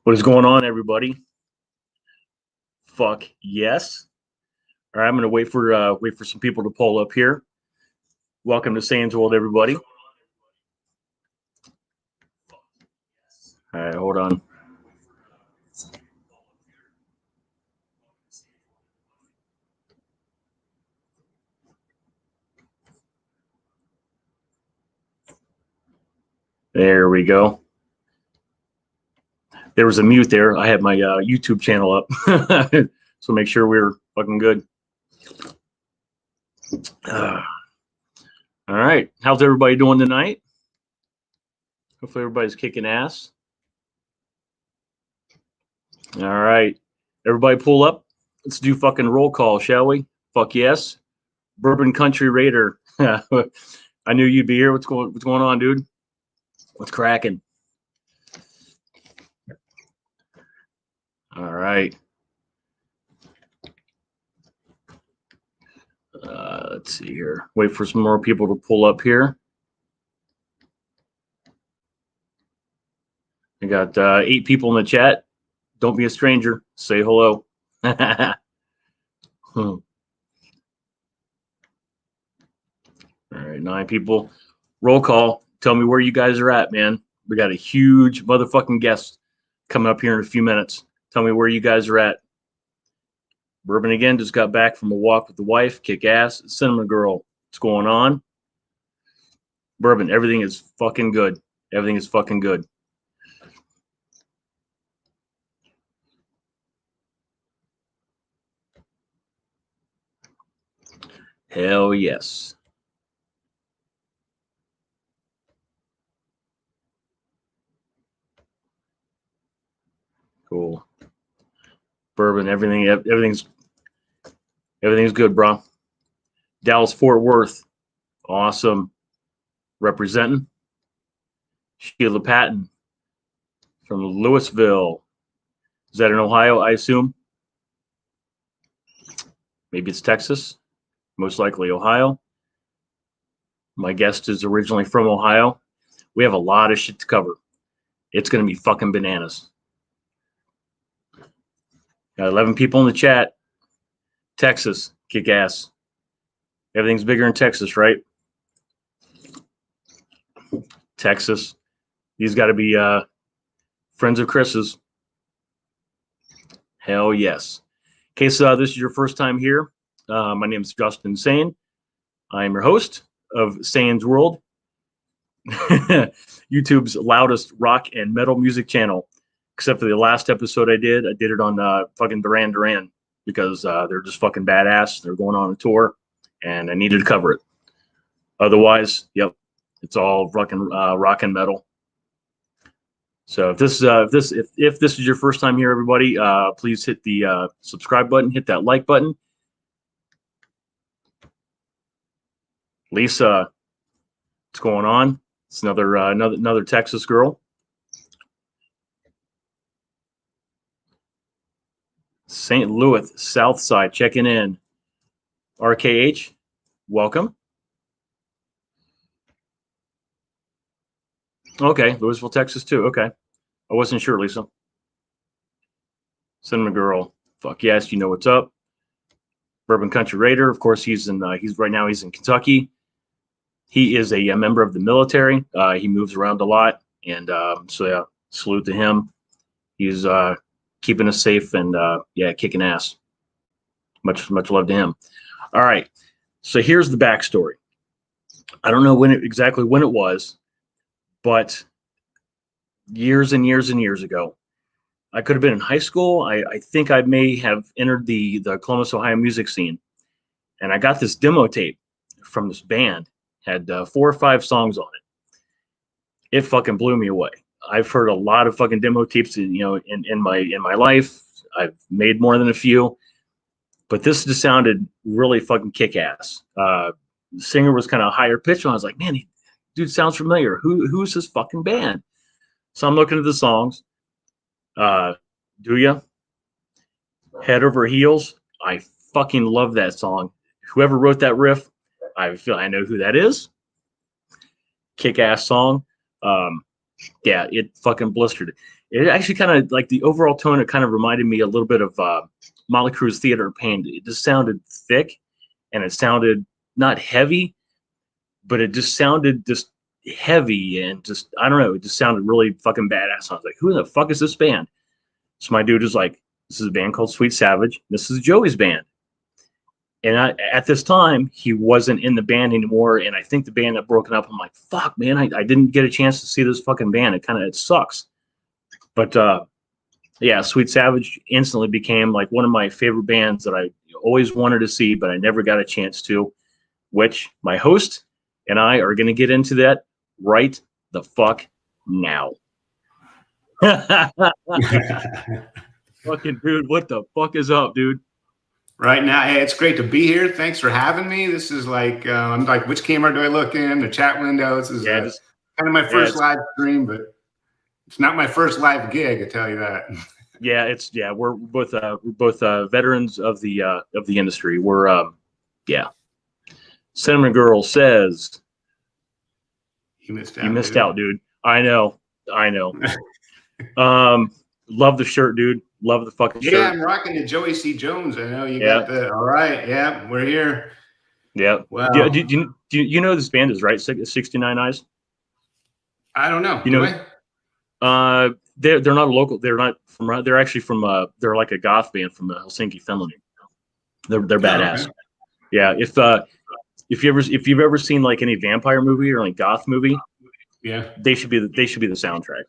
What is going on, everybody? Fuck yes. All right, I'm gonna wait for some people to pull up here. Welcome to Sans World, everybody. All right, hold on. There we go. There was a mute there. I had my YouTube channel up, so make sure we're fucking good. All right, how's everybody doing tonight? Hopefully everybody's kicking ass. All right, everybody pull up. Let's do fucking roll call, shall we? Fuck yes. Bourbon Country Raider. I knew you'd be here. What's going on, dude? What's cracking? All right. Let's see here. Wait for some more people to pull up here. I got 8 people in the chat. Don't be a stranger. Say hello. All right, 9 people. Roll call. Tell me where you guys are at, man. We got a huge motherfucking guest coming up here in a few minutes. Tell me where you guys are at. Bourbon again, just got back from a walk with the wife. Kick ass. Cinnamon Girl. What's going on? Bourbon, everything is fucking good. Everything is fucking good. Hell yes. Cool. Bourbon, everything's good, bro. Dallas Fort Worth, awesome. Representing. Sheila Patton from Louisville. Is that in Ohio, I assume? Maybe it's Texas. Most likely Ohio. My guest is originally from Ohio. We have a lot of shit to cover. It's going to be fucking bananas. Got 11 people in the chat. Texas, kick ass. Everything's bigger in Texas, right? Texas. These got to be friends of Chris's. Hell yes. In case this is your first time here, my name is Justin Sane. I am your host of Sans World, YouTube's loudest rock and metal music channel. Except for the last episode I did it on fucking Duran Duran because they're just fucking badass. They're going on a tour, and I needed to cover it. Otherwise, yep, it's all rock and metal. So if this is your first time here, everybody, please hit the subscribe button, hit that like button. Lisa, what's going on? It's another Texas girl. St. Louis, South Side, checking in. RKH, welcome. Okay, Louisville, Texas too. Okay, I wasn't sure, Lisa. Cinnamon Girl, fuck yes, you know what's up. Bourbon Country Raider, of course, he's right now he's in Kentucky. He is a member of the military. He moves around a lot, and so yeah, salute to him. He's keeping us safe and yeah, kicking ass. Much love to him. All right, so here's the backstory. I don't know exactly when it was, but years and years and years ago, I could have been in high school. I think I may have entered the Columbus, Ohio music scene, and I got this demo tape from this band. Had 4 or 5 songs on it. It fucking blew me away. I've heard a lot of fucking demo tapes, in my life. I've made more than a few, but this just sounded really fucking kick ass. The singer was kind of higher pitched, and I was like, man, dude sounds familiar. Who's this fucking band? So I'm looking at the songs. Do ya? Head Over Heels. I fucking love that song. Whoever wrote that riff, I feel I know who that is. Kick ass song. yeah, it fucking blistered. It actually kind of like the overall tone. It kind of reminded me a little bit of Motley Crue's Theater of Pain. It just sounded thick, and it sounded not heavy, but it just sounded just heavy and just I don't know. It just sounded really fucking badass. I was like, who the fuck is this band? So my dude was like, this is a band called Sweet Savage. This is Joey's band. And at this time, he wasn't in the band anymore. And I think the band had broken up. I'm like, fuck, man, I didn't get a chance to see this fucking band. It sucks. But yeah, Sweet Savage instantly became like one of my favorite bands that I always wanted to see, but I never got a chance to, which my host and I are going to get into that right the fuck now. Fucking dude, what the fuck is up, dude? Right now, hey, it's great to be here. Thanks for having me. This is like, I'm like, which camera do I look in? The chat window. This is kind of my first live stream, but it's not my first live gig. I tell you that. Yeah, we're both veterans of the industry. We're Cinnamon Girl says you missed out, dude. I know. Love the shirt, dude. Love the fucking shirt. Yeah, I'm rocking the Joey C. Jones. I know you got the. All right, yeah, we're here. Yeah. Wow. Do you know this band is right? 69 Eyes. I don't know. You know. They're not a local. They're not from. They're actually from. They're like a goth band from Helsinki, Finland. They're badass. Okay. Yeah. If you've ever seen like any vampire movie or like goth movie, yeah, they should be the soundtrack.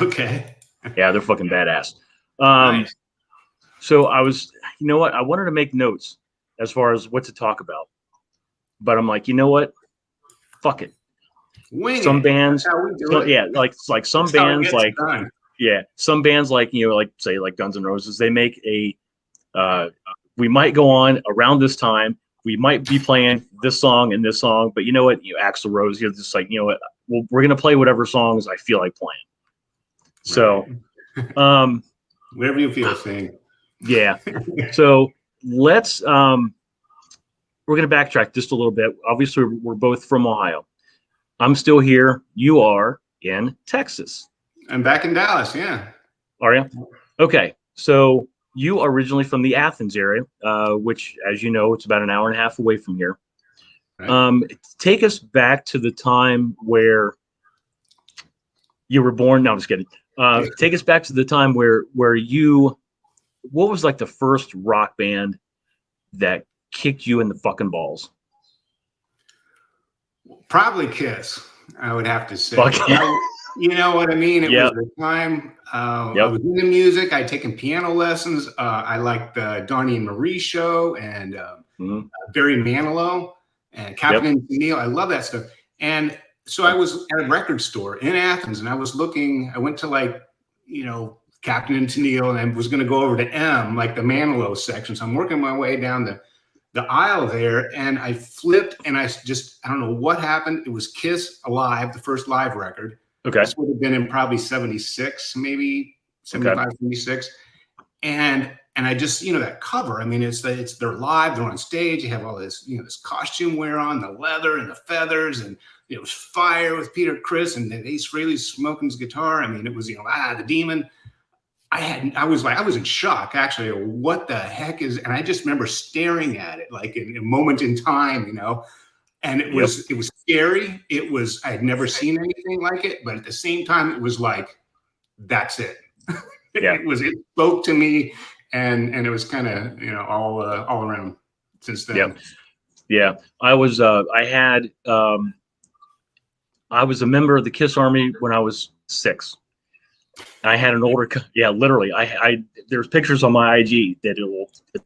Okay. Yeah, they're fucking badass. Nice. So I was, you know what? I wanted to make notes as far as what to talk about, but I'm like, you know what? Fuck it. Some bands, like some bands, like some bands, like like say like Guns N' Roses, they make a. We might go on around this time. We might be playing this song and this song, but you know what? Axl Rose, you're just like, you know what? Well, we're gonna play whatever songs I feel like playing. So, whatever you feel saying. Yeah. So let's we're gonna backtrack just a little bit. Obviously, we're both from Ohio. I'm still here. You are in Texas. I'm back in Dallas. Yeah. Are you? Okay. So you are originally from the Athens area, which, as you know, it's about an hour and a half away from here. Right. Take us back to the time where you were born. No, I'm just kidding. Take us back to the time where what was like the first rock band that kicked you in the fucking balls? Probably Kiss, I would have to say. You know what I mean? It was the time I was into music. I'd taken piano lessons. I liked the Donnie and Marie show and Barry Manilow and Captain and Tennille. I love that stuff. And so I was at a record store in Athens, and I was looking. I went to Captain and Tennille, and I was going to go over to M, like the Manilow section. So I'm working my way down the aisle there, and I flipped, and I don't know what happened. It was Kiss Alive, the first live record. Okay. This would have been in probably 76, maybe 75, 76. And I just, that cover, I mean, they're live, they're on stage, you have all this, this costume wear on, the leather and the feathers, and it was fire with Peter Criss and Ace Frehley's smoking his guitar. I mean, it was, the demon. I was in shock, actually. What the heck is, and I just remember staring at it like in a moment in time, and it was scary. I had never seen anything like it, but at the same time, it was like, that's it. Yeah. It spoke to me, and it was kind of, all around since then. Yeah. I was a member of the Kiss Army when I was 6. I had an older, literally. There's pictures on my IG that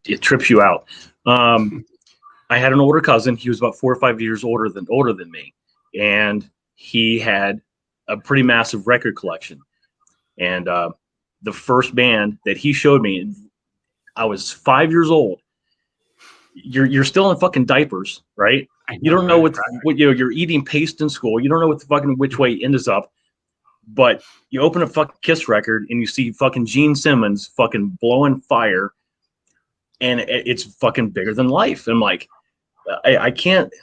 it trips you out. I had an older cousin. He was about 4 or 5 years older than me, and he had a pretty massive record collection. And the first band that he showed me, I was 5 years old. You're still in fucking diapers, right? You don't know what you're eating paste in school. You don't know what the fucking which way it ends up. But you open a fucking Kiss record and you see fucking Gene Simmons fucking blowing fire, and it's fucking bigger than life. And I'm like, I can't.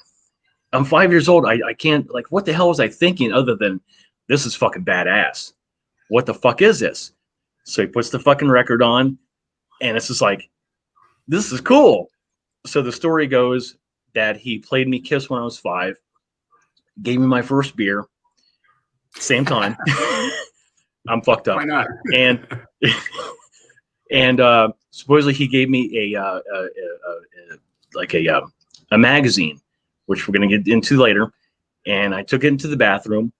I'm 5 years old. I can't. Like, what the hell was I thinking other than this is fucking badass. What the fuck is this? So he puts the fucking record on, and it's just like, this is cool. So the story goes that he played me Kiss when I was 5, gave me my first beer, same time. I'm fucked up. Why not? And supposedly he gave me a magazine, which we're gonna get into later. And I took it into the bathroom.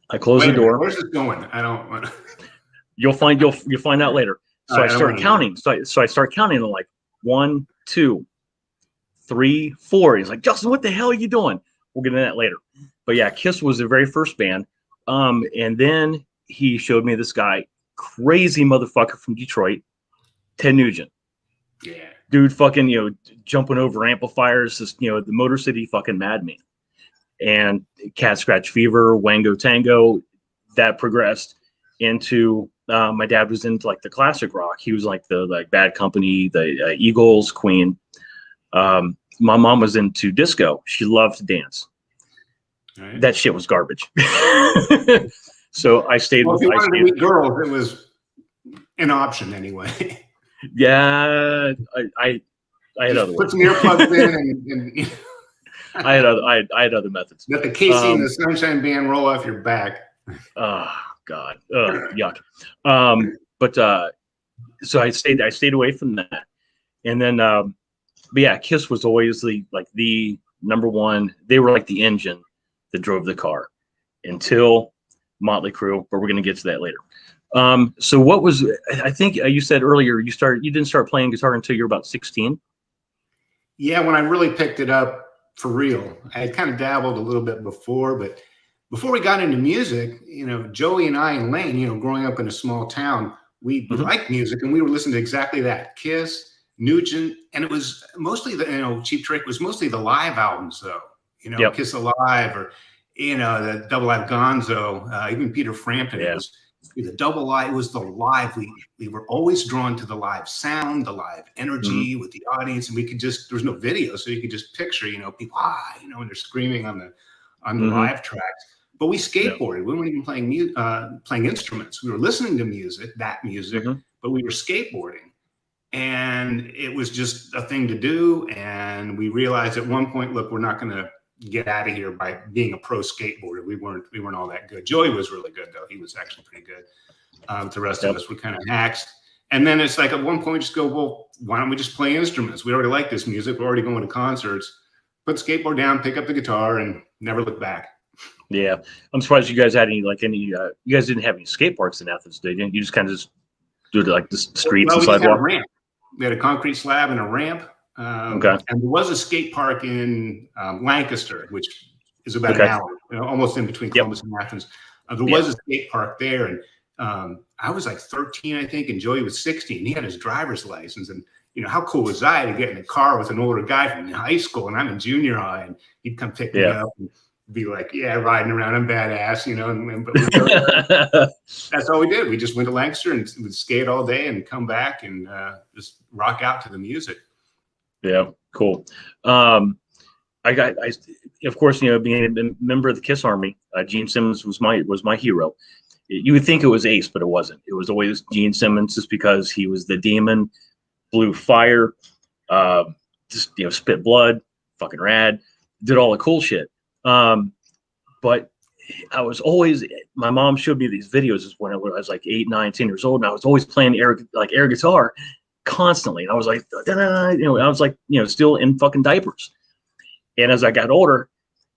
I closed the door. Where's this going? I don't want. You'll find out later. So I start counting. So I start counting. I'm like 1, 2, 3, 4. He's like, Justin, what the hell are you doing? We'll get into that later. But yeah, Kiss was the very first band. And then he showed me this guy, crazy motherfucker from Detroit, Ted Nugent. Yeah. Dude fucking, jumping over amplifiers, just, the Motor City fucking madman. And Cat Scratch Fever, Wango Tango, that progressed into, my dad was into like the classic rock. He was like the Bad Company, the Eagles, Queen. My mom was into disco. She loved to dance. Right. That shit was garbage. So I stayed with. If you wanted to meet girls, it was an option anyway. Yeah, I had other. Put some earplugs in, and I had other methods. Let the Casey and the Sunshine Band roll off your back. Oh God, yuck. But so I stayed away from that, and then, but yeah, Kiss was always the number one. They were like the engine that drove the car until Motley Crue, but we're going to get to that later. So what was, I think you said earlier, you didn't start playing guitar until you were about 16. Yeah. When I really picked it up for real, I had kind of dabbled a little bit before, but before we got into music, Joey and I and Laine, growing up in a small town, we liked music, and we were listening to exactly that. Kiss, Nugent, and it was mostly Cheap Trick was mostly the live albums though. Yep. Kiss Alive, or the Double Live Gonzo, even Peter Frampton. Yeah. It was the Double Live. It was the live. We were always drawn to the live sound, the live energy with the audience, and we could just, there was no video, so you could just picture people when they're screaming on the live tracks. But we skateboarded. Yeah. We weren't even playing instruments. We were listening to music, but we were skateboarding. And it was just a thing to do. And we realized at one point, look, we're not going to get out of here by being a pro skateboarder. We weren't all that good. Joey was really good though. He was actually pretty good. The rest of us were kind of hacks. And then it's like at one point, just go, well, why don't we just play instruments? We already like this music. We're already going to concerts. Put the skateboard down, pick up the guitar, and never look back. Yeah, I'm surprised you guys had any. You guys didn't have any skate parks in Athens, did you? You just kind of just do it like the streets and sidewalk. We had a concrete slab and a ramp. Okay. And there was a skate park in Lancaster, which is about an hour, almost in between Columbus and Athens. There was a skate park there, and I was like 13, I think, and Joey was 16. He had his driver's license, and how cool was I to get in a car with an older guy from high school, and I'm in junior high, and he'd come pick me up and be like, yeah, riding around, I'm badass, but that's all we did. We just went to Lancaster and would skate all day and come back and just rock out to the music. Yeah, cool. I of course, being a member of the Kiss Army, Gene Simmons was my hero. You would think it was Ace, but it wasn't. It was always Gene Simmons, just because he was the demon, blew fire, just spit blood, fucking rad, did all the cool shit. But I was always, my mom showed me these videos when I was like 8, 9, 10 years old, and I was always playing air guitar constantly. And I was like, I was like, still in fucking diapers. And as I got older,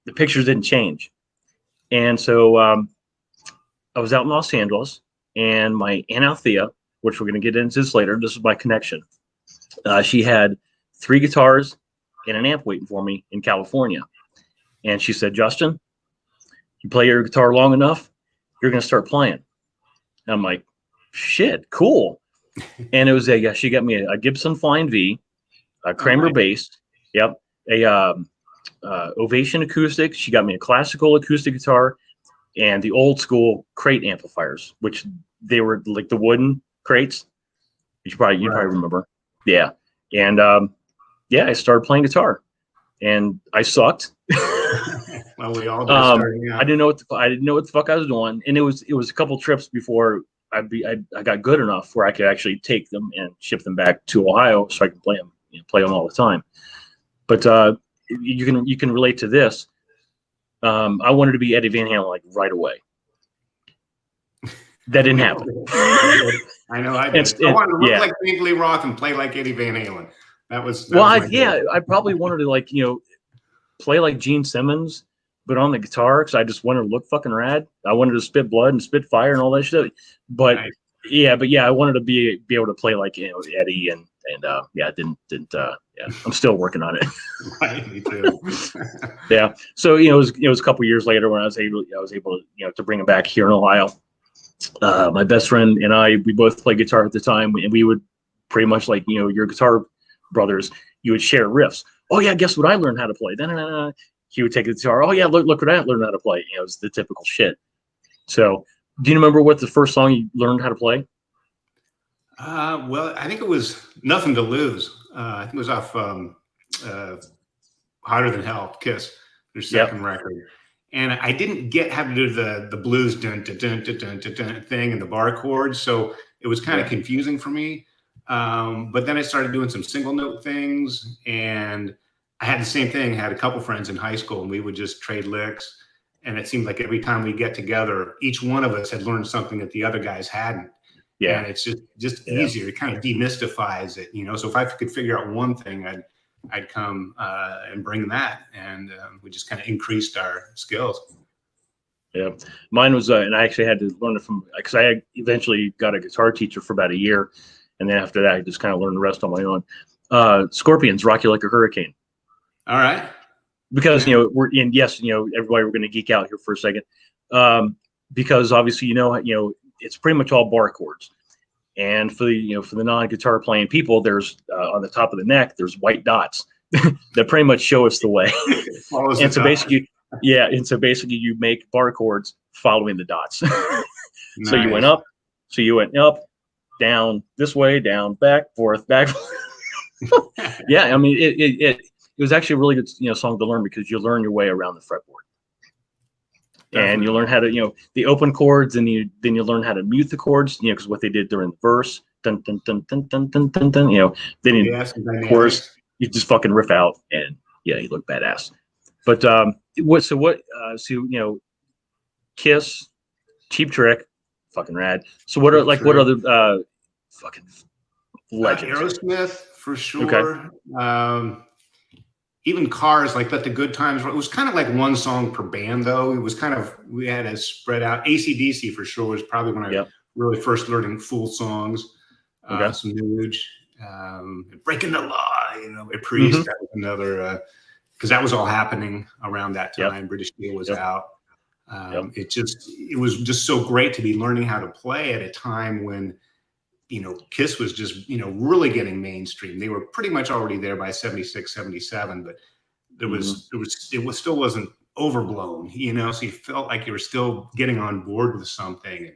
the pictures didn't change. And so I was out in Los Angeles, and my Aunt Althea, which we're going to get into this later, this is my connection. She had 3 guitars and an amp waiting for me in California. And she said, Justin, you play your guitar long enough, you're going to start playing. And I'm like, shit, cool. And it was she got me a Gibson Flying V, a Kramer bass, a Ovation acoustic. She got me a classical acoustic guitar and the old school crate amplifiers, which they were like the wooden crates. You probably remember. Yeah. And I started playing guitar, and I sucked. Well, we all did starting out. I didn't know what the fuck I was doing, and it was a couple trips before I got good enough where I could actually take them and ship them back to Ohio so I can play them all the time. But you can relate to this. I wanted to be Eddie Van Halen like right away. That didn't happen. I know. I did. I wanted to look like David Lee Roth and play like Eddie Van Halen. I probably wanted to play like Gene Simmons, but on the guitar, because I just wanted to look fucking rad. I wanted to spit blood and spit fire and all that shit. But I wanted to be able to play like Eddie and didn't I'm still working on it. Right, me too. Yeah. So it was a couple years later when I was able to bring him back here in Ohio. My best friend and we both played guitar at the time, and we would pretty much like your guitar brothers. You would share riffs. Oh yeah, guess what I learned how to play? He would take the guitar. Oh yeah, look what I learned how to play. It's the typical shit. So, do you remember what the first song you learned how to play? Well, I think it was Nothing to Lose. I think it was off Hotter Than Hell, Kiss, their second record. And I didn't have to do the blues dun, dun, dun, dun, dun, dun, dun, thing and the bar chords, so it was kind of confusing for me. But then I started doing some single note things, and I had the same thing. I had a couple friends in high school, and we would just trade licks. And it seemed like every time we get together, each one of us had learned something that the other guys hadn't. Yeah, and it's just easier. It kind of demystifies it, So if I could figure out one thing, I'd come and bring that, and we just kind of increased our skills. Yeah, mine was, and I actually had to learn it because I eventually got a guitar teacher for about a year, and then after that, I just kind of learned the rest on my own. Scorpions, "Rock You Like a Hurricane." All right. Because everybody, we're going to geek out here for a second, because obviously it's pretty much all bar chords. And for the non-guitar playing people, there's on the top of the neck, there's white dots that pretty much show us the way. And so basically you make bar chords following the dots. Nice. So you went up, down, this way, down, back, forth, back. Yeah, I mean it was actually a really good song to learn because you learn your way around the fretboard. Definitely. And you learn how to, the open chords, and then you learn how to mute the chords, because what they did during the verse, dun dun dun dun dun dun dun dun, then of course you just fucking riff out, and you look badass. But Kiss, Cheap Trick, fucking rad. So what other fucking legends? Aerosmith for sure. Okay. Even Cars, like Let the Good Times. It was kind of like one song per band, though. It was kind of, we had to spread out. AC/DC for sure was probably when I really first learning full songs. Some Nuge, Breaking the Law, a Priest. That was another, because that was all happening around that time. British Steel was out. It was just so great to be learning how to play at a time when, Kiss was just, really getting mainstream. They were pretty much already there by 76, 77, but it still wasn't overblown, so you felt like you were still getting on board with something.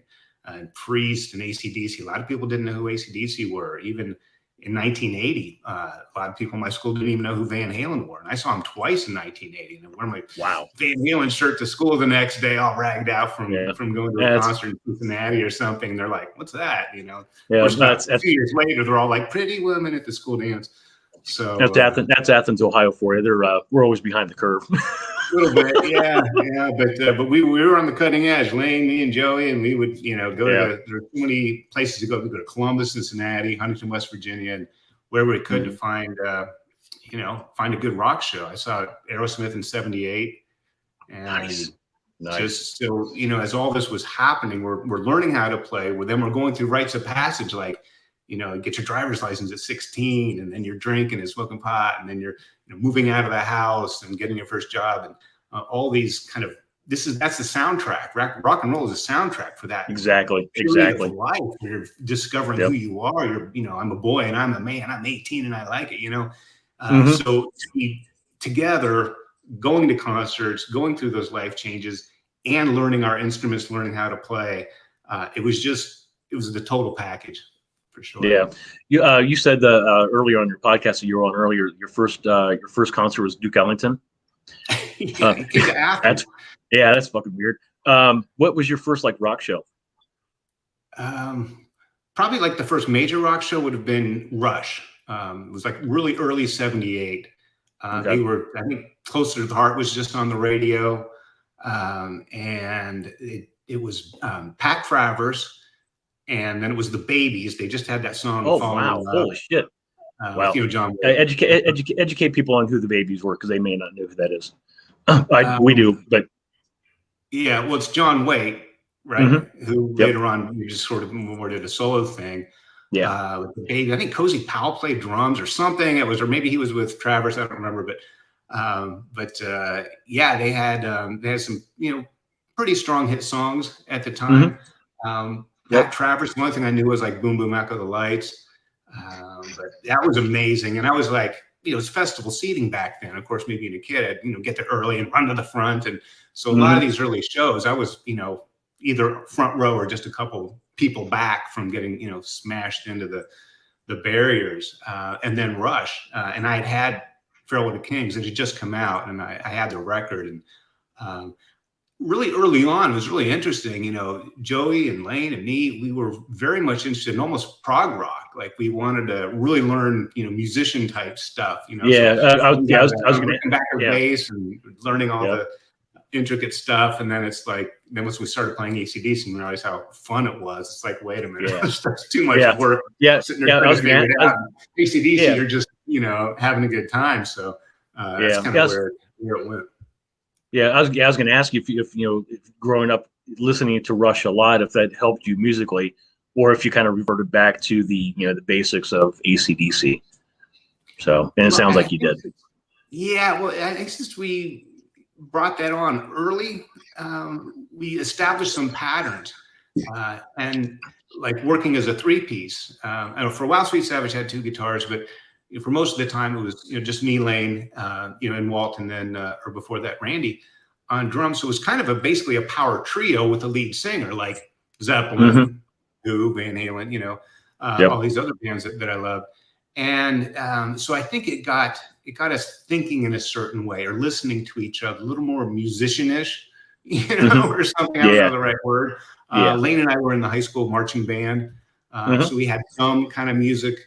And Priest and AC/DC, a lot of people didn't know who AC/DC were. Even in 1980, a lot of people in my school didn't even know who Van Halen were. And I saw him twice in 1980. And I wore my Van Halen shirt to school the next day, all ragged out from going to a concert in Cincinnati or something. And they're like, "What's that?" Yeah, that's a few years later, they're all like, "Pretty Woman at the School Dance." So that's Athens, Ohio for you. We're always behind the curve. A little bit, yeah. But we were on the cutting edge. Laine, me, and Joey, and we would, go to. There were too many places to go. We go to Columbus, Cincinnati, Huntington, West Virginia, and wherever we could to find, find a good rock show. I saw Aerosmith in '78, and nice. Just so as all this was happening, we're learning how to play. We're going through rites of passage, like. Get your driver's license at 16, and then you're drinking and smoking pot, and then you're moving out of the house and getting your first job, and all these kind of that's the soundtrack. Rock and roll is a soundtrack for that. Exactly. Life. You're discovering who you are. I'm a boy and I'm a man. I'm 18 and I like it. So to be together, going to concerts, going through those life changes, and learning our instruments, learning how to play, it was the total package. For sure. Yeah, you said earlier on your podcast that you were on earlier. Your first concert was Duke Ellington. That's fucking weird. What was your first like rock show? Probably like the first major rock show would have been Rush. It was like really early '78. They were, I think, Closer to the Heart was just on the radio, and it was Pat Travers, and then it was the Babies. They just had that song. Oh wow! Holy shit! Wow. You know, John. Educate people on who the Babies were because they may not know who that is. We do, but yeah, well, it's John Waite, right? Who later on we just sort of more did a solo thing. Yeah, with the Baby. I think Cozy Powell played drums or something. It was, or maybe he was with Travers. I don't remember, but yeah, they had some, you know, pretty strong hit songs at the time. Pat Travers. The only thing I knew was like Boom Boom Echo the Lights. But that was amazing. And I was like, you know, it was festival seating back then. Of course, me being a kid, I'd, you know, get there early and run to the front. And so a lot of these early shows, I was, you know, either front row or just a couple people back from getting, you know, smashed into the barriers. And then Rush. And I had Farewell to Kings. It had just come out, and I had the record. And really early on, it was really interesting. You know, Joey and Laine and me, we were very much interested in almost prog rock. Like we wanted to really learn, you know, musician type stuff. You know, I was going to back of bass and learning all the intricate stuff. And then it's like, then once we started playing AC/DC, we realized how fun it was. It's like, wait a minute, that's too much work. Sitting there AC/DC, you're just, you know, having a good time. So that's kind of where it went. Yeah, I was going to ask you if you know, if growing up listening to Rush a lot, if that helped you musically, or if you kind of reverted back to the, you know, the basics of AC/DC. So, and it sounds like you did. Yeah, well, I think since we brought that on early, we established some patterns, and like working as a three-piece. And for a while, Sweet Savage had two guitars, but for most of the time it was, you know, just me, Laine, you know, and Walt, and then or before that, Randy on drums. So it was kind of basically a power trio with a lead singer like Zeppelin, Who, Van Halen, you know, all these other bands that I love. And so I think it got us thinking in a certain way, or listening to each other a little more musicianish, you know, or something. I don't know the right word. Laine and I were in the high school marching band, so we had some kind of music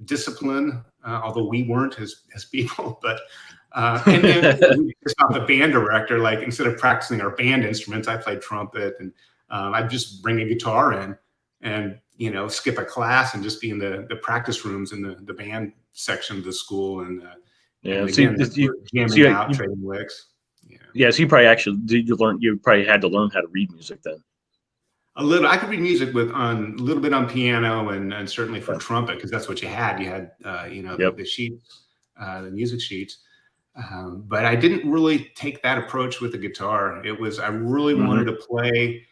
discipline, although we weren't as people. But and then we just got the band director. Like, instead of practicing our band instruments, I played trumpet, and I'd just bring a guitar in and, you know, skip a class and just be in the practice rooms in the band section of the school. And and again, jamming out, trading licks. So you probably you probably had to learn how to read music then. A little. I could read music a little bit on piano, and certainly for trumpet, because that's what you had. You had you know, the sheets, the music sheets. But I didn't really take that approach with the guitar. It was, I really wanted to play.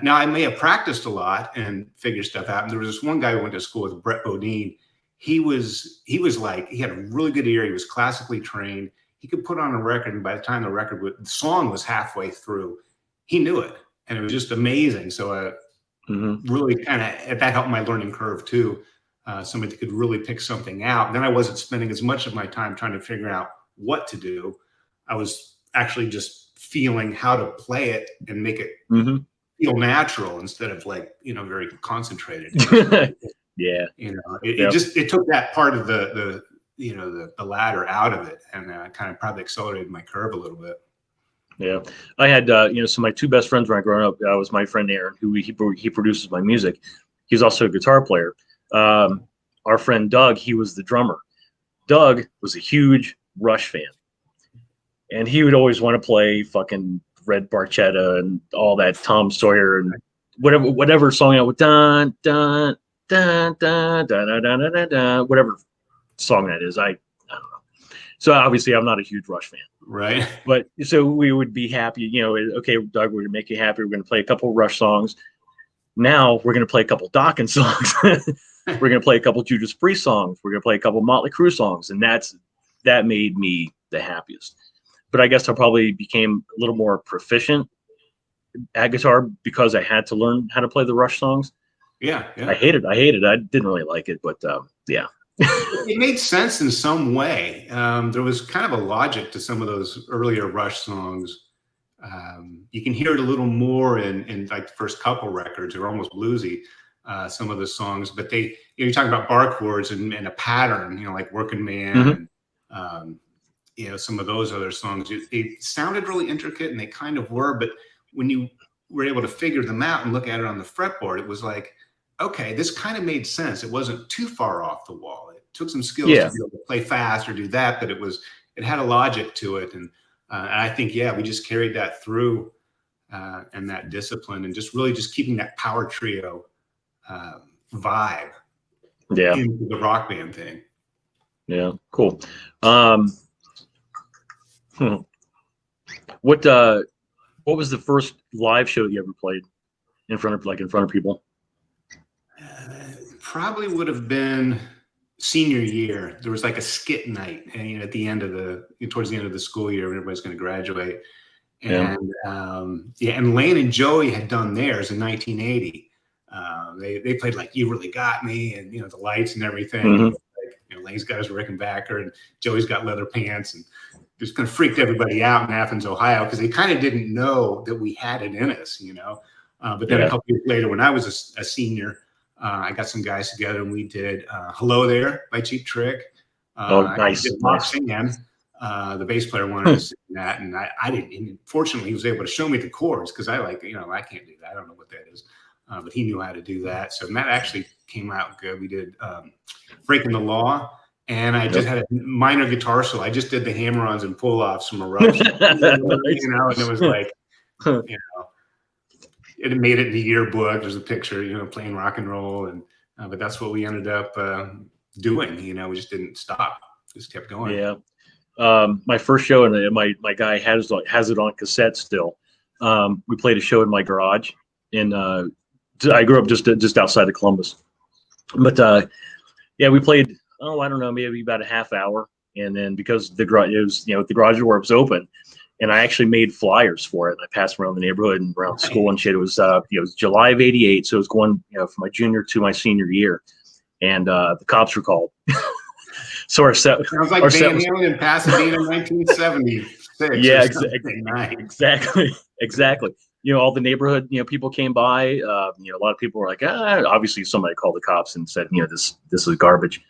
Now, I may have practiced a lot and figured stuff out. And there was this one guy who went to school with, Brett Bodine. He was like, he had a really good ear. He was classically trained. He could put on a record, and by the time the song was halfway through, he knew it. And it was just amazing. So really kind of, that helped my learning curve too. Somebody that could really pick something out. And then I wasn't spending as much of my time trying to figure out what to do. I was actually just feeling how to play it and make it feel natural, instead of like, you know, very concentrated. You know, it took that part of the you know, the ladder out of it, and kind of probably accelerated my curve a little bit. Yeah, I had you know, so my two best friends when I grew up was my friend Aaron, who he produces my music. He's also a guitar player. Our friend Doug, he was the drummer. Doug was a huge Rush fan, and he would always want to play fucking Red Barchetta and all that Tom Sawyer and whatever song out with dun dun dun dun dun dun dun dun dun, whatever song that is. I don't know. So obviously I'm not a huge Rush fan. Right. But so we would be happy, you know, okay, Doug, we're going to make you happy. We're going to play a couple Rush songs. Now we're going to play a couple Dawkins songs. We're going to play a couple Judas Priest songs. We're going to play a couple Motley Crue songs. And that made me the happiest. But I guess I probably became a little more proficient at guitar because I had to learn how to play the Rush songs. Yeah. I hated it. I didn't really like it, but yeah. It made sense in some way. There was kind of a logic to some of those earlier Rush songs. You can hear it a little more in like the first couple records. They're almost bluesy, some of the songs, but they, you're talking about bar chords and a pattern, like Working Man, and some of those other songs. They sounded really intricate, and they kind of were, but when you were able to figure them out and look at it on the fretboard, it was like, okay, this kind of made sense. It wasn't too far off the wall. It took some skills to be able to play fast or do that, but it had a logic to it. And I think, we just carried that through and that discipline, and just really just keeping that power trio vibe into the rock band thing. Yeah, cool. What was the first live show you ever played in front of people? Probably would have been senior year. There was like a skit night, and at the end of towards the end of the school year, when everybody's going to graduate. And and Laine and Joey had done theirs in 1980. They played like "You Really Got Me" and the lights and everything. Laine's got his Rickenbacker, and Joey's got leather pants, and just kind of freaked everybody out in Athens, Ohio, because they kind of didn't know that we had it in us, But then a couple years later, when I was a senior, I got some guys together, and we did "Hello There" by Cheap Trick. Nice. The bass player wanted to sing that, and I didn't. And fortunately, he was able to show me the chords, because I I can't do that. I don't know what that is, but he knew how to do that. So that actually came out good. We did "Breaking the Law," and I just had a minor guitar solo. I just did the hammer-ons and pull-offs from Eruption, and it was like, it made it in the yearbook. There's a picture, playing rock and roll, and but that's what we ended up doing. We just didn't stop, just kept going. Yeah. My first show, and my guy has it on cassette still. We played a show in my garage, and I grew up just outside of Columbus. But we played. I don't know, maybe about a half hour, and then because the garage, it was the garage door was open, and I actually made flyers for it. And I passed around the neighborhood and around school and shit. It was it was July of '88, so it was going from my junior to my senior year, and the cops were called. So our set sounds like Van Halen in Pasadena in 1976. Yeah, exactly. All the neighborhood people came by. A lot of people were like, obviously somebody called the cops and said, this is garbage,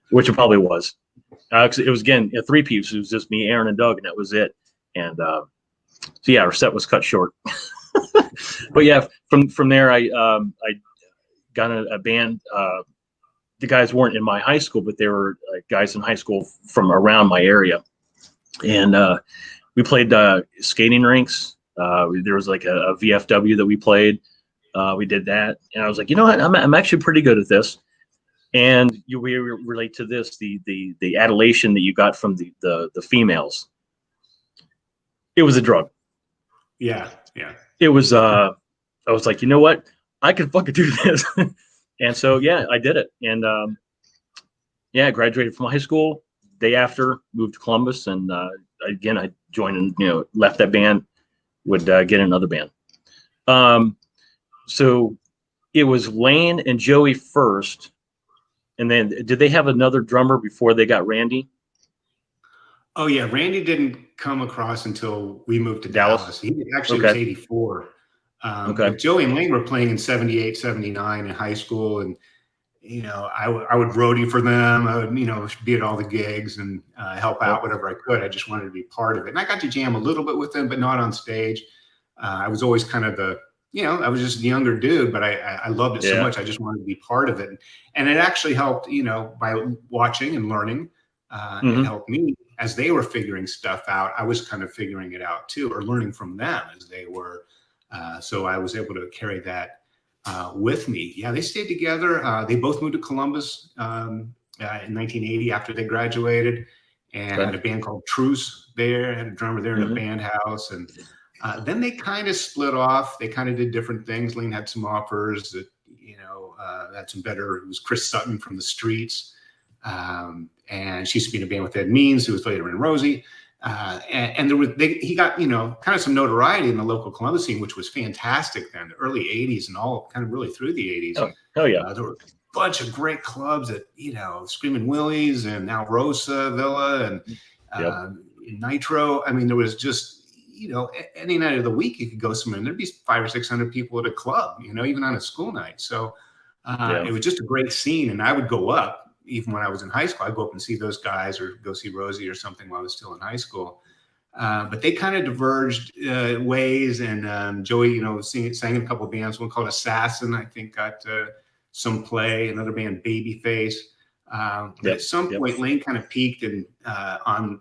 which it probably was. It was again a three-piece. It was just me, Aaron, and Doug, and that was it. And so our set was cut short. But from there I got a band. The guys weren't in my high school, but they were guys in high school from around my area. And we played skating rinks. There was like a VFW that we played. We did that. And I was like, what? I'm actually pretty good at this. And we relate to this, the adulation that you got from the females. It was a drug. Yeah. It was, I was like, what? I can fucking do this. And so, I did it. And I graduated from high school. Day after, moved to Columbus, and again, I joined and left that band. Would get another band. So it was Laine and Joey first, and then did they have another drummer before they got Randy? Oh yeah, Randy didn't come across until we moved to Dallas. He actually was 84. But Joey and Laine were playing in 78, 79 in high school, and I would roadie for them. I would be at all the gigs and help out whatever I could. I just wanted to be part of it, and I got to jam a little bit with them, but not on stage. I was always kind of I was just a younger dude, but I loved it so much. I just wanted to be part of it, and it actually helped. By watching and learning, it helped me as they were figuring stuff out. I was kind of figuring it out too, or learning from them as they were. So I was able to carry that with me. Yeah, they stayed together. They both moved to Columbus in 1980 after they graduated, and had a band called Truce there. Had a drummer there in a band house, and then they kind of split off. They kind of did different things. Laine had some offers that had some better. It was Chris Sutton from the Streets, and she used to be in a band with Ed Means, who was later in Rosie. And he got kind of some notoriety in the local Columbus scene, which was fantastic then, the early '80s and all kind of really through the '80s. Oh yeah, there were bunch of great clubs at, Screaming Willie's and Alrosa Villa and Nitro. I mean, there was just, any night of the week you could go somewhere and there'd be 500 or 600 people at a club, even on a school night. So it was just a great scene. And I would go up, even when I was in high school, I'd go up and see those guys or go see Rosie or something while I was still in high school. But they kind of diverged ways. And Joey, sang in a couple of bands, one called Assassin, I think got some play, another band, Babyface. But at some point, Laine kind of peaked and on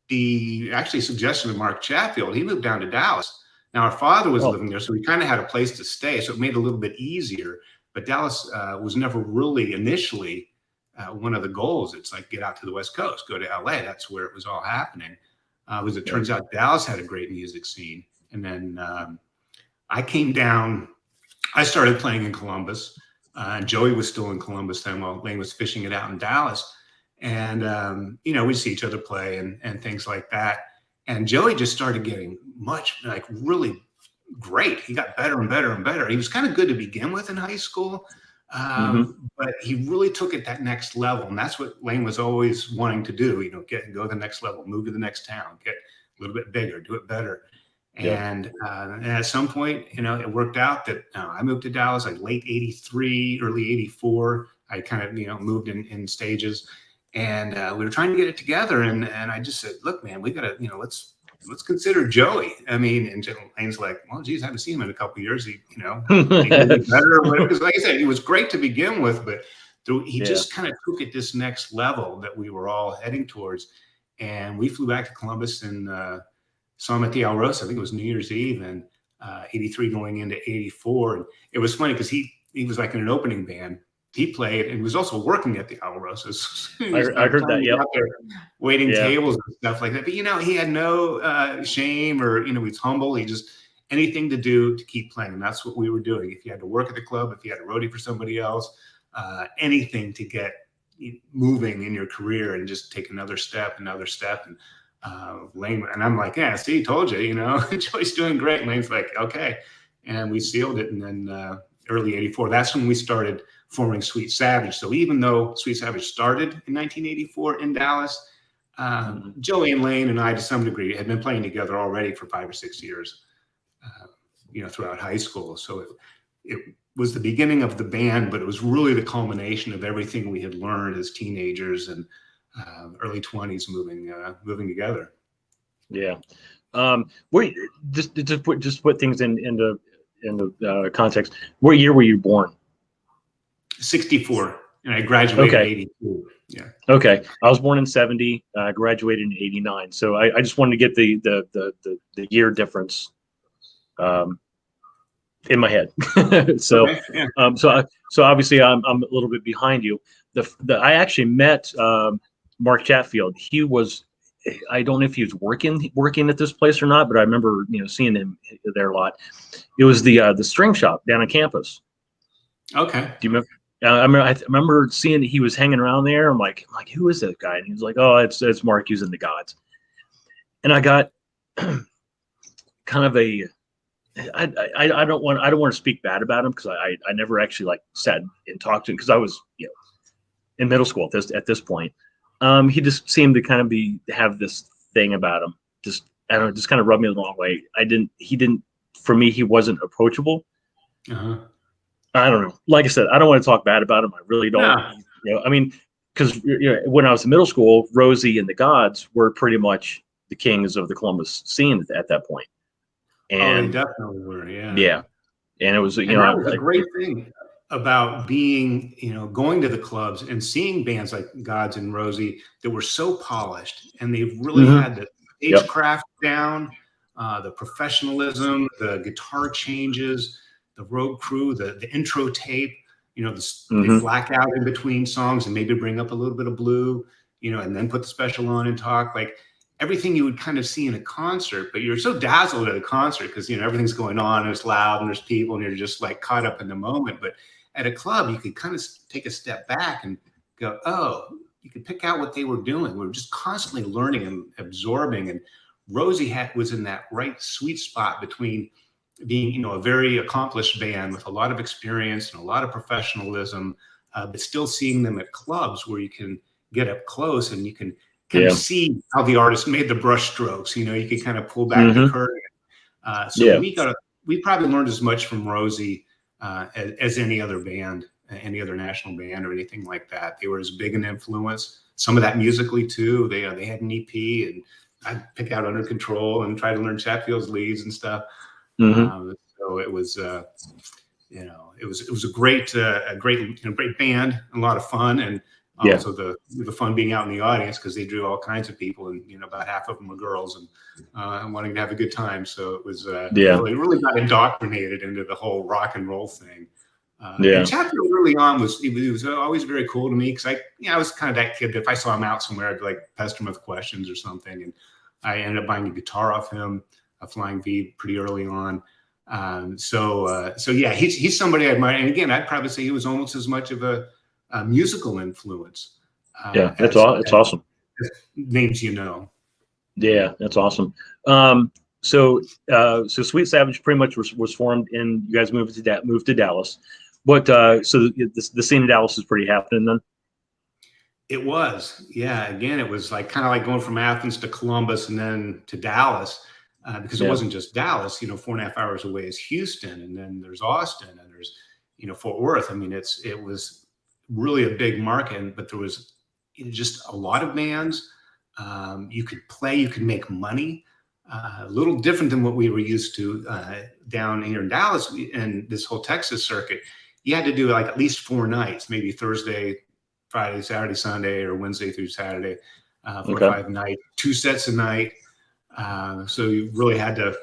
the suggestion of Mark Chatfield, he moved down to Dallas. Now our father was living there, so we kind of had a place to stay, so it made it a little bit easier. But Dallas was never really initially one of the goals. It's like get out to the West Coast, go to LA. That's where it was all happening. As it turns out, Dallas had a great music scene. And then I came down. I started playing in Columbus. And Joey was still in Columbus then while Laine was fishing it out in Dallas. And, we'd see each other play and things like that. And Joey just started getting really great. He got better and better and better. He was kind of good to begin with in high school, but he really took it that next level. And that's what Laine was always wanting to do, go to the next level, move to the next town, get a little bit bigger, do it better. And at some point, it worked out that I moved to Dallas like late 83, early 84. I kind of, moved in stages. And we were trying to get it together. And I just said, look, man, we got to, let's consider Joey. I mean, and Laine's like, well, geez, I haven't seen him in a couple of years. He better. Because like I said, he was great to begin with, but he just kind of took it this next level that we were all heading towards. And we flew back to Columbus and saw him at the Alrosa. I think it was New Year's Eve and 83 going into 84. And it was funny because he was like in an opening band. He played and was also working at the Alrosas. I heard that. Yeah, waiting tables and stuff like that. But he had no shame or he was humble. He just anything to do to keep playing. And that's what we were doing. If you had to work at the club, if you had to roadie for somebody else, anything to get moving in your career and just take another step. And Laine and I'm like, yeah, see, told you. Joey's doing great. And Laine's like, okay, and we sealed it. And then early 84, that's when we started forming Sweet Savage. So even though Sweet Savage started in 1984 in Dallas, Joey and Laine and I, to some degree, had been playing together already for 5 or 6 years, throughout high school. So it was the beginning of the band, but it was really the culmination of everything we had learned as teenagers and early 20s moving together. Yeah. Just put things into context. What year were you born? 64, and I graduated in 82. Yeah. Okay. I was born in 70. I graduated in 89. So I just wanted to get the year difference in my head. So so obviously I'm a little bit behind you. I actually met Mark Chatfield. He was, I don't know if he was working at this place or not, but I remember seeing him there a lot. It was the string shop down on campus. Okay. Do you remember? I remember seeing that he was hanging around there. I'm like, who is that guy? And he was like, oh, it's Mark using the Gods. And I got kind of I don't want to speak bad about him because I never actually sat and talked to him because I was in middle school at this point. He just seemed to kind of have this thing about him. Just I don't know, just kind of rubbed me the wrong way. For me, he wasn't approachable. I don't know. Like I said, I don't want to talk bad about him. I really don't. I mean, because when I was in middle school, Rosie and the Gods were pretty much the kings of the Columbus scene at that point. And they definitely were. Yeah. Yeah. And it was that was a great thing about being going to the clubs and seeing bands like Gods and Rosie that were so polished and they really had the stage craft down, the professionalism, the guitar changes, the road crew, the intro tape, the blackout in between songs and maybe bring up a little bit of blue, and then put the special on and talk, like everything you would kind of see in a concert, but you're so dazzled at a concert because, everything's going on and it's loud and there's people and you're just caught up in the moment. But at a club, you could kind of take a step back and go, oh, you could pick out what they were doing. We were just constantly learning and absorbing. And Rosie was in that right sweet spot between being, a very accomplished band with a lot of experience and a lot of professionalism, but still seeing them at clubs where you can get up close and you can kind of see how the artist made the brush strokes. You know, you can kind of pull back the curtain. So we probably learned as much from Rosie as any other band, any other national band or anything like that. They were as big an influence. Some of that musically too. They had an EP, and I'd pick out Under Control and try to learn Chatfield's leads and stuff. So it was, you know, it was a great great band, a lot of fun, and also the fun being out in the audience because they drew all kinds of people, and you know, about half of them were girls and wanting to have a good time. So it was really got indoctrinated into the whole rock and roll thing. And Chatfield early on he was always very cool to me because I was kind of that kid that if I saw him out somewhere, I'd like pester him with questions or something, and I ended up buying a guitar off him, a Flying V, pretty early on. So yeah, he's somebody I admire. And again, I'd probably say he was almost as much of a musical influence. It's awesome. Names you know. Yeah, that's awesome. So Sweet Savage pretty much was formed, and you guys moved to Dallas. But so the scene in Dallas is pretty happening then. It was, yeah. Again, it was like kind of like going from Athens to Columbus and then to Dallas, because it wasn't just Dallas. You know, 4.5 hours away is Houston, and then there's Austin, and there's Fort Worth. I mean, it was really a big market, but there was just a lot of bands. You could play, you could make money. A little different than what we were used to down here in Dallas and this whole Texas circuit. You had to do like at least 4 nights, maybe Thursday, Friday, Saturday, Sunday, or Wednesday through Saturday, 4 or 5 nights, 2 sets a night. So you really had to,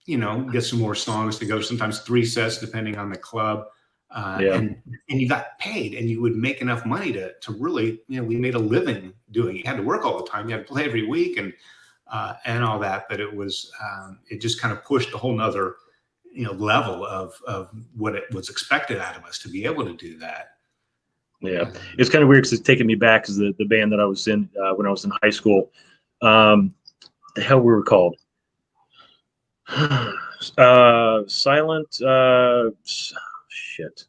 get some more songs to go, sometimes 3 sets, depending on the club. And you got paid, and you would make enough money to really, we made a living doing it. You had to work all the time. You had to play every week and all that. But it was, it just kind of pushed a whole nother, level of what it was expected out of us to be able to do that. Yeah, it's kind of weird because it's taking me back because the band that I was in when I was in high school, the hell we were called, Silent, shit.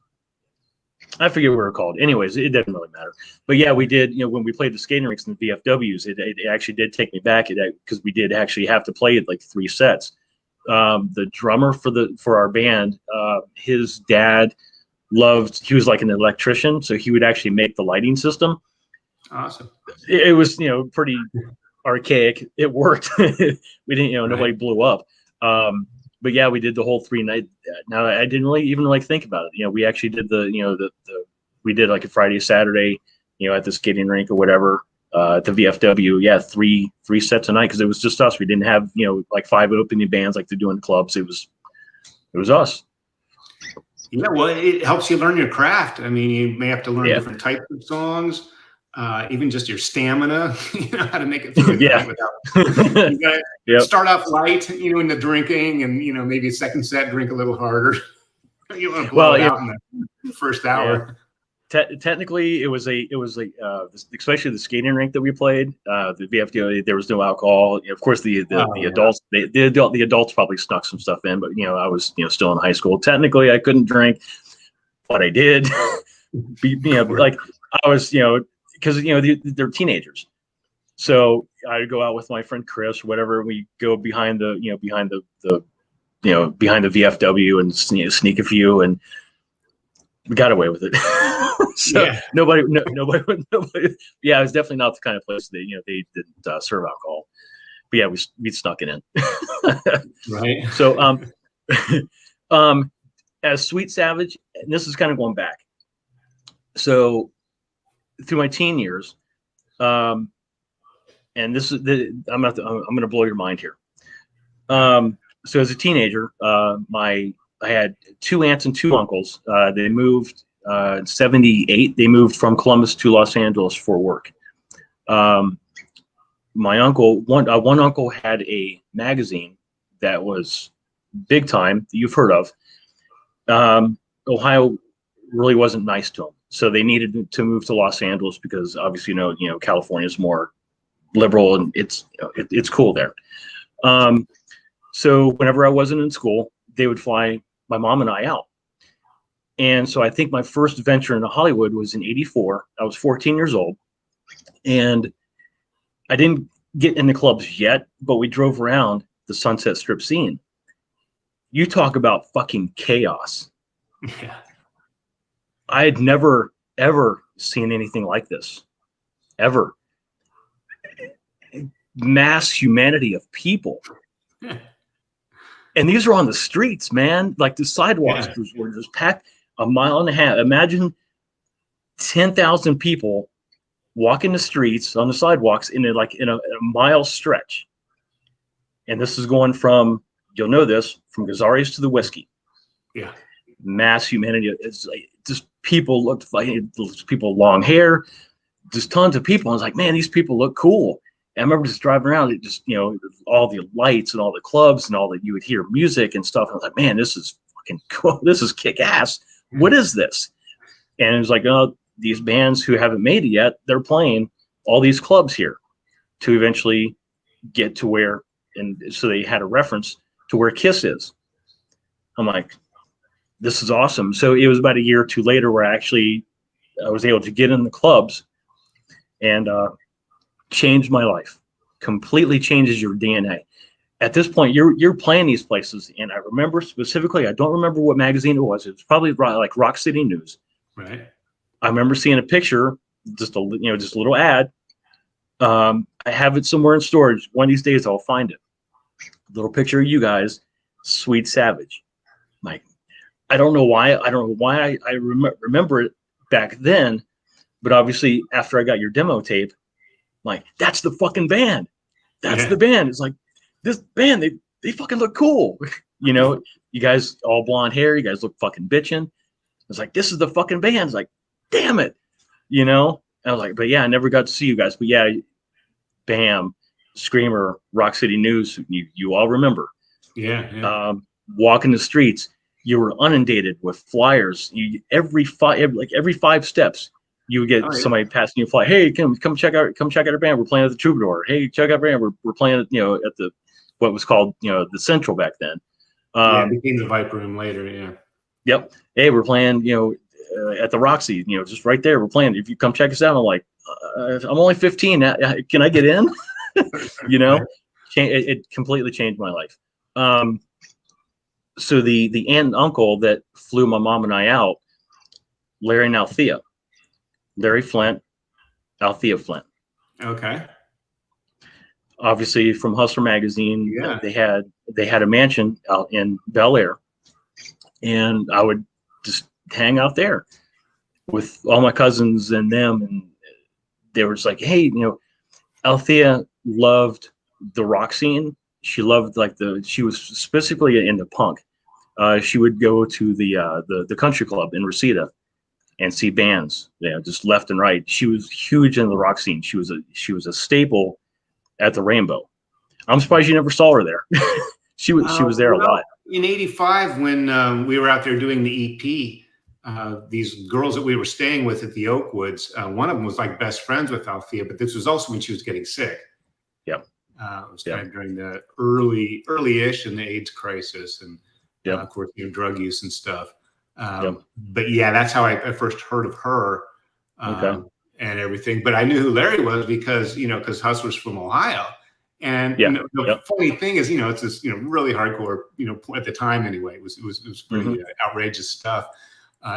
I forget what we were called. Anyways, it doesn't really matter. But yeah, we did, when we played the skating rinks and the VFWs, it actually did take me back because we did actually have to play it like 3 sets. The drummer for our band, his dad he was like an electrician, so he would actually make the lighting system. Awesome. It was, pretty archaic. It worked. We didn't, nobody blew up. But yeah, we did the whole 3 night. Now I didn't really even think about it. We actually did we did like a Friday, Saturday, at the skating rink or whatever, at the VFW. Yeah. 3 sets a night. Cause it was just us. We didn't have, like 5 opening bands like they do in clubs. It was us. Yeah. Well, it helps you learn your craft. I mean, you may have to learn different types of songs. Even just your stamina, how to make it through the night without. You gotta start off light, in the drinking, and maybe a second set, drink a little harder. You want to blow it out in the first hour. Technically, it was especially the skating rink that we played. The VFDO, there was no alcohol. Of course, the adults, the adults probably snuck some stuff in, but I was still in high school. Technically, I couldn't drink, but I did. Like I was, because they're teenagers, so I would go out with my friend Chris, or whatever. And we go behind the VFW and sneak a few, and we got away with it. So nobody. Yeah, it was definitely not the kind of place that they didn't serve alcohol. But yeah, we snuck it in. Right. So as Sweet Savage, and this is kind of going back. So through my teen years, and this is I'm going to blow your mind here. So as a teenager, I had 2 aunts and 2 uncles. They moved in 78. They moved from Columbus to Los Angeles for work. My uncle, one uncle had a magazine that was big time that you've heard of. Ohio really wasn't nice to him. So they needed to move to Los Angeles because obviously, California is more liberal and it's cool there. So whenever I wasn't in school, they would fly my mom and I out. And so I think my first venture into Hollywood was in '84. I was 14 years old, and I didn't get into clubs yet, but we drove around the Sunset Strip scene. You talk about fucking chaos. Yeah. I had never, ever seen anything like this, ever. Mass humanity of people. Yeah. And these are on the streets, man. Like the sidewalks were just packed a mile and a half. Imagine 10,000 people walking the streets on the sidewalks in a mile stretch. And this is going from, you'll know this, from Gazzari's to the Whiskey. Yeah. Mass humanity. It's like just people looked like people with long hair, just tons of people. I was like, man, these people look cool. And I remember just driving around, it just, all the lights and all the clubs and all that, you would hear music and stuff. And I was like, man, this is fucking cool. This is kick ass. What is this? And it was like, oh, these bands who haven't made it yet, they're playing all these clubs here to eventually get to where, and so they had a reference to where Kiss is. I'm like, this is awesome. So it was about a year or two later where I was able to get in the clubs and changed my life. Completely changes your DNA. At this point, you're playing these places, and I remember specifically, I don't remember what magazine it was. It was probably like Rock City News. Right. I remember seeing a picture, just a little ad. I have it somewhere in storage. One of these days, I'll find it. A little picture of you guys, Sweet Savage. Like, I don't know why. I remember it back then, but obviously after I got your demo tape, like, that's the fucking band. That's the band. It's like, this band, they fucking look cool. You guys all blonde hair. You guys look fucking bitching. It's like, this is the fucking band. It's like, damn it. I was like, but yeah, I never got to see you guys. But yeah, BAM, Screamer, Rock City News, you all remember. Yeah. Walking the streets, you were inundated with flyers. Every 5 steps, you would get somebody passing you a flyer. Hey, come check out our band. We're playing at the Troubadour. Hey, check out our band. We're playing at the what was called the Central back then. It became the Viper Room later. Yeah. Yep. Hey, we're playing at the Roxy. Just right there. We're playing. If you come check us out, I'm like, I'm only 15. Can I get in? It completely changed my life. So the aunt and uncle that flew my mom and I out, Larry and Althea. Larry Flint, Althea Flint. Okay. Obviously from Hustler magazine, they had a mansion out in Bel Air, and I would just hang out there with all my cousins and them, and they were just like, hey, Althea loved the rock scene. She loved she was specifically into punk. She would go to the country club in Reseda and see bands, just left and right. She was huge in the rock scene. She was a staple at the Rainbow. I'm surprised you never saw her there. she was there a lot. In '85, when we were out there doing the EP, these girls that we were staying with at the Oakwoods, one of them was like best friends with Althea, but this was also when she was getting sick. Yep. It was kind of during the early-ish in the AIDS crisis, and of course, drug use and stuff. But yeah, that's how I first heard of her and everything. But I knew who Larry was because Hustler's from Ohio. And the funny thing is, it's this really hardcore, at the time anyway, it was pretty outrageous stuff,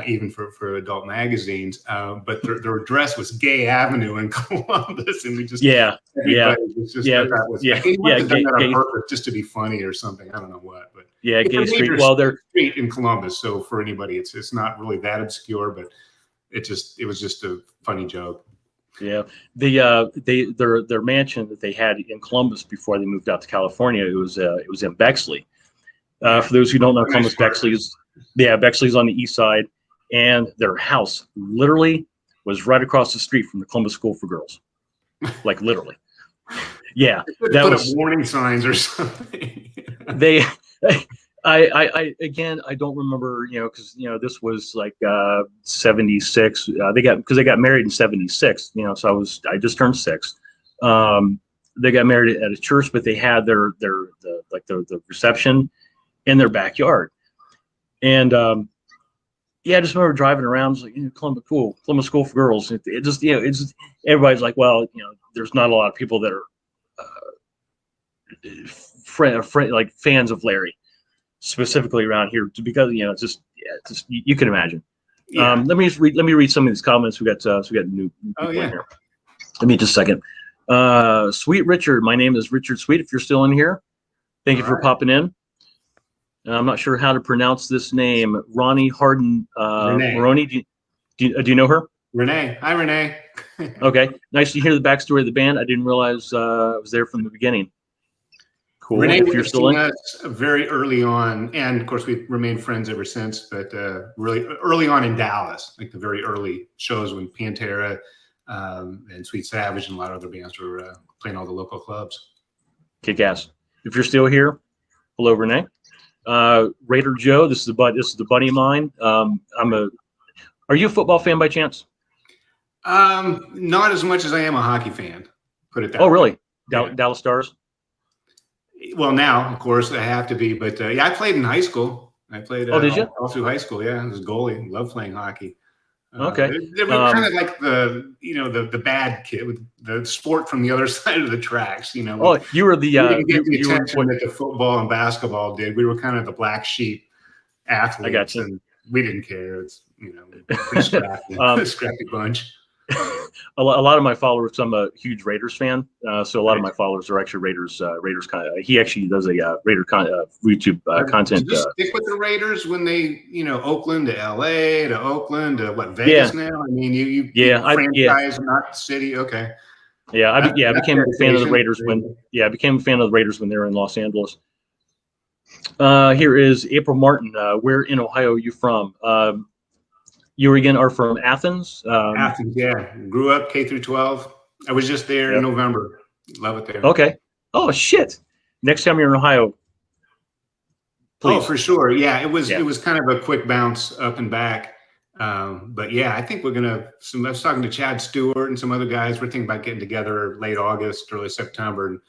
even for adult magazines. But their address was Gay Avenue in Columbus, and we just Gay just to be funny or something. I don't know what, but Gay Street. Well, they're street in Columbus, so for anybody, it's not really that obscure, but it was just a funny joke. Yeah, their mansion that they had in Columbus before they moved out to California, it was in Bexley. For those who don't know, Columbus, Bexley's on the east side, and their house literally was right across the street from the Columbus School for Girls, like literally. Yeah, that was warning signs or something. I don't remember, because this was like 76. They got married in 76. So I just turned 6. They got married at a church, but they had the reception in their backyard, and yeah, I just remember driving around, it's like, Columbus, cool, Columbus School for Girls. It just, it's just, everybody's like, well, there's not a lot of people that are like fans of Larry, specifically around here, because it's just, it's just you can imagine. Yeah. Let me read some of these comments. We got new people in here. Let me just a second. Sweet Richard, my name is Richard Sweet. If you're still in here, thank you for popping in. I'm not sure how to pronounce this name. Ronnie Harden Maroney. Do you know her? Renee. Hi, Renee. Okay. Nice to hear the backstory of the band. I didn't realize I was there from the beginning. Cool. Renee, if you're still in us very early on, and of course we've remained friends ever since. But really early on in Dallas, like the very early shows when Pantera and Sweet Savage and a lot of other bands were playing all the local clubs. Kick ass. If you're still here, hello, Renee. Raider Joe, this is the buddy of mine. Are you a football fan by chance? Not as much as I am a hockey fan. Put it that way. Oh, really? Yeah. Dallas Stars? Well, now, of course, I have to be. But yeah, I played in high school. I played did you? all through high school. Yeah, I was a goalie. Loved playing hockey. Okay. They were kind of like the bad kid with the sport from the other side of the tracks. Oh, you were the we didn't get the attention that the football and basketball did. We were kind of the black sheep athletes. I got you. And we didn't care. It's pretty scrappy, scrappy bunch. A lot of my followers. I'm a huge Raiders fan, so a lot of my followers are actually Raiders. Raiders kind of. He actually does a Raider YouTube content. Did you stick with the Raiders when they, Oakland to LA to Oakland to Vegas now? I mean, you franchise, not city. Okay. Yeah, I became a fan of the Raiders I became a fan of the Raiders when they were in Los Angeles. Here is April Martin. Where in Ohio are you from? You again are from Athens? Athens, yeah. Grew up K through 12. I was just there in November. Love it there. Okay. Oh, shit. Next time you're in Ohio, please. Oh, for sure. Yeah, it was kind of a quick bounce up and back. But yeah, I think we're going to – I was talking to Chad Stewart and some other guys. We're thinking about getting together late August, early September, and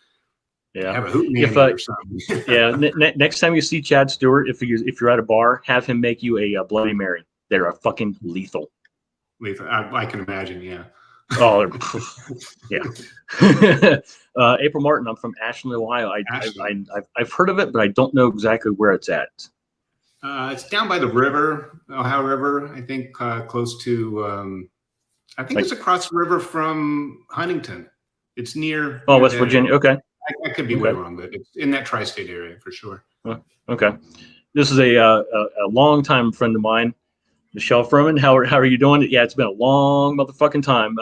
have a hoot or something. Next time you see Chad Stewart, if you're at a bar, have him make you a Bloody Mary. They're fucking lethal. Lethal. I can imagine, yeah. Oh, yeah. April Martin, I'm from Ashland, Ohio. I've heard of it, but I don't know exactly where it's at. It's down by the river, Ohio River, I think, close to, I think it's across the river from Huntington. It's near. Oh, West Virginia. Okay. I could be way wrong, but it's in that tri-state area for sure. Okay. This is a longtime friend of mine, Michelle Furman. How are you doing? Yeah, it's been a long motherfucking time.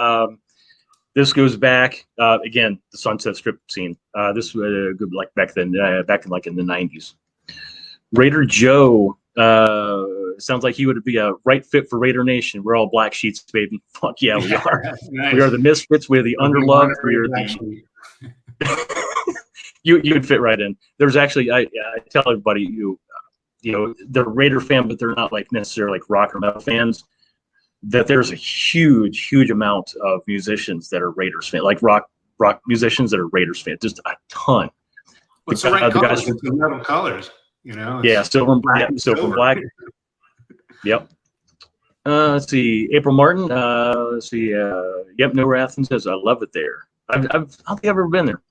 This goes back again, the Sunset Strip scene. This was like back then, back in the 90s. Raider Joe sounds like he would be a right fit for Raider Nation. We're all black sheets, baby. Fuck yeah, we are. Nice. We are the misfits. We're the underloved. We are the. You would fit right in. There's actually I tell everybody they're Raider fan, but they're not like necessarily like rock or metal fans. That there's a huge amount of musicians that are Raiders fans, like rock musicians that are Raiders fans, just a ton. What's the right colors? The metal colors, Yeah, silver and black. Yeah, silver and black. Yep. Let's see, April Martin. Let's see. Yep, Nowhere Athens says I love it there. I don't think I've ever been there.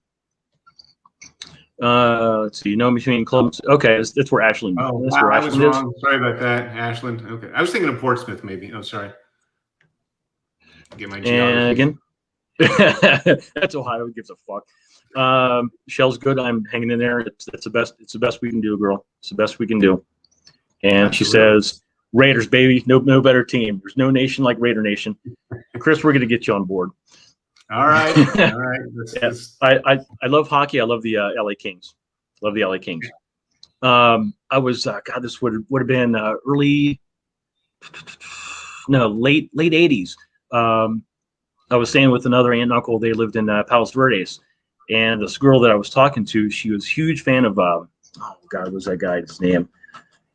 Let's see, between Columbus. Okay, that's where Ashland. Oh, that's wow, where I Ashland was wrong. Sorry about that, Ashland. Okay, I was thinking of Portsmouth, maybe. Oh, sorry. Get my geography. And again, that's Ohio. Who gives a fuck? Shell's good. I'm hanging in there. It's the best. It's the best we can do, girl. It's the best we can do. And Absolutely. She says, "Raiders, baby. No better team. There's no nation like Raider Nation." Chris, we're gonna get you on board. All right. All right. I love hockey. I love the LA Kings. Love the LA Kings. I was this would have been late 80s. I was staying with another aunt and uncle. They lived in Palos Verdes, and this girl that I was talking to, she was a huge fan of what was that guy's name?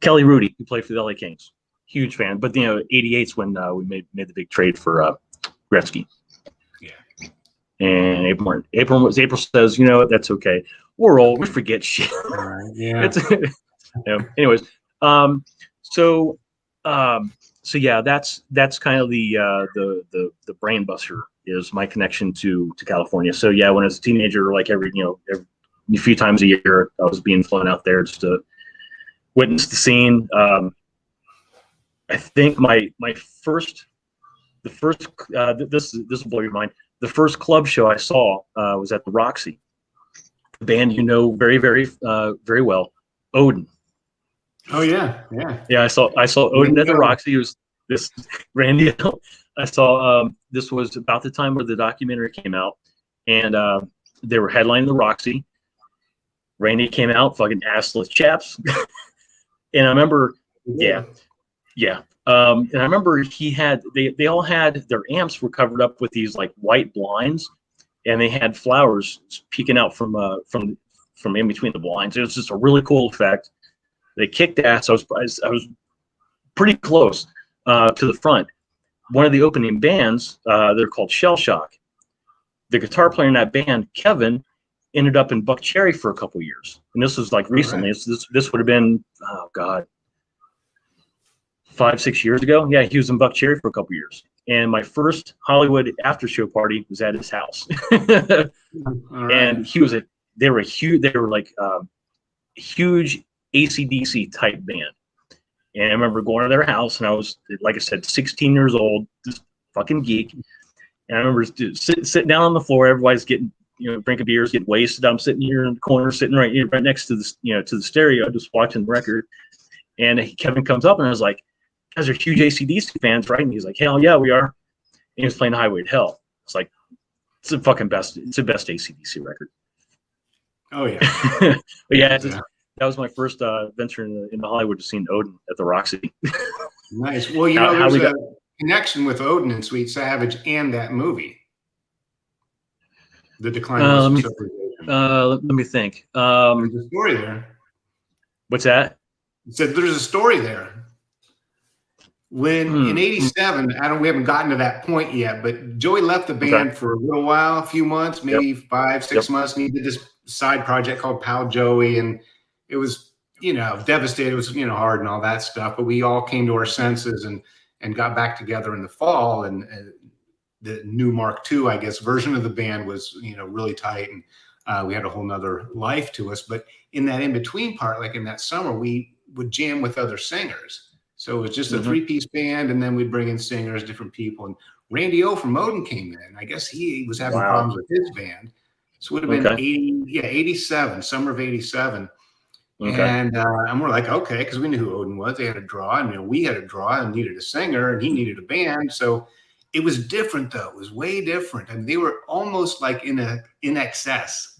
Kelly Rudy, who played for the LA Kings. Huge fan. But 88's when we made the big trade for Gretzky. And April says, that's okay. We're old. We forget shit. Yeah. Anyways, so so yeah, that's kind of the brain buster is my connection to California. So yeah, when I was a teenager, like every a few times a year, I was being flown out there just to witness the scene. I think this will blow your mind. The first club show I saw was at the Roxy. The band very very well, Odin. Oh yeah. I saw Odin at the Roxy. It was this Randy. I saw this was about the time where the documentary came out, and they were headlining the Roxy. Randy came out, fucking assless chaps, and I remember, yeah. And I remember they all had their amps were covered up with these like white blinds, and they had flowers peeking out from in between the blinds. It was just a really cool effect. They kicked ass. I was pretty close to the front. One of the opening bands, they're called Shell Shock. The guitar player in that band, Kevin, ended up in Buck Cherry for a couple years, and this was like recently. Right. This would have been 5-6 years ago. Yeah, he was in Buck Cherry for a couple years. And my first Hollywood after show party was at his house. And they were like huge AC/DC type band. And I remember going to their house, and I was, like I said, 16 years old, just fucking geek. And I remember sitting down on the floor, everybody's getting, drinking beers, getting wasted. I'm sitting here in the corner, sitting right next to the, to the stereo, just watching the record. And Kevin comes up, and I was like, "You guys are huge AC/DC fans, right?" And he's like, "Hell yeah, we are." And he was playing Highway to Hell. It's like, it's the best AC/DC record. Oh yeah. But yeah, that was my first venture into Hollywood, to seeing Odin at the Roxy. Nice. Well, there's a connection with Odin and Sweet Savage and that movie, The Decline of Civilization. Let me think. There's a story there. What's that? It said there's a story there. When in '87, we haven't gotten to that point yet, but Joey left the band for a little while, a few months, maybe 5-6 months, and he did this side project called Pal Joey, and it was, devastated. It was, hard and all that stuff, but we all came to our senses and got back together in the fall, and the new Mark II, I guess, version of the band was, really tight, and we had a whole nother life to us. But in that in-between part, like in that summer, we would jam with other singers. So it was just a three-piece band, and then we'd bring in singers, different people. And Randy O from Odin came in. I guess he was having problems with his band. So it would have been 87, summer of '87. Okay. And we're like, okay, because we knew who Odin was. They had a draw, and we had a draw and needed a singer, and he needed a band. So it was different, though. It was way different. I mean, they were almost like in excess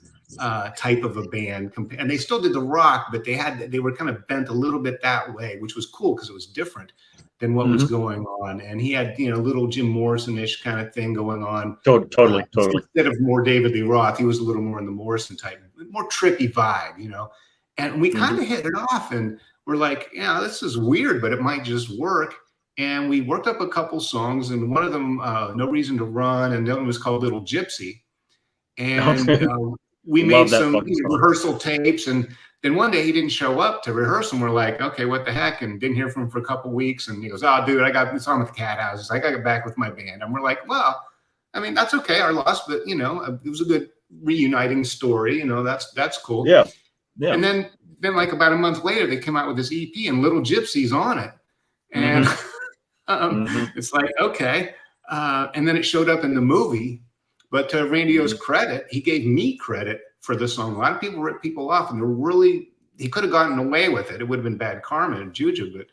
type of a band, and they still did the rock, but they were kind of bent a little bit that way, which was cool because it was different than what was going on. And he had little Jim Morrison-ish kind of thing going on. Totally. Instead of more David Lee Roth, he was a little more in the Morrison type, more trippy vibe, And we kind of hit it off, and we're like, yeah, this is weird, but it might just work. And we worked up a couple songs, and one of them, No Reason to Run, and the other one was called Little Gypsy. And we made some rehearsal tapes, and then one day he didn't show up to rehearse, and we're like, okay, what the heck? And didn't hear from him for a couple weeks, and he goes, "Oh, dude, I got this on with the Cat Houses. I got to get back with my band." And we're like, well, I mean, that's okay, our loss, but it was a good reuniting story. That's cool. Yeah. And then like about a month later, they came out with this EP, and Little Gypsy's on it, and it's like, okay. And then it showed up in the movie. But to Randy O's credit, he gave me credit for the song. A lot of people ripped people off, and he could have gotten away with it. It would have been bad karma and juju,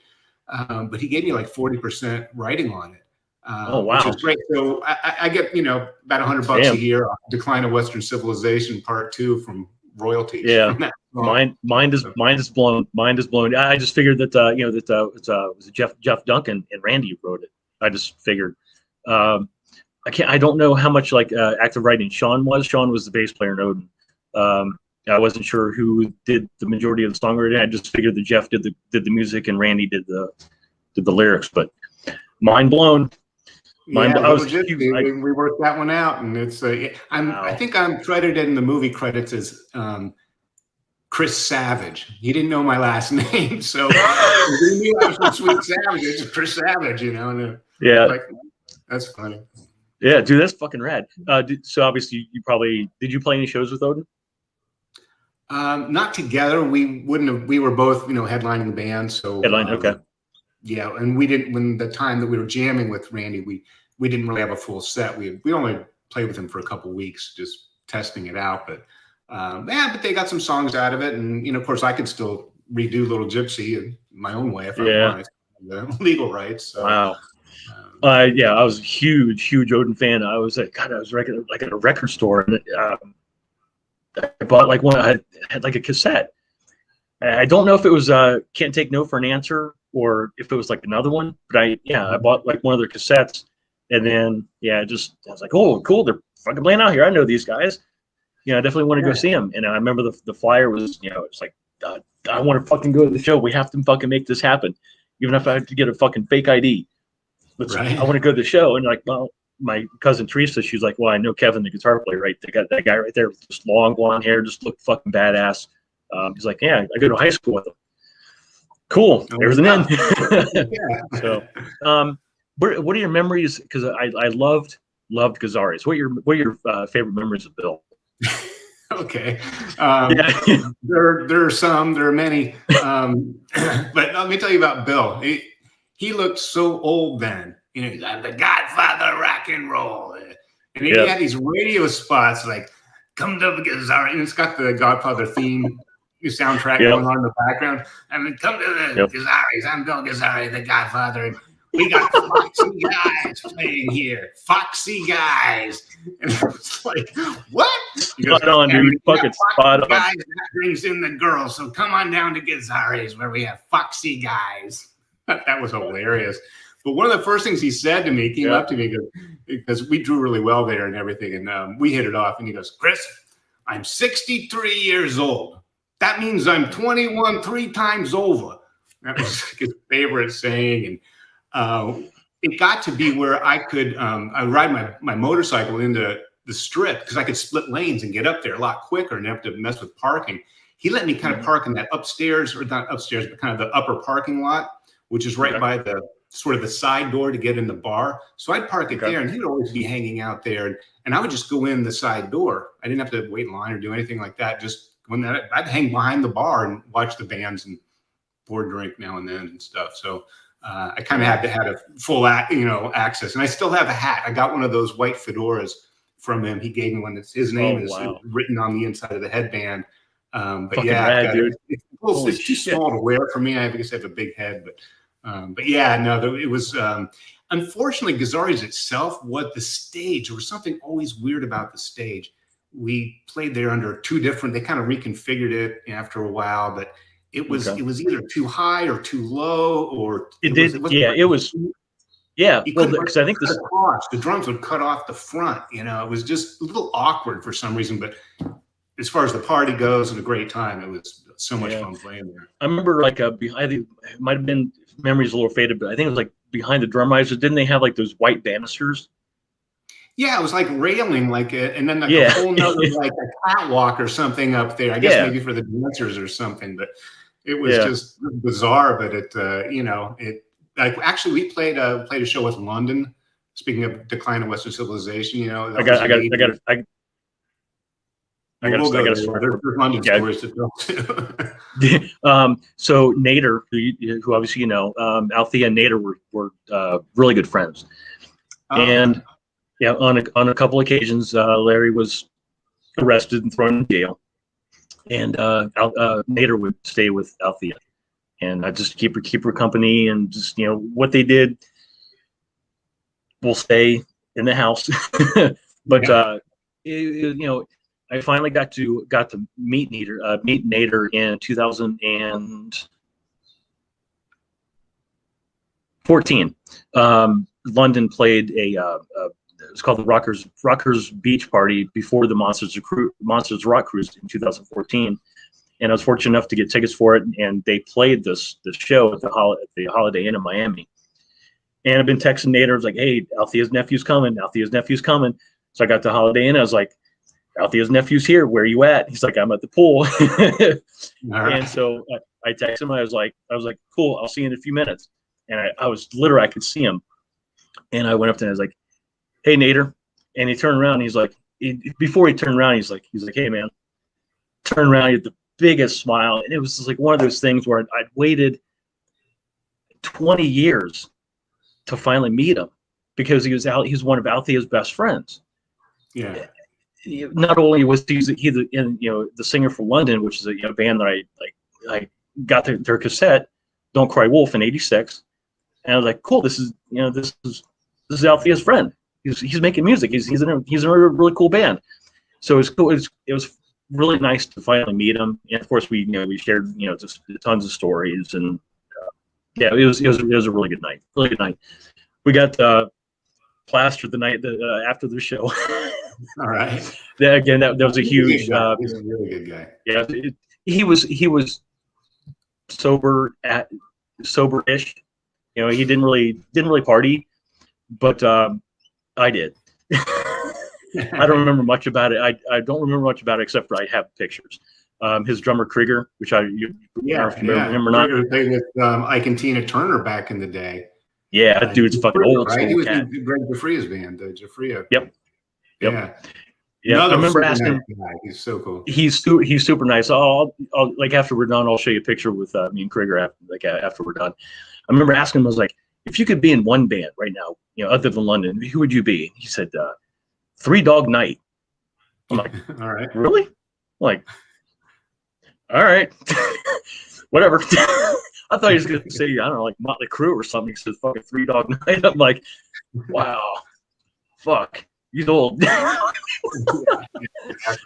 but he gave me like 40% writing on it. Oh, wow. Which is great. So I get, about $100 a year on Decline of Western Civilization Part 2 from royalties. Yeah. Mind is blown. I just figured that, it was Jeff Duncan and Randy wrote it. I just figured, I don't know how much active writing Sean was. Sean was the bass player in Odin. I wasn't sure who did the majority of the songwriting. I just figured that Jeff did the music and Randy did the lyrics. But mind blown. We worked that one out, and it's I think I'm credited in the movie credits as Chris Savage. He didn't know my last name, so he knew I was from Sweet Savage. It's just Chris Savage, you know. And yeah, like, that's funny. Yeah, dude, that's fucking rad. So obviously, did you play any shows with Odin? Not together. We wouldn't have. We were both, headlining the band. So okay. Yeah, and we didn't. When the time that we were jamming with Randy, we didn't really have a full set. We only played with him for a couple of weeks, just testing it out. But but they got some songs out of it, and of course, I could still redo Little Gypsy in my own way if I wanted. The legal rights. So, wow. I was a huge Odin fan. I was at a record store, and I bought I had like a cassette. I don't know if it was Can't Take No for an Answer or if it was like another one, but I bought like one of their cassettes, and then I was like, oh, cool, they're fucking playing out here. I know these guys. I definitely want to go see them. And I remember the flyer was, it's like, I want to fucking go to the show. We have to fucking make this happen, even if I have to get a fucking fake ID. I want to go to the show. And well, my cousin Teresa, she's like, well, I know Kevin, the guitar player, right? They got that guy right there with just long blonde hair, just looked fucking badass. He's like, yeah, I go to high school with him. Cool. There's an end. So, what are your memories? Because I loved Gazzarri's. What are your favorite memories of Bill? Okay. There are some, there are many. But let me tell you about Bill. He looked so old then. He's like the Godfather of rock and roll. And he had these radio spots like, come to Gazzarri. And it's got the Godfather theme soundtrack going on in the background. I mean, come to the Gazzarri's. I'm Bill Gazzarri, the Godfather. And we got Foxy guys playing here. Foxy guys. And I was like, what? Spot on, dude. Fucking spot on. Guys, that brings in the girls. So come on down to Gazzarri's where we have Foxy guys. That was hilarious. But one of the first things he said to me, came up to me, because we drew really well there and everything, and we hit it off. And he goes, Chris, I'm 63 years old. That means I'm 21 3 times over. That was his favorite saying. And it got to be where I could I ride my motorcycle into the strip because I could split lanes and get up there a lot quicker and have to mess with parking. He let me kind of park in that upstairs, or not upstairs, but kind of the upper parking lot, which is right by the sort of the side door to get in the bar. So I'd park it there, and he'd always be hanging out there. And I would just go in the side door. I didn't have to wait in line or do anything like that. Just I'd hang behind the bar and watch the bands and pour a drink now and then and stuff. So I kind of had a full access. And I still have a hat. I got one of those white fedoras from him. He gave me one that's his name is written on the inside of the headband. But rad, dude. It's too small to wear for me. I guess I have a big head, but it was unfortunately Gazzarri's itself. What the stage? There was something always weird about the stage. We played there under two different. They kind of reconfigured it after a while, but it was either too high or too low, or because I think the drums would cut off the front. It was just a little awkward for some reason, but. As far as the party goes, and a great time. It was so much fun playing there. I remember behind it might have been memories a little faded, but I think it was like behind the drum risers. Didn't they have like those white banisters? Yeah, it was like railing, and then a whole nother like a catwalk or something up there. I guess maybe for the dancers or something, but it was just bizarre. But actually we played a show with London. Speaking of Decline of Western Civilization, I got a story. There's London stories to tell too. So Nader, who obviously Althea and Nader were really good friends, and on a couple occasions, Larry was arrested and thrown in jail, and Nader would stay with Althea, and just keep her company, and just what they did will stay in the house, but I finally got to meet Nader in 2014. London played it was called the Rockers Beach Party before the Monsters Rock Cruise in 2014, and I was fortunate enough to get tickets for it. And they played this show at the Holiday Inn in Miami. And I've been texting Nader. I was like, "Hey, Althea's nephew's coming. So I got to Holiday Inn. I was like, Althea's nephew's here. Where are you at? He's like, I'm at the pool. Right. And so I texted him. I was like, cool. I'll see you in a few minutes. And I was literally, I could see him. And I went up to him. I was like, hey, Nader. And he turned around. And he's like, before he turned around, he's like, hey, man. Turn around. He had the biggest smile. And it was just like one of those things where I'd waited 20 years to finally meet him because he's one of Althea's best friends. Yeah. Not only was he the singer for London, which is a band that I got their cassette, Don't Cry Wolf, in '86, and I was like, cool, this is Althea's friend. He's making music. He's in a really cool band. So it was cool. It was really nice to finally meet him. And of course we shared just tons of stories, and it was a really good night. Really good night. We got plastered the night after the show. All right. That was a huge. He's a really good guy. Yeah, he was sober-ish. He didn't really party, but I did. I don't remember much about it. I don't remember much about it except for I have pictures. His drummer Krieger, which remember him or not. Krieger played with Ike and Tina Turner back in the day. Yeah, that dude's fucking old. Right? He was in Greg Giuffria's band, Giuffria. Yep. Yeah. I remember asking him. He's so cool. He's super nice. I'll like after we're done, I'll show you a picture with me and Krieger after we're done. I remember asking him, I was like, if you could be in one band right now, other than London, who would you be? He said, Three Dog Night. I'm like, all right, really? I'm like, all right, whatever. I thought he was gonna say, I don't know, like Motley Crue or something. He says, fucking Three Dog Night. I'm like, wow, fuck. He's old. But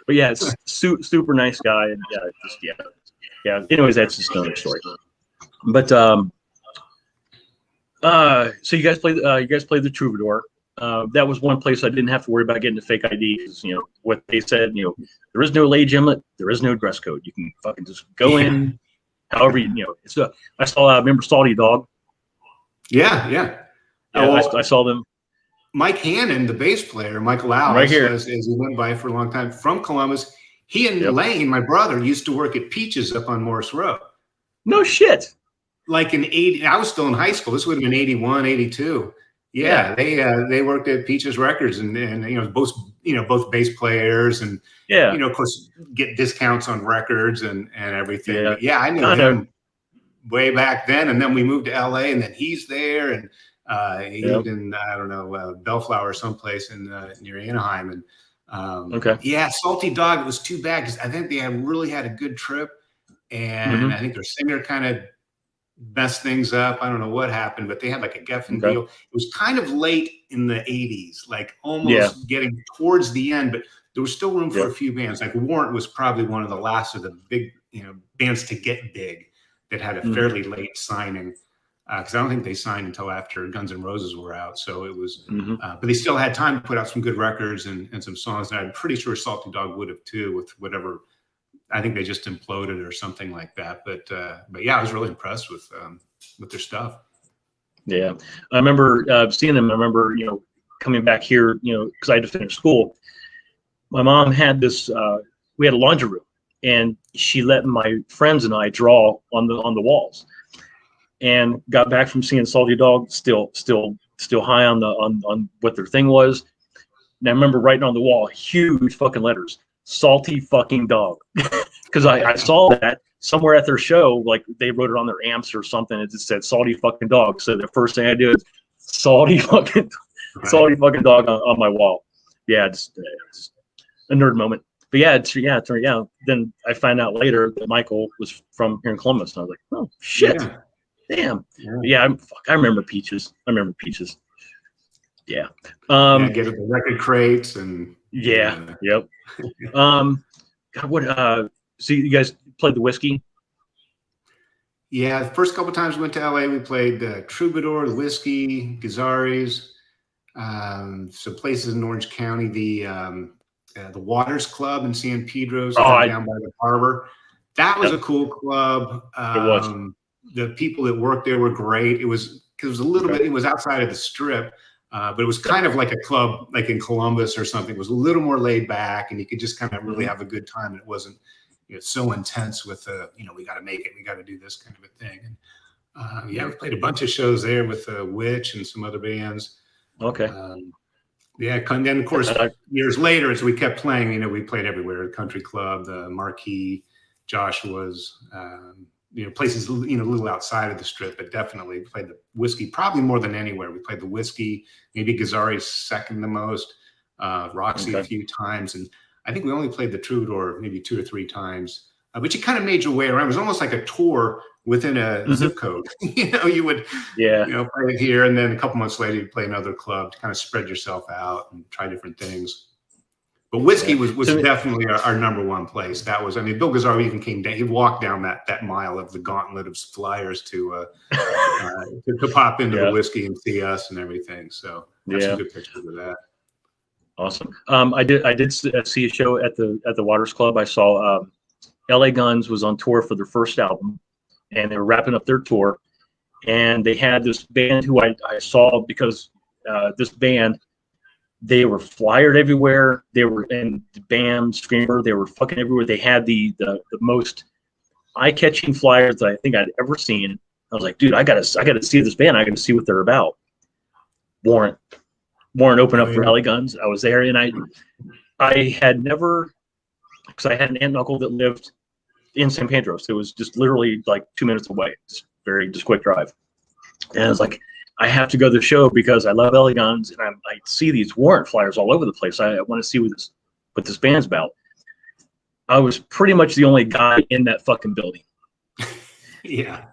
yeah, it's super nice guy, and yeah. Anyways, that's just another story. But so you guys played the Troubadour. That was one place I didn't have to worry about getting a fake ID because what they said. There is no age limit, there is no dress code. You can fucking just go in, however It's I saw remember Salty Dog. Yeah. I saw them. Mike Hannon, the bass player, Michael Alice, right here, as he went by for a long time, from Columbus. He and Laine, my brother, used to work at Peaches up on Morris Road. No shit. Like in I was still in high school. This would have been 81, 82. Yeah. They worked at Peaches Records, and both bass players, and of course get discounts on records and everything. Yeah, I knew him way back then, and then we moved to LA, and then he's there, and he lived in Bellflower, someplace in near Anaheim, and Salty Dog. It was too bad because I think they really had a good trip, and I think their singer kind of messed things up. I don't know what happened, but they had like a Geffen deal. It was kind of late in the 80s, like almost getting towards the end, but there was still room for a few bands. Like Warrant was probably one of the last of the big bands to get big that had a fairly late signing. Because I don't think they signed until after Guns N' Roses were out. So it was, but they still had time to put out some good records and some songs. And I'm pretty sure Salty Dog would have too, with whatever. I think they just imploded or something like that. But yeah, I was really impressed with their stuff. Yeah, I remember seeing them. I remember coming back here, because I had to finish school. My mom had this. We had a laundry room, and she let my friends and I draw on the walls. And got back from seeing Salty Dog, still high on what their thing was. And I remember writing on the wall, huge fucking letters, Salty fucking Dog, because I saw that somewhere at their show, like they wrote it on their amps or something. It just said Salty fucking Dog. So the first thing I did is Salty fucking Dog on my wall. Yeah, just a nerd moment. But then I find out later that Michael was from here in Columbus, and I was like, oh shit. Yeah. Damn. Yeah, I remember Peaches. Yeah. Get the record crates and yep. God, what so you guys played the Whiskey? Yeah, the first couple times we went to LA, we played the Troubadour, the Whiskey, Gazzarri's, some places in Orange County, the Waters Club in San Pedro's down by the harbor. That was a cool club. It was. The people that worked there were great. It was because it was a little bit. It was outside of the Strip, But it was kind of like a club, like in Columbus or something. It was a little more laid back, and you could just kind of really have a good time. And it wasn't, so intense with we got to make it, we got to do this kind of a thing. And we played a bunch of shows there with Witch and some other bands. Okay. And then of course years later, as we kept playing, we played everywhere: the Country Club, the Marquee, Joshua's. Places, a little outside of the Strip, but definitely played the Whiskey probably more than anywhere. We played the Whiskey, maybe Gazzari's second the most, Roxy a few times. And I think we only played the Troubadour maybe 2 or 3 times, but you kind of made your way around. It was almost like a tour within a zip code. You would, play it here. And then a couple months later, you'd play another club to kind of spread yourself out and try different things. But Whiskey was definitely our number one place. That was, Bill Gazzari even came down. He walked down that mile of the gauntlet of flyers to pop into the Whiskey and see us and everything. So that's some good pictures of that. Awesome. I did see a show at the Waters Club. I saw LA Guns was on tour for their first album, and they were wrapping up their tour. And they had this band who I saw because this band, they were flyered everywhere. They were in Bam, Screamer. They were fucking everywhere. They had the most eye-catching flyers that I think I'd ever seen. I was like, dude, I gotta see this band. I gotta see what they're about. Warrant opened up for LA Guns. I was there, and I had never, because I had an aunt and uncle that lived in San Pedro. So it was just literally like 2 minutes away. Just quick drive. And I was like, I have to go to the show because I love LA Guns, and I see these Warrant flyers all over the place. I want to see what this band's about. I was pretty much the only guy in that fucking building. Yeah.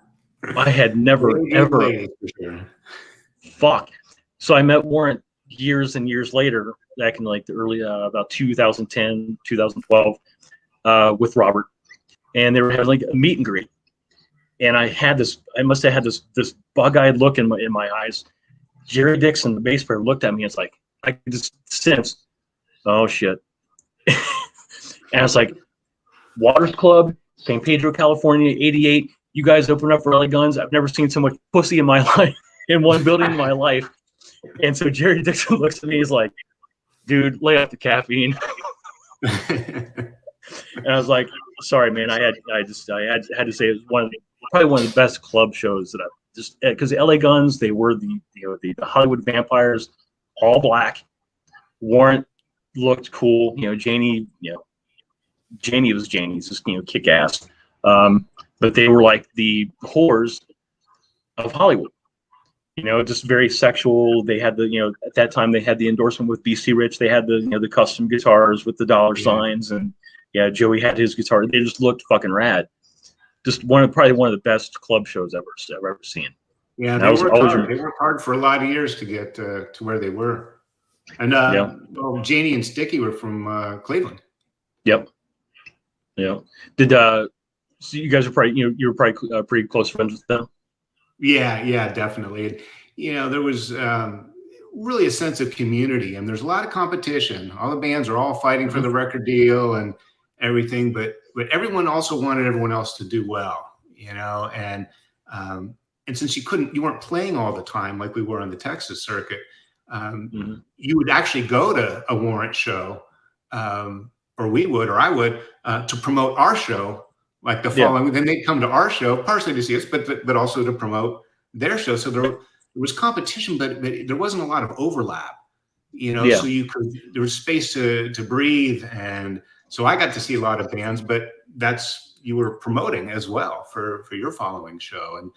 I had never, ever. Fuck. So I met Warrant years and years later, back in like the early, about 2010, 2012, with Robert. And they were having like a meet and greet. And I must have had this bug-eyed look in my eyes. Jerry Dixon, the bass player, looked at me and it's like, I could just sense, oh shit. And I was like, Waters Club, San Pedro, California, 88. You guys open up for LA Guns. I've never seen so much pussy in my life, in one building in my life. And so Jerry Dixon looks at me, he's like, dude, lay off the caffeine. And I was like, sorry, man. I had to say it was probably one of the best club shows that I've just, because LA Guns, they were the Hollywood vampires, all black. Warrant looked cool. Janie was Janie's just kick ass. But they were like the whores of Hollywood. Just very sexual. They had at that time they had the endorsement with BC Rich. They had the custom guitars with the dollar signs, and Joey had his guitar. They just looked fucking rad. Just probably one of the best club shows I've ever seen. Yeah, they worked hard for a lot of years to get to where they were. And Janie and Sticky were from Cleveland. Yep. Yeah. So you guys are probably you were probably pretty close friends with them. Yeah, definitely. There was really a sense of community, and there's a lot of competition. All the bands are all fighting for the record deal and everything, but everyone also wanted everyone else to do well, and since you weren't playing all the time like we were on the Texas circuit, you would actually go to a Warrant show, or I would, to promote our show. Like the following, then they'd come to our show partially to see us, but also to promote their show. So there was competition, but there wasn't a lot of overlap, So there was space to breathe, and so I got to see a lot of bands. But you were promoting as well for your following show, and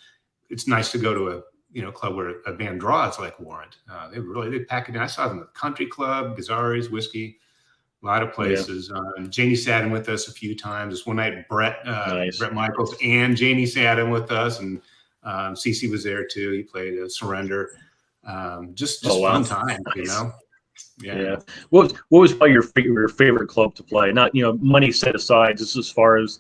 it's nice to go to a club where a band draws like Warrant. They pack it in. I saw them at Country Club, Gazzari's, Whiskey. A lot of places. Janie sat in with us a few times. This one night, Brett Michaels and Janie sat in with us, and Cece was there too. He played Surrender. Just fun time, Yeah. What was probably your favorite club to play? Not money set aside, just as far as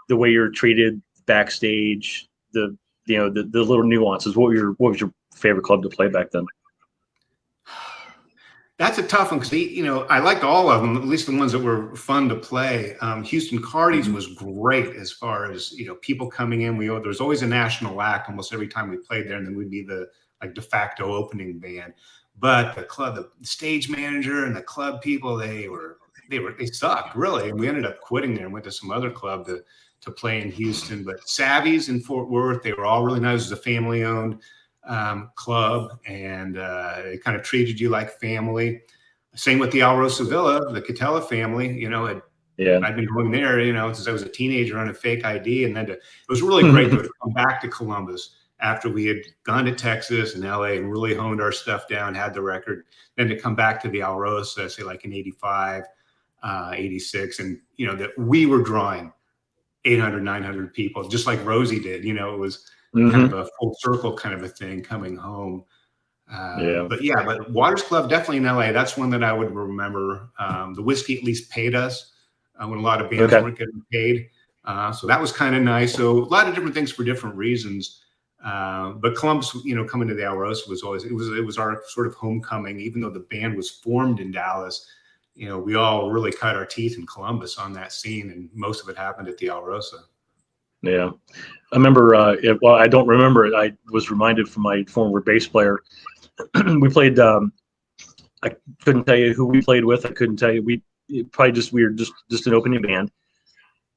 the way you're treated backstage, the little nuances. What was your favorite club to play back then? That's a tough one because I liked all of them, at least the ones that were fun to play. Houston Cardi's was great as far as people coming in. There was always a national act almost every time we played there, and then we'd be the de facto opening band. but the stage manager and the club people, they sucked really. And we ended up quitting there and went to some other club to play in Houston. But Savvy's in Fort Worth, they were all really nice. It was a family owned club, and they kind of treated you like family. Same with the Alrosa Villa, the Catella family, you know, I'd been going there, you know, since I was a teenager on a fake ID. And then it was really great to come back to Columbus after we had gone to Texas and LA and really honed our stuff down, had the record, then to come back to the Alrosa, say like in 85, 86. And, you know, that we were drawing 800, 900 people, just like Rosie did, you know, it was kind of a full circle kind of a thing coming home. But Waters Club, definitely in LA. That's one that I would remember. The whiskey at least paid us when a lot of bands weren't getting paid. So that was kind of nice. So a lot of different things for different reasons. But Columbus, you know, coming to the Alrosa was always, it was our sort of homecoming, even though the band was formed in Dallas. You know, we all really cut our teeth in Columbus on that scene, and most of it happened at the Alrosa. Yeah. I remember, well, I don't remember it. I was reminded from my former bass player. We played, I couldn't tell you who we played with. I couldn't tell you. We were just an opening band.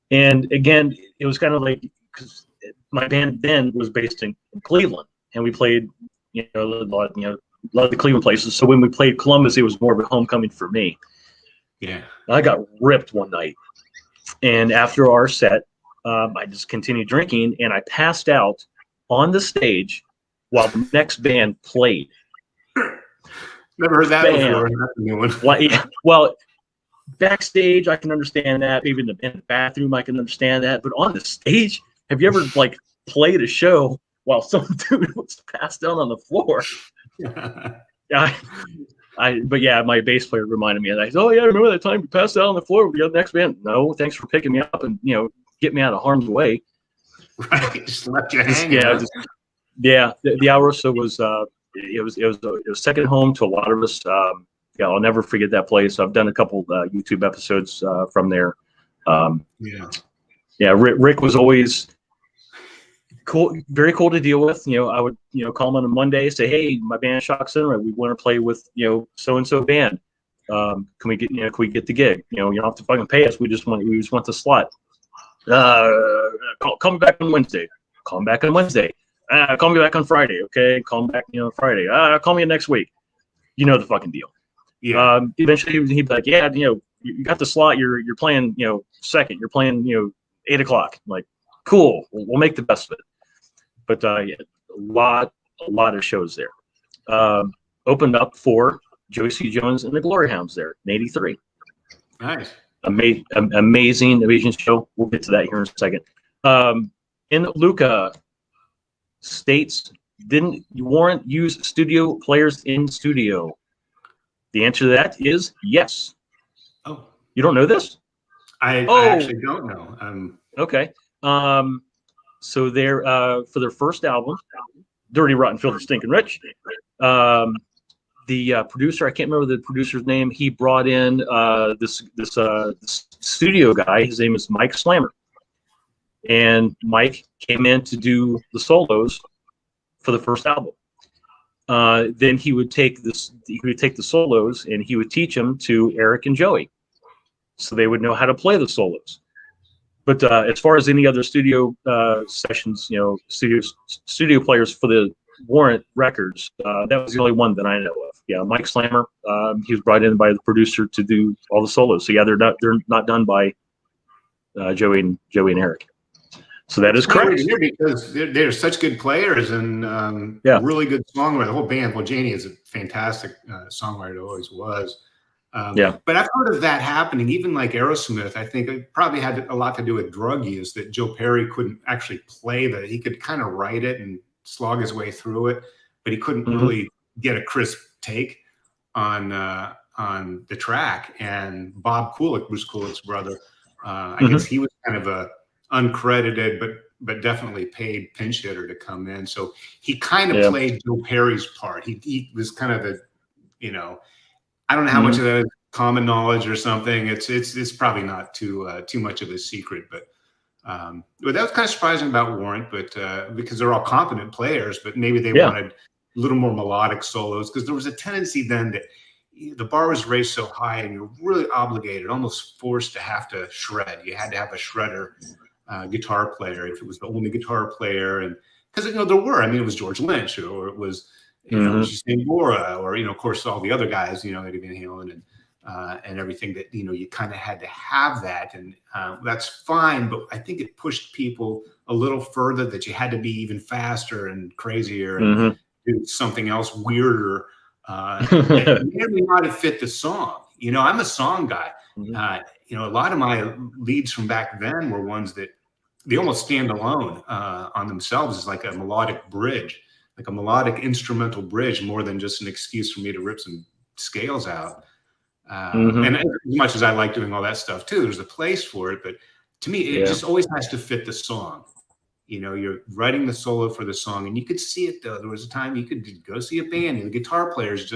And again, it was kind of like, because my band then was based in Cleveland, and we played, you know, a lot of the Cleveland places. So when we played Columbus, it was more of a homecoming for me. Yeah. I got ripped one night. And after our set, I just continued drinking, and I passed out on the stage while the next band played. Never heard that before. That's a new one. Well, backstage, I can understand that. Maybe in the bathroom, I can understand that. But on the stage, have you ever like played a show while some dude was passed out on the floor? But yeah, my bass player reminded me of that. He said, "Oh yeah, remember that time you passed out on the floor with the next band?" No, thanks for picking me up and, you know, get me out of harm's way. Right, just left you hanging. The Alrosa was it was second home to a lot of us. I'll never forget that place. I've done a couple YouTube episodes from there. Rick was always cool, very cool to deal with. You know, I would, you know, call him on a Monday, say, "Hey, my band Shock Cinema, we want to play with, you know, so and so band. Can we get the gig? You know, you don't have to fucking pay us. We just want the slot. Call me back on Wednesday. Call me back on Wednesday. Call me back on Friday. Okay, call me back, you know, Friday. Call me next week. You know the fucking deal." Yeah. Eventually he'd be like, "Yeah, you know, you got the slot. You're playing, you know, second. You're playing, you know, 8 o'clock." I'm like, "Cool. We'll make the best of it." But a lot of shows there. Opened up for Joey C. Jones and the Glory Hounds there in '83. Nice. Amazing show. We'll get to that here in a second. In Luca states, didn't Warrant use studio players in studio? The answer to that is yes. Oh, you don't know this? I actually don't know. Okay. So they're for their first album, Dirty Rotten Filthy Stinking Rich. The producer, I can't remember the producer's name. He brought in this studio guy. His name is Mike Slammer, and Mike came in to do the solos for the first album. Then he would take the solos and he would teach them to Eric and Joey, so they would know how to play the solos. But as far as any other studio sessions, you know, studio players for the Warrant records, that was the only one that I know of. Yeah, Mike Slammer. He was brought in by the producer to do all the solos. So yeah, they're not done by Joey and Eric. So that is correct. Because they're such good players and really good songwriter. The whole band. Well, Janie is a fantastic songwriter. Always was. But I've heard of that happening. Even like Aerosmith, I think it probably had a lot to do with drug use. That Joe Perry couldn't actually play that. He could kind of write it and slog his way through it, but he couldn't really get a crisp take on the track. And Bob Kulick, Bruce Kulick's brother, I guess he was kind of a uncredited but definitely paid pinch hitter to come in. So he kind of played Joe Perry's part. He was kind of you know, I don't know how much of that is common knowledge or something. It's probably not too much of a secret, but that was kind of surprising about Warrant, but because they're all competent players, but maybe they wanted little more melodic solos, because there was a tendency then that the bar was raised so high and you're really obligated, almost forced to have to shred. You had to have a shredder guitar player if it was the only guitar player. And because, there were, it was George Lynch, or it was, it was Justine Bora, or, of course, all the other guys, Eddie Van Halen and everything that, you kind of had to have that. And that's fine. But I think it pushed people a little further, that you had to be even faster and crazier and do something else weirder. That may or may not have fit the song. I'm a song guy. A lot of my leads from back then were ones that they almost stand alone on themselves as like a melodic bridge, like a melodic instrumental bridge, more than just an excuse for me to rip some scales out. And as much as I like doing all that stuff too, there's a place for it. But to me, it just always has to fit the song. You're writing the solo for the song, and you could see it though. There was a time you could go see a band, and the guitar player's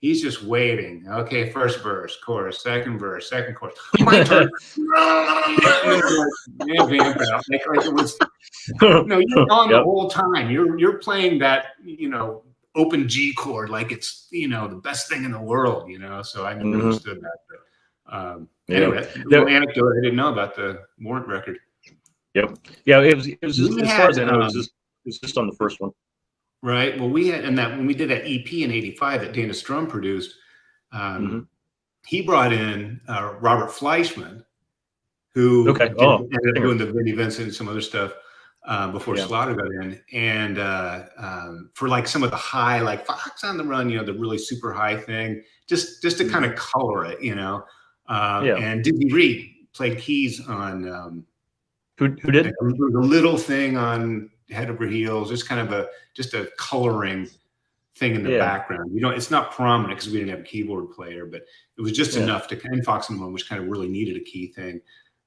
he's just waiting. Okay, first verse, chorus, second verse, second chorus. My turn. You're on the whole time. You're playing that, open G chord like it's, the best thing in the world, So I never understood that. But, anyway, little anecdote I didn't know about the Warrant record. Yep. Yeah, it was just, as far as I know, it was just on the first one. Right. Well, we had, and that when we did that EP in '85 that Dana Strum produced, he brought in Robert Fleischman, who ended up doing the Vinnie Vincent and some other stuff before Slaughter got in, and for like some of the high, like Fox on the Run, the really super high thing, just to kind of color it, And Dizzy Reed played keys on. Who did the little thing on Head Over Heels, just kind of a coloring thing in the background. It's not prominent because we didn't have a keyboard player, but it was just enough to, and Fox and One, which kind of really needed a key thing.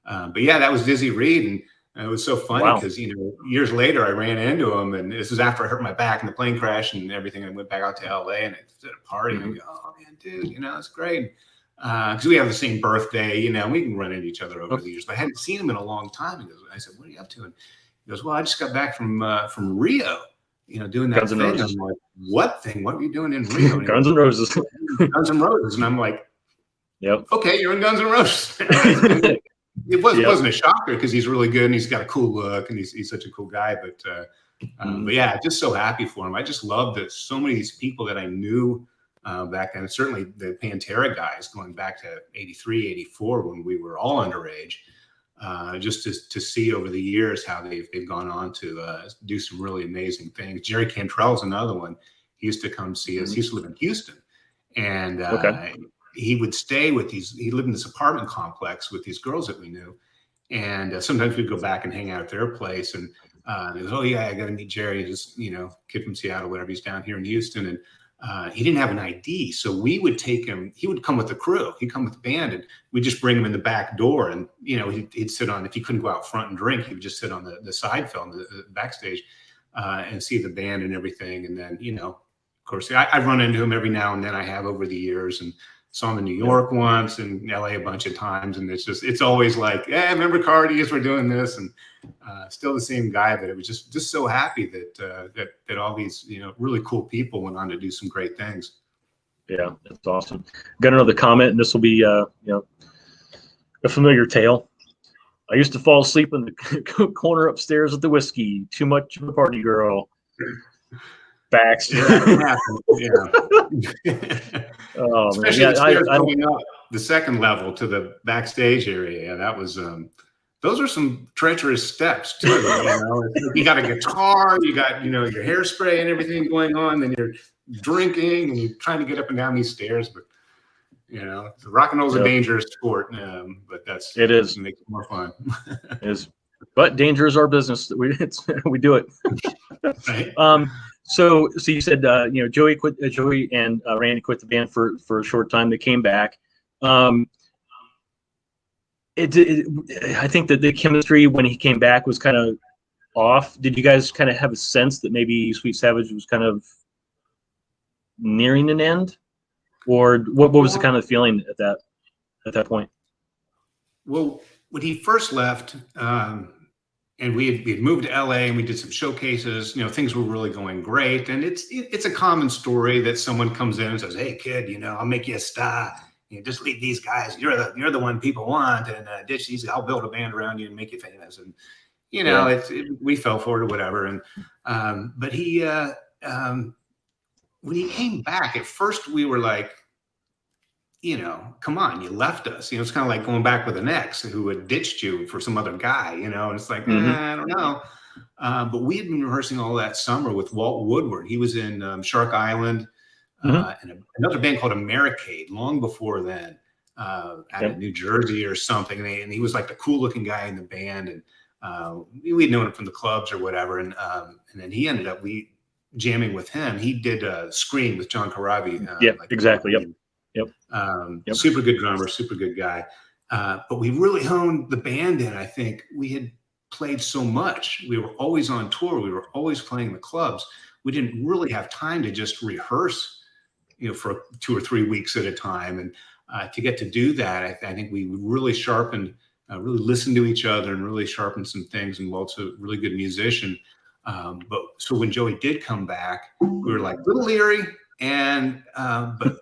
But that was Dizzy Reed, and it was so funny because years later I ran into him, and this was after I hurt my back in the plane crash and everything. I went back out to LA and I was at a party, and I go, "Oh man, dude, it's great." Because we have the same birthday, we can run into each other over the years. But I hadn't seen him in a long time. I said, "What are you up to?" And he goes, "Well, I just got back from Rio, doing that thing." I'm like, "What thing? What are you doing in Rio?" Guns N' Roses. Guns N' Roses. And I'm like, "Yep, okay, you're in Guns N' Roses." It wasn't a shocker because he's really good and he's got a cool look and he's such a cool guy. But just so happy for him. I just love that so many of these people that I knew back then, certainly the Pantera guys going back to 83, 84 when we were all underage, just to see over the years how they've gone on to do some really amazing things. Jerry Cantrell is another one. He used to come see us. He used to live in Houston, and he would stay with he lived in this apartment complex with these girls that we knew. And sometimes we'd go back and hang out at their place, and he goes, "Oh yeah, I got to meet Jerry. Just, kid from Seattle, whatever. He's down here in Houston." And he didn't have an ID, so we would take him. He would come with the crew. He'd come with the band, and we'd just bring him in the back door. And he'd sit on. If he couldn't go out front and drink, he would just sit on the side film, the backstage, and see the band and everything. And then of course, I run into him every now and then. I have over the years, and saw him in New York once, and LA a bunch of times. And it's always like, "Hey, remember Cardi? We're doing this," and still the same guy. But it was just so happy that all these really cool people went on to do some great things. Yeah, that's awesome. Got another comment, and this will be a familiar tale. "I used to fall asleep in the corner upstairs with the whiskey. Too much of a party girl." Facts. Oh, especially going up the second level to the backstage area. That was those are some treacherous steps too. You got a guitar, you got your hairspray and everything going on, then you're drinking and you're trying to get up and down these stairs. But rock and roll is a dangerous sport, but it is makes it more fun. It is, but danger is our business. We do it. Right. So you said Joey and Randy quit the band for a short time. They came back. I think that the chemistry when he came back was kind of off. Did you guys kind of have a sense that maybe Sweet Savage was kind of nearing an end, or what was the kind of feeling at that point? Well, when he first left, and we had moved to LA and we did some showcases. You know, things were really going great. And it's a common story that someone comes in and says, "Hey kid, you know, I'll make you a star. You know, just leave these guys. You're the one people want, and ditch these. I'll build a band around you and make you famous." And you know, we fell for it or whatever. And but he when he came back, at first we were like, you know, come on, you left us. You know, it's kind of like going back with an ex who had ditched you for some other guy, you know, and it's like, I don't know. But we had been rehearsing all that summer with Walt Woodward. He was in Shark Island and another band called Americade long before then, out of New Jersey or something. And he was like the cool looking guy in the band. And we'd known him from the clubs or whatever. And then he ended up, jamming with him. He did Scream with John Corabi. Exactly. Super good drummer, super good guy. But we really honed the band in. I think we had played so much. We were always on tour. We were always playing the clubs. We didn't really have time to just rehearse, you know, for 2 or 3 weeks at a time. And to get to do that, I think we really sharpened, really listened to each other and really sharpened some things. And Walt's a really good musician. But so when Joey did come back, we were like a little leery. And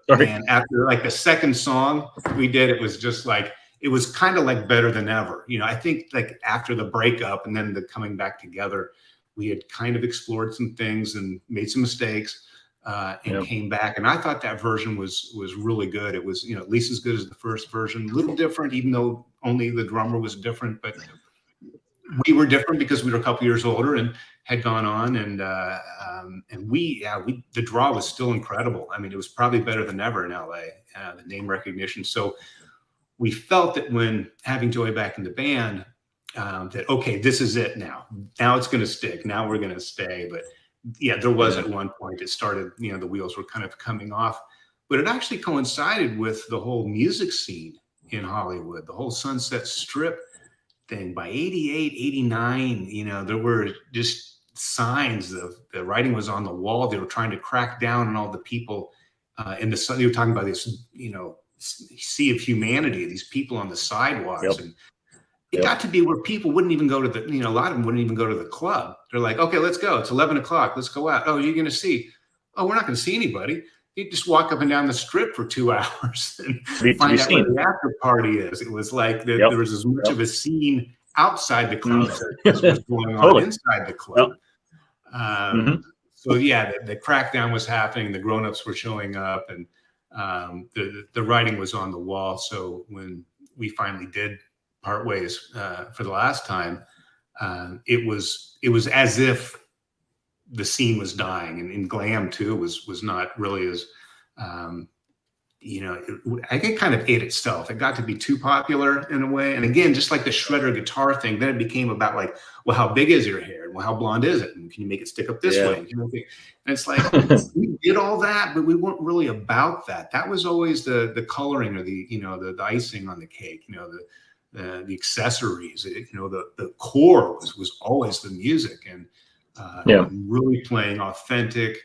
man, after like the second song we did, it was just like, it was kind of like better than ever. You know, I think like after the breakup and then the coming back together, we had kind of explored some things and made some mistakes and came back. And I thought that version was really good. It was, you know, at least as good as the first version, a little different, even though only the drummer was different, but we were different because we were a couple years older and had gone on, and the draw was still incredible. I mean, it was probably better than ever in LA, the name recognition. So we felt that when having Joey back in the band, that, okay, this is it now. Now it's going to stick. Now we're going to stay. But yeah, there was at one point it started, you know, the wheels were kind of coming off, but it actually coincided with the whole music scene in Hollywood, the whole Sunset Strip thing. By 88, 89, you know, there were just signs of the writing was on the wall. They were trying to crack down on all the people in the sun. They were talking about this, you know, sea of humanity, these people on the sidewalks. And it got to be where people wouldn't even go to the, you know, a lot of them wouldn't even go to the club. They're like, okay, let's go. It's 11 o'clock. Let's go out. Oh, you're going to see. Oh, we're not going to see anybody. You just walk up and down the strip for 2 hours and find out where the after party is. It was like there was as much of a scene outside the club as was going on inside the club. So yeah, the crackdown was happening. The grown-ups were showing up, and the writing was on the wall. So when we finally did part ways for the last time, it was as if the scene was dying, and in glam too was not really as you know, I think it kind of ate itself. It got to be too popular in a way. And again, just like the shredder guitar thing, then it became about like, well, how big is your hair? And well, how blonde is it? And can you make it stick up this way? And it's like, we did all that, but we weren't really about that. That was always the coloring or the, you know, the icing on the cake, you know, the accessories, you know, the core was always the music and really playing authentic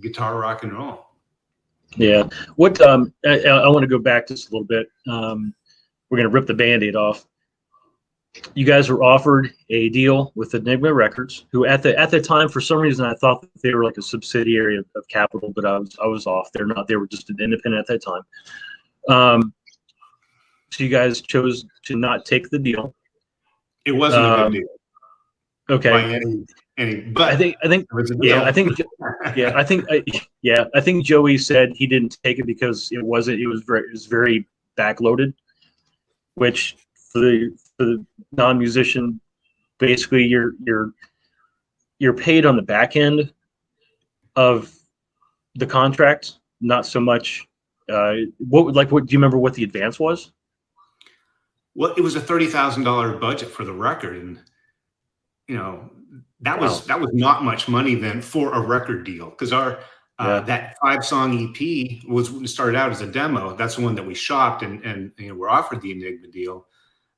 guitar rock and roll. Yeah. What I want to go back just a little bit. We're going to rip the Band-Aid off. You guys were offered a deal with Enigma Records, who at the time, for some reason, I thought that they were like a subsidiary of Capitol, but I was off. They're not. They were just an independent at that time. So you guys chose to not take the deal. It wasn't a good deal. Okay. But I think Joey said he didn't take it because it was very backloaded, which for the non-musician, basically you're paid on the back end of the contract, not so much. What do you remember what the advance was? Well, it was a $30,000 budget for the record, and you know. That was not much money then for a record deal, because our that 5-song EP started out as a demo. That's the one that we shopped and you know, we're offered the Enigma deal.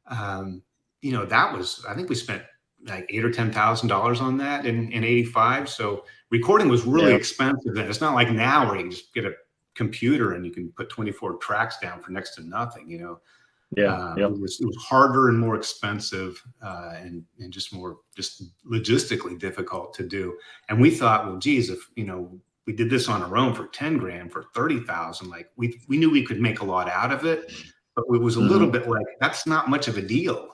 You know, that was, I think we spent like $8,000 or $10,000 on that in 85. So recording was really expensive then. It's not like now where you can just get a computer and you can put 24 tracks down for next to nothing, you know. It was harder and more expensive, and just logistically difficult to do. And we thought, well, geez, if we did this on our own for 10 grand, for 30,000, like we knew we could make a lot out of it, but it was a little bit like, that's not much of a deal,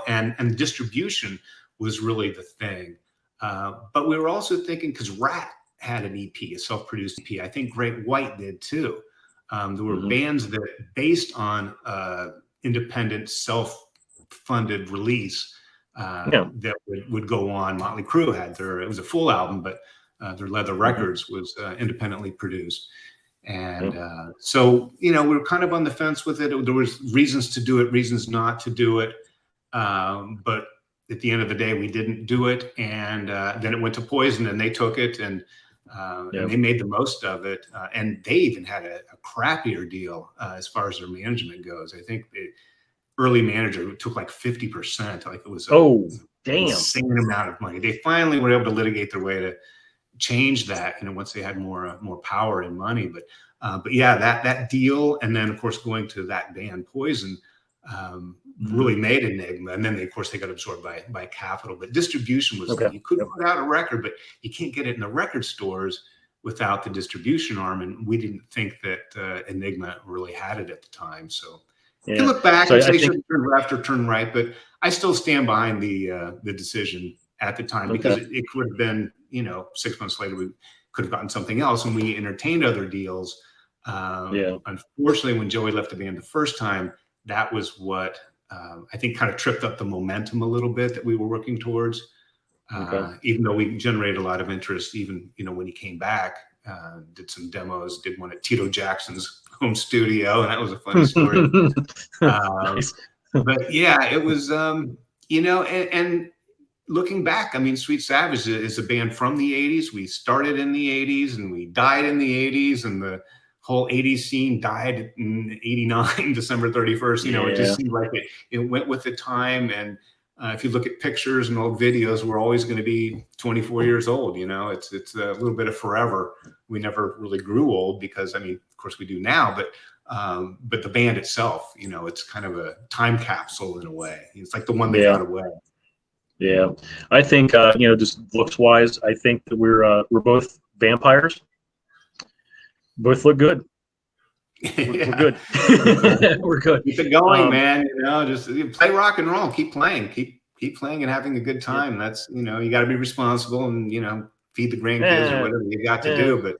and distribution was really the thing. But we were also thinking, because Rat had an EP, a self-produced EP. I think Great White did too. There were bands that, based on independent, self-funded release, that would go on. Motley Crue had it was a full album, but their Leather Records was independently produced. And so, we were kind of on the fence with it. There was reasons to do it, reasons not to do it. But at the end of the day, we didn't do it. And then it went to Poison, and they took it, and they made the most of it. And they even had a crappier deal as far as their management goes. I think the early manager took like 50%. Like, it was an insane amount of money. They finally were able to litigate their way to change that, once they had more power and money. But yeah, that deal, and then of course going to that band Poison, really made Enigma. And then they got absorbed by Capitol. But distribution was you could put out a record, but you can't get it in the record stores without the distribution arm. And we didn't think that Enigma really had it at the time. So you can look back and say should have turned left or turn right, but I still stand behind the decision at the time, because it could have been, 6 months later, we could have gotten something else, and we entertained other deals. Unfortunately, when Joey left the band the first time, that was what I think kind of tripped up the momentum a little bit that we were working towards. Even though we generated a lot of interest, even, when he came back, did some demos, did one at Tito Jackson's home studio, and that was a funny story. Nice. But yeah, it was, and looking back, I mean, Sweet Savage is a band from the 80s. We started in the 80s and we died in the 80s, and the whole 80s scene died in 89, December 31st. It just seemed like it went with the time. And if you look at pictures and old videos, we're always going to be 24 years old. It's a little bit of forever. We never really grew old, because, I mean, of course we do now, but the band itself, it's kind of a time capsule in a way. It's like the one that got away. Yeah, I think just looks wise, I think that we're both vampires. Both look good. We're good. We're good. Keep it going, man. Just play rock and roll. Keep playing. Keep playing and having a good time. That's you got to be responsible and feed the grandkids or whatever you got to do. But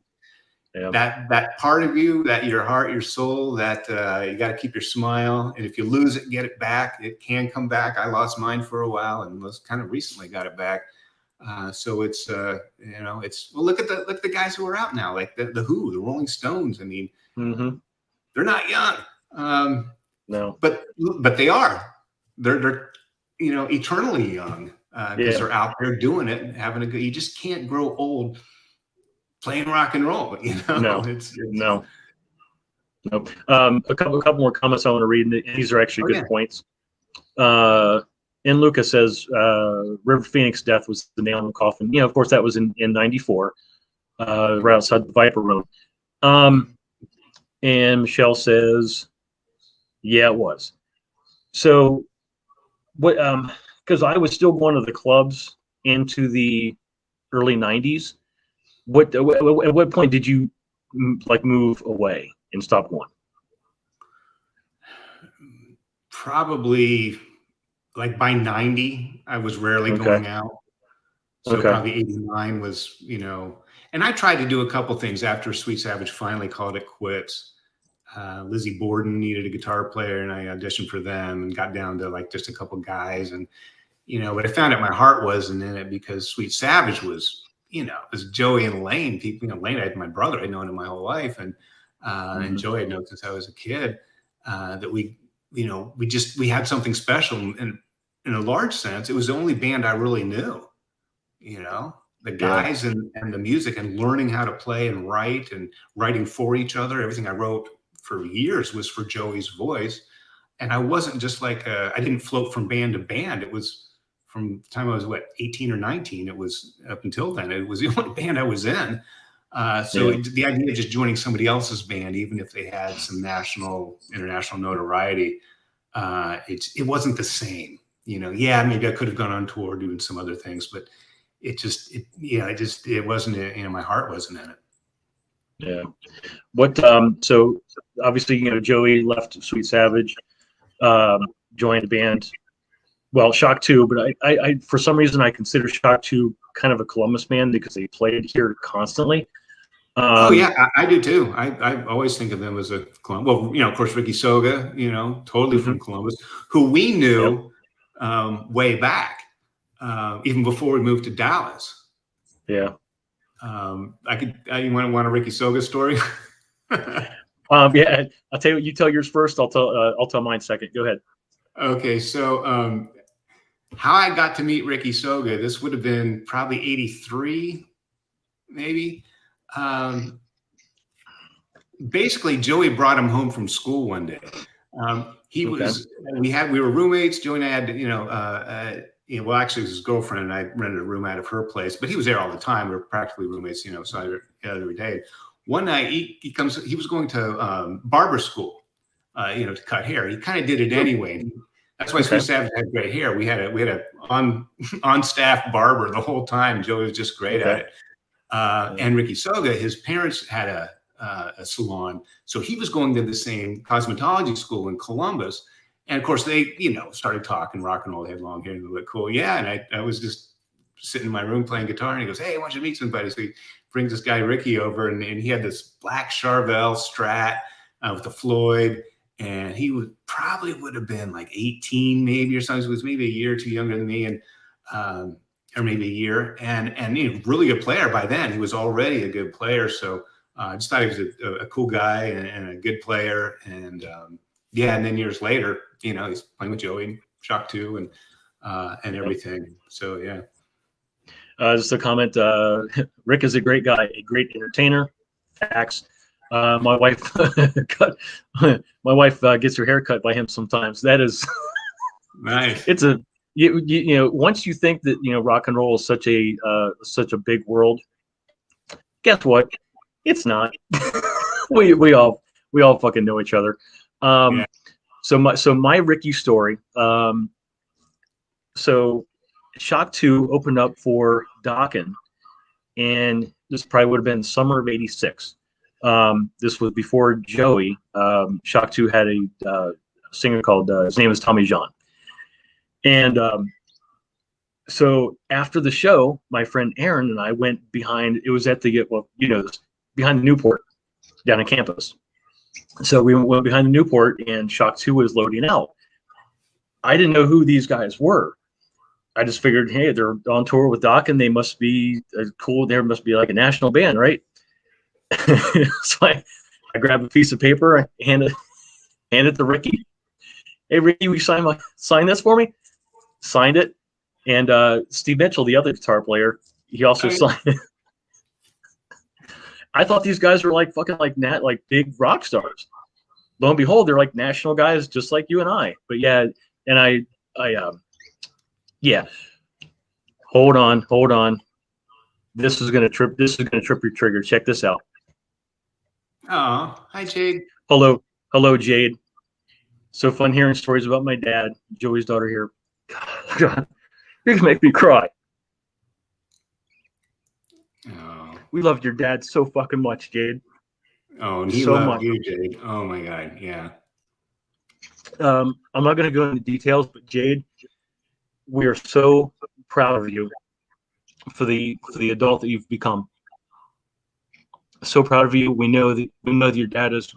that part of you, that your heart, your soul, that you got to keep your smile. And if you lose it, get it back. It can come back. I lost mine for a while, and was kind of recently got it back. So it's look at the guys who are out now, like the Who, the Rolling Stones. I mean, they're not young, no, but they are. They're eternally young, because they're out there doing it and having a good. You just can't grow old playing rock and roll. No, no. A couple more comments I want to read, and these are actually good points. And Lucas says River Phoenix death was the nail in the coffin. Of course, that was in 94, right outside the Viper Room. And Michelle says, yeah, it was. So what, because I was still going to the clubs into the early 90s. At what point did you move away and stop going? Probably like by 90, I was rarely going out. So probably 89 was, and I tried to do a couple things after Sweet Savage finally called it quits. Lizzie Borden needed a guitar player, and I auditioned for them and got down to like just a couple guys. And, but I found out my heart wasn't in it, because Sweet Savage was, it was Joey and Laine. People, Laine, I had my brother, I'd known him my whole life. And Joey I'd known since I was a kid, that we had something special. And in a large sense, it was the only band I really knew, the guys and the music, and learning how to play and write, and writing for each other. Everything I wrote for years was for Joey's voice. And I wasn't just like, I didn't float from band to band. It was from the time I was 18 or 19. It was up until then, it was the only band I was in. The idea of just joining somebody else's band, even if they had some national, international notoriety, it wasn't the same. Yeah, maybe I could have gone on tour doing some other things, but it wasn't, my heart wasn't in it. Yeah. What, so obviously, Joey left Sweet Savage, joined the band. Well, Shock 2, but I for some reason I consider Shock 2 kind of a Columbus band because they played here constantly. I do too. I always think of them as a Columbus. Well, of course, Ricky Soga, totally from Columbus, who we knew way back, even before we moved to Dallas. Yeah. You want a Ricky Soga story? Yeah, I'll tell you what. You tell yours first. I'll tell mine second. Go ahead. Okay, so how I got to meet Ricky Soga, this would have been probably 83, maybe. Basically, Joey brought him home from school one day. We were roommates. Joey and I had, well, actually, it was his girlfriend, and I rented a room out of her place, but he was there all the time. We were practically roommates, so every day. One night he was going to barber school, to cut hair. He kind of did it anyway. That's why Sweet Savage had great hair. We had a on staff barber the whole time. Joey was just great at it. And Ricky Soga, his parents had a salon, so he was going to the same cosmetology school in Columbus. And of course, they started talking rock and roll. They had long hair and they looked cool. Yeah, and I was just sitting in my room playing guitar, and he goes, "Hey, I want you to meet somebody." So he brings this guy Ricky over, and he had this black Charvel Strat with the Floyd. And he would have been like 18 maybe or something. He was maybe a year or two younger than me, and or maybe a year. And really good player by then. He was already a good player. So I just thought he was a cool guy and a good player. And and then years later, he's playing with Joey and Shock 2 and everything. So yeah. Just a comment. Rick is a great guy, a great entertainer. Facts. My wife gets her hair cut by him sometimes. That is nice. It's once you think that rock and roll is such a big world, guess what? It's not. we all fucking know each other. So my Ricky story. So Shock 2 opened up for Dokken, and this probably would have been summer of '86. This was before Joey. Shock 2 had a singer called, his name is Tommy John. And so after the show, my friend Aaron and I went behind, it was at the, behind the Newport down on campus. So we went behind the Newport, and Shock 2 was loading out. I didn't know who these guys were. I just figured, hey, they're on tour with Doc, and they must be cool. There must be like a national band, right? So I grabbed a piece of paper, I hand it to Ricky. Hey, Ricky, will you sign this for me? Signed it. And Steve Mitchell, the other guitar player, he also signed it. I thought these guys were like fucking like big rock stars. Lo and behold, they're like national guys, just like you and I. But yeah, and Hold on. This is gonna trip your trigger. Check this out. Oh, hi, Jade. Hello, Jade. So fun hearing stories about my dad, Joey's daughter here. God, you're gonna make me cry. Oh. We loved your dad so fucking much, Jade. Oh, and he loved you, Jade. Oh my God, yeah. I'm not gonna go into details, but Jade, we are so proud of you for the adult that you've become. So proud of you. We know that your dad is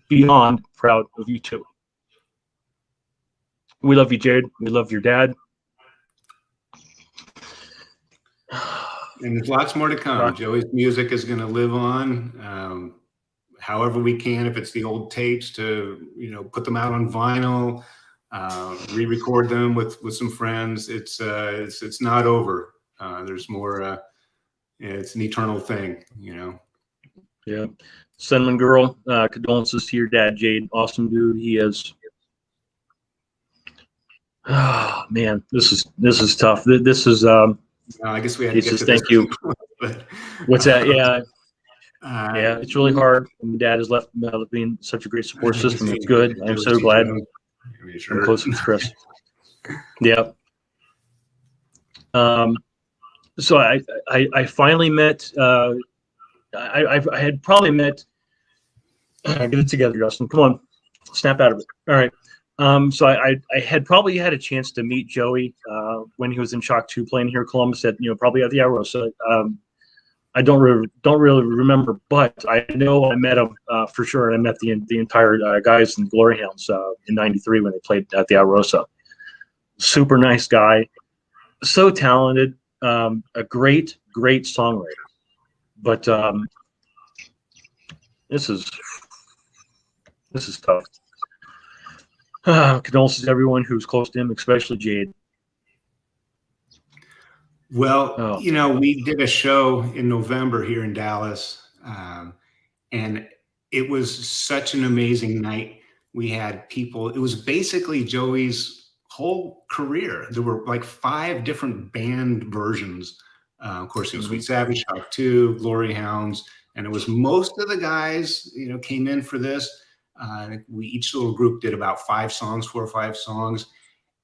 beyond proud of you too. We love you, Jade. We love your dad. And there's lots more to come. Joey's music is going to live on, however we can. If it's the old tapes, to put them out on vinyl, re-record them with some friends. It's not over. There's more. It's an eternal thing, Yeah. Cinnamon Girl, condolences to your dad, Jade. Awesome dude he is. Oh man, this is tough. This is I guess we had to get to thank you. What's that? Yeah. Yeah, it's really hard. My dad has left being such a great support system. It's good. I'm so glad. I'm close with Chris. Yep. So I finally met. I had probably met. Get it together, Justin. Come on, snap out of it. All right. So I had probably had a chance to meet Joey when he was in Shock 2 playing here in Columbus at probably at the Alrosa. I don't really remember, but I know I met him for sure, and I met the entire guys in Glory Hounds in '93 when they played at the Alrosa. Super nice guy, so talented, a great songwriter. But this is tough. Condolences to everyone who's close to him, especially Jade. Well, we did a show in November here in Dallas, and it was such an amazing night. We had people. It was basically Joey's whole career. There were like 5 different band versions. Of course, it was Sweet Savage, Shock 2, Glory Hounds, and it was most of the guys, came in for this. Each little group did about 4 or 5 songs,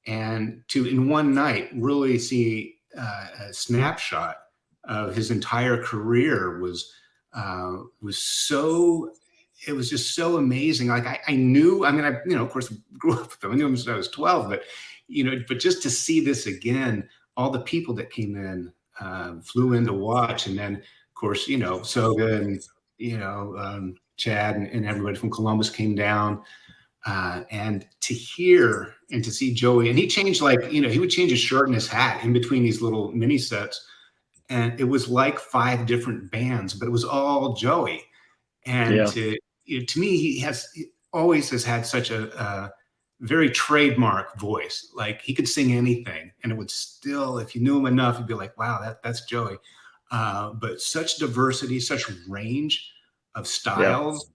and to in one night really see a snapshot of his entire career was so. It was just so amazing. Like I knew. I mean, of course, grew up with him. I knew him since I was 12, but but just to see this again, all the people that came in flew in to watch, and then of course, Soga and Chad and everybody from Columbus came down, and to hear and to see Joey, and he changed he would change his shirt and his hat in between these little mini sets, and it was like 5 different bands, but it was all Joey. And to me, he always has had such a very trademark voice. Like he could sing anything, and it would still, if you knew him enough, you'd be like, wow, that's Joey. But such diversity, such range of styles,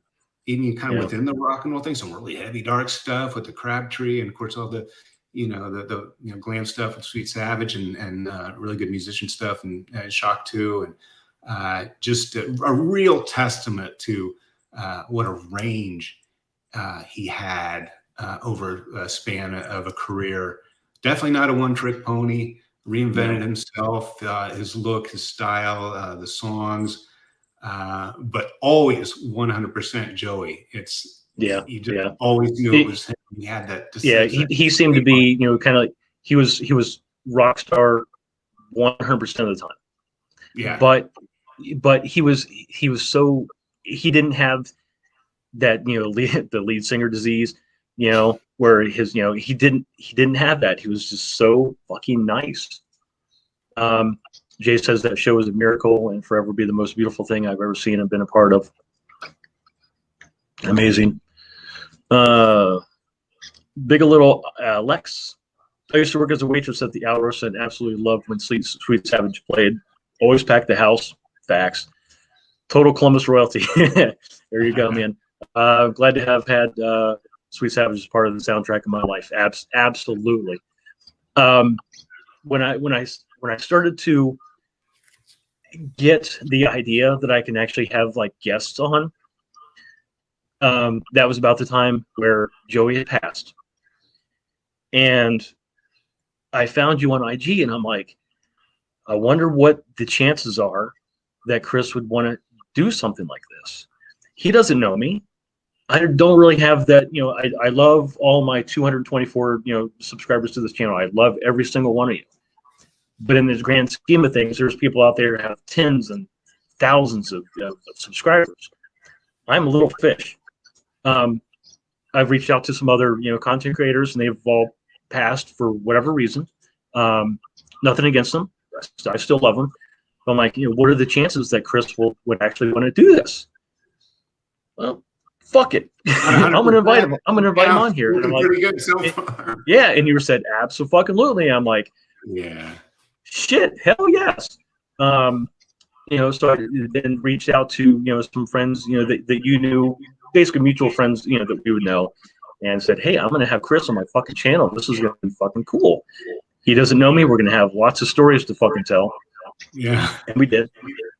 even kind of within the rock and roll thing. Some really heavy, dark stuff with the Crabtree, and of course all the the glam stuff with Sweet Savage, and really good musician stuff, and Shock 2, and just a real testament to what a range he had over a span of a career. Definitely not a one-trick pony. Reinvented himself, his look, his style, the songs, but always 100% Joey. You just always knew it was him. He had that. He seemed to be kind of like he was rock star 100% of the time. Yeah, but he was so, he didn't have that the lead singer disease, where his he didn't have that. He was just so fucking nice. Jay says that show was a miracle and forever be the most beautiful thing I've ever seen and been a part of. Amazing. Big a little Lex. I used to work as a waitress at the Alrosa and absolutely loved when Sweet Savage played. Always packed the house. Facts. Total Columbus royalty. There you go, man. Glad to have had Sweet Savage as part of the soundtrack of my life. Absolutely. When I started to get the idea that I can actually have like guests on, that was about the time where Joey had passed. And I found you on IG, and I'm like, I wonder what the chances are that Chris would want to do something like this. He doesn't know me. I don't really have that, I love all my 224, subscribers to this channel. I love every single one of you. But in this grand scheme of things, there's people out there who have tens and thousands of subscribers. I'm a little fish. I've reached out to some other, content creators, and they've all passed for whatever reason. Nothing against them. I still love them. But I'm like, what are the chances that Chris would actually want to do this? Well, fuck it. I'm gonna invite him. I'm gonna invite him on here. And I'm like, pretty good so far. Yeah, and you said absolutely. I'm like, yeah, shit, hell yes. So I then reached out to some friends that you knew, basically mutual friends that we would know, and said, hey, I'm gonna have Chris on my fucking channel. This is gonna be fucking cool. He doesn't know me. We're gonna have lots of stories to fucking tell. Yeah, and we did.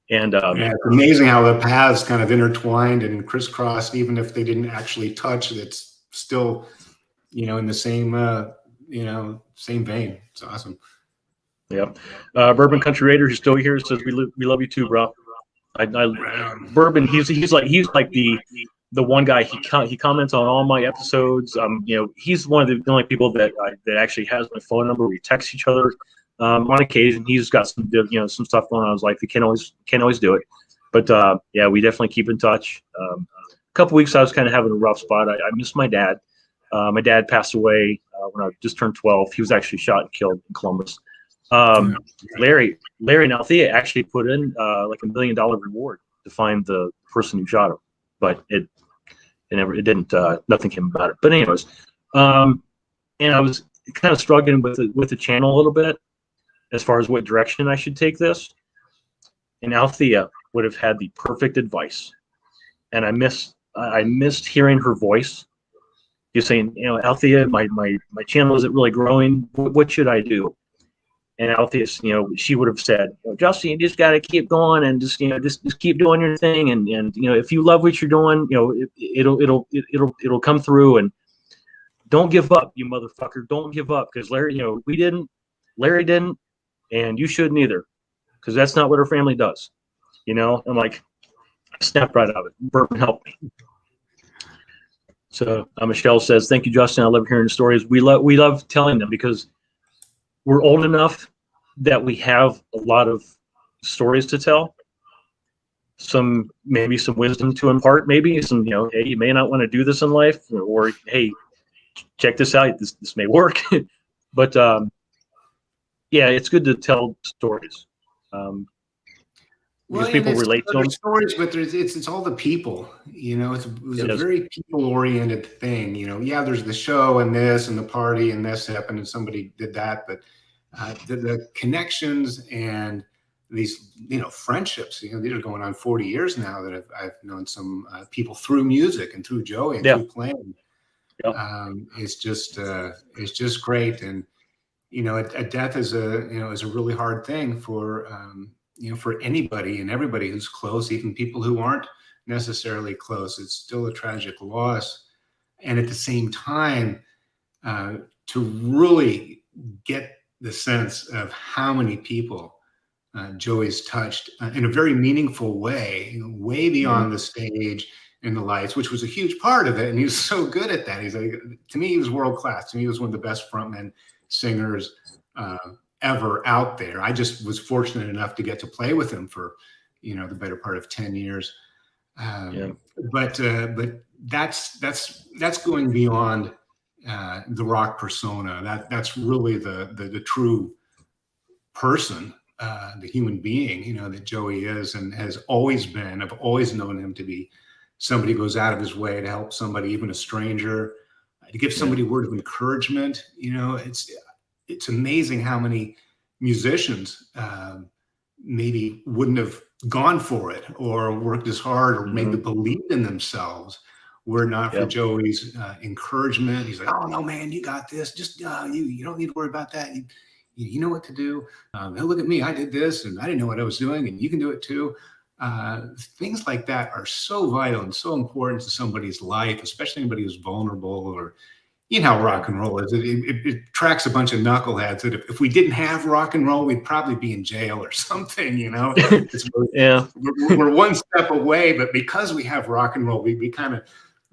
And it's amazing how the paths kind of intertwined and crisscrossed, even if they didn't actually touch. It's still in the same, same vein. It's awesome. Yep. Bourbon Country Raider, who's still here, says we love you too, bro. Bourbon, he's like the one guy. He comments on all my episodes. He's one of the only people that actually has my phone number. We text each other on occasion. He's got some some stuff going on in his life. He can't always do it, but yeah, we definitely keep in touch. A couple weeks I was kind of having a rough spot. I missed my dad. My dad passed away when I just turned 12. He was actually shot and killed in Columbus. Larry and Althea actually put in like $1 million reward to find the person who shot him, but it didn't. Nothing came about it. But anyways, and I was kind of struggling with the channel a little bit as far as what direction I should take this. And Althea would have had the perfect advice, and I missed hearing her voice. You're saying, Althea, my channel isn't really growing. What should I do? And Althea, she would have said, Justin, you just got to keep going and just keep doing your thing. And if you love what you're doing, it'll come through. And don't give up, you motherfucker. Don't give up, because Larry didn't, and you shouldn't either, because that's not what our family does. I'm like, I snapped right out of it. Bourbon helped me. So Michelle says, thank you, Justin. I love hearing the stories. We love telling them, because we're old enough that we have a lot of stories to tell. Maybe some wisdom to impart, maybe some, hey, you may not want to do this in life, or hey, check this out. This may work. But yeah, it's good to tell stories. Because people relate to them. Stories, but it's all the people. It was a very people-oriented thing. Yeah, there's the show and this and the party and this happened and somebody did that, but the connections and these friendships. These are going on 40 years now that I've known some people through music and through Joey and through playing. Yep. It's just great, and a death is a really hard thing for. For anybody and everybody who's close, even people who aren't necessarily close. It's still a tragic loss. And at the same time, to really get the sense of how many people Joey's touched in a very meaningful way, way beyond the stage and the lights, which was a huge part of it. And he was so good at that. He's like, to me, he was world class. To me, he was one of the best frontmen singers ever out there. I just was fortunate enough to get to play with him for, the better part of 10 years. But that's going beyond the rock persona. That's really the true person, the human being, that Joey is and has always been. I've always known him to be somebody who goes out of his way to help somebody, even a stranger, to give somebody a word of encouragement. It's amazing how many musicians maybe wouldn't have gone for it or worked as hard or maybe believed in themselves were not for Joey's encouragement. He's like, oh no, man, you got this. Just you don't need to worry about that. You know what to do. Hey, look at me. I did this and I didn't know what I was doing and you can do it too. Things like that are so vital and so important to somebody's life, especially anybody who's vulnerable or how rock and roll is. It attracts a bunch of knuckleheads that if we didn't have rock and roll, we'd probably be in jail or something, We're one step away, but because we have rock and roll, we kind of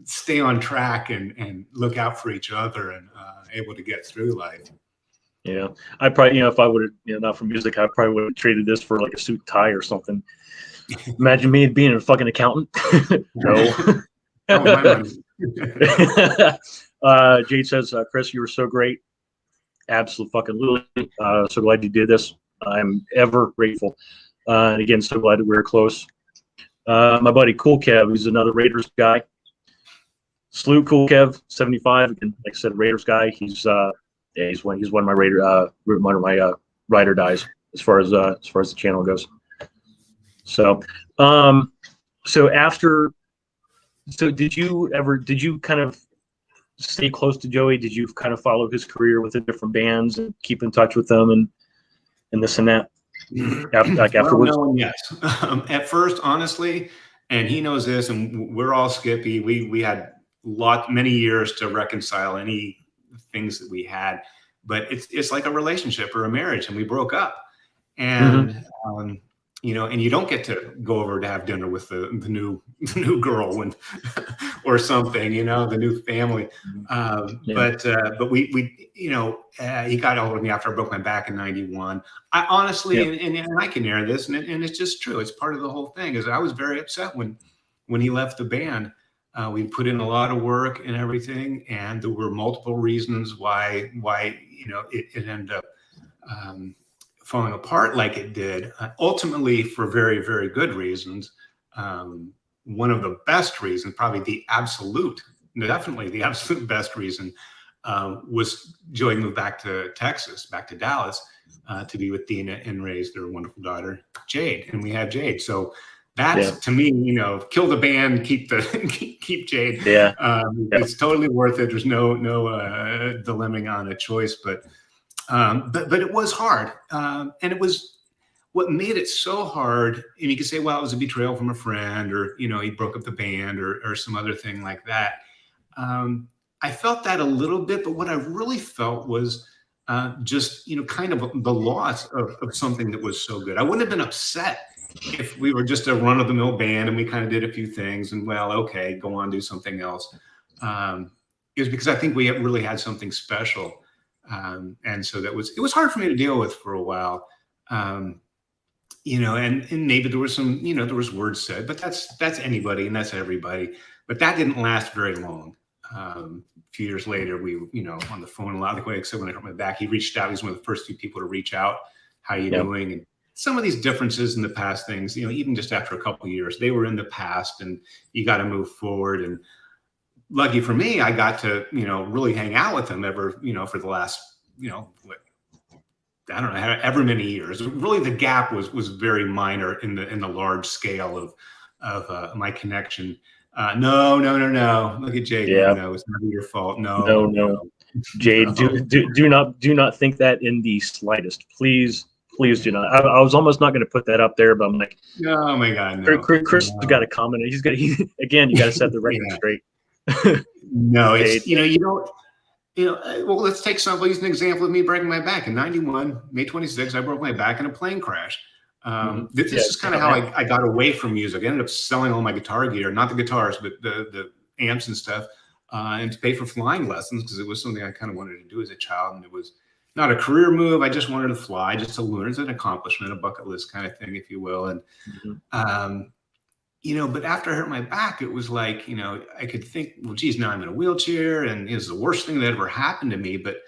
stay on track and look out for each other and able to get through life. Yeah. I probably, if I would have, not for music, I probably would have traded this for like a suit and tie or something. Imagine me being a fucking accountant. No. My money. Jade says, Chris, you were so great. Absolute fucking Lily. So glad you did this. I'm ever grateful. And again, so glad that we were close. My buddy Cool Kev, he's another Raiders guy. Salute Cool Kev, 75. Again, like I said, Raiders guy. He's one of my ride or dies as far as the channel goes. So did you kind of stay close to Joey? Did you kind of follow his career with the different bands and keep in touch with them and this and that? Afterwards? Well, yes. At first, honestly, and he knows this, and we're all Skippy. We had many years to reconcile any things that we had, but it's like a relationship or a marriage, and we broke up. And you know, and you don't get to go over to have dinner with the new girl when or something, you know, the new family. But we you know, he got a hold of me after I broke my back in '91. I honestly, and I can air this, and it's just true. It's part of the whole thing. Is I was very upset when he left the band. We put in a lot of work and everything, and there were multiple reasons why you know it ended up falling apart like it did. Ultimately, for very, very good reasons. One of the best reasons, probably definitely the absolute best reason, was Joey moved back to Texas, back to Dallas, to be with Dina and raise their wonderful daughter Jade, and we had Jade. So that's to me, you know, kill the band, keep Jade. It's totally worth it. There's no dilemma on a choice, but it was hard, and it was what made it so hard. And you could say, well, it was a betrayal from a friend, or you know, he broke up the band, or some other thing like that. I felt that a little bit, but what I really felt was just, you know, kind of the loss of something that was so good. I wouldn't have been upset if we were just a run-of-the-mill band and we kind of did a few things and, well, okay, go on, do something else. It was because I think we really had something special. And so it was hard for me to deal with for a while. You know, and maybe there was some, you know, there was words said, but that's anybody and that's everybody. But that didn't last very long. A few years later, we, you know, on the phone a lot, like I said, when I hurt my back, he reached out. He's one of the first few people to reach out. How you doing? And some of these differences in the past things, you know, even just after a couple of years, they were in the past, and you got to move forward. And lucky for me, I got to, you know, really hang out with him you know, for the last, you know, I don't know, ever many years. Really, the gap was very minor in the large scale of my connection. No. Look at Jade. No, it's not your fault. No. Jade, do not think that in the slightest. Please do not. I was almost not going to put that up there, but I'm like, oh my God, no. Chris has got a comment. Again, you got to set the record straight. No, it's, you know, you don't. You know, well, let's take use an example of me breaking my back in '91, May 26th. I broke my back in a plane crash. This is kind of how I got away from music. I ended up selling all my guitar gear, not the guitars, but the amps and stuff, and to pay for flying lessons, because it was something I kind of wanted to do as a child, and it was not a career move. I just wanted to fly, just to learn. It's an accomplishment, a bucket list kind of thing, if you will. And you know, but after I hurt my back, it was like, you know, I could think, well, geez, now I'm in a wheelchair, and it's the worst thing that ever happened to me. But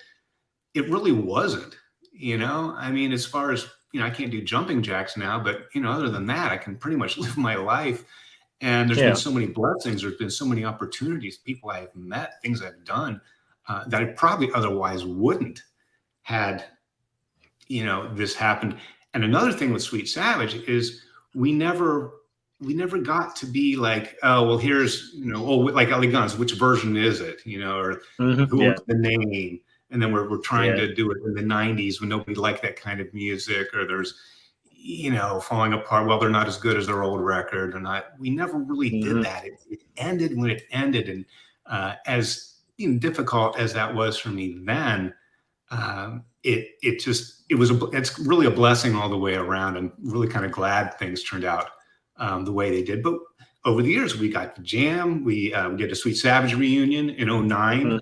it really wasn't, you know. I mean, as far as, you know, I can't do jumping jacks now, but, you know, other than that, I can pretty much live my life. And there's been so many blessings. There's been so many opportunities, people I've met, things I've done that I probably otherwise wouldn't had, you know, this happened. And another thing with Sweet Savage is we never got to be like, oh, well, here's, you know, oh, like Ellie Guns, which version is it, you know, or who owns the name? And then we're trying to do it in the '90s when nobody liked that kind of music, or there's, you know, falling apart. Well, they're not as good as their old record. We never really did that. It ended when it ended. And as, you know, difficult as that was for me then, it's really a blessing all the way around. I'm really kind of glad things turned out the way they did. But over the years, we got to jam. We did a Sweet Savage reunion in '09.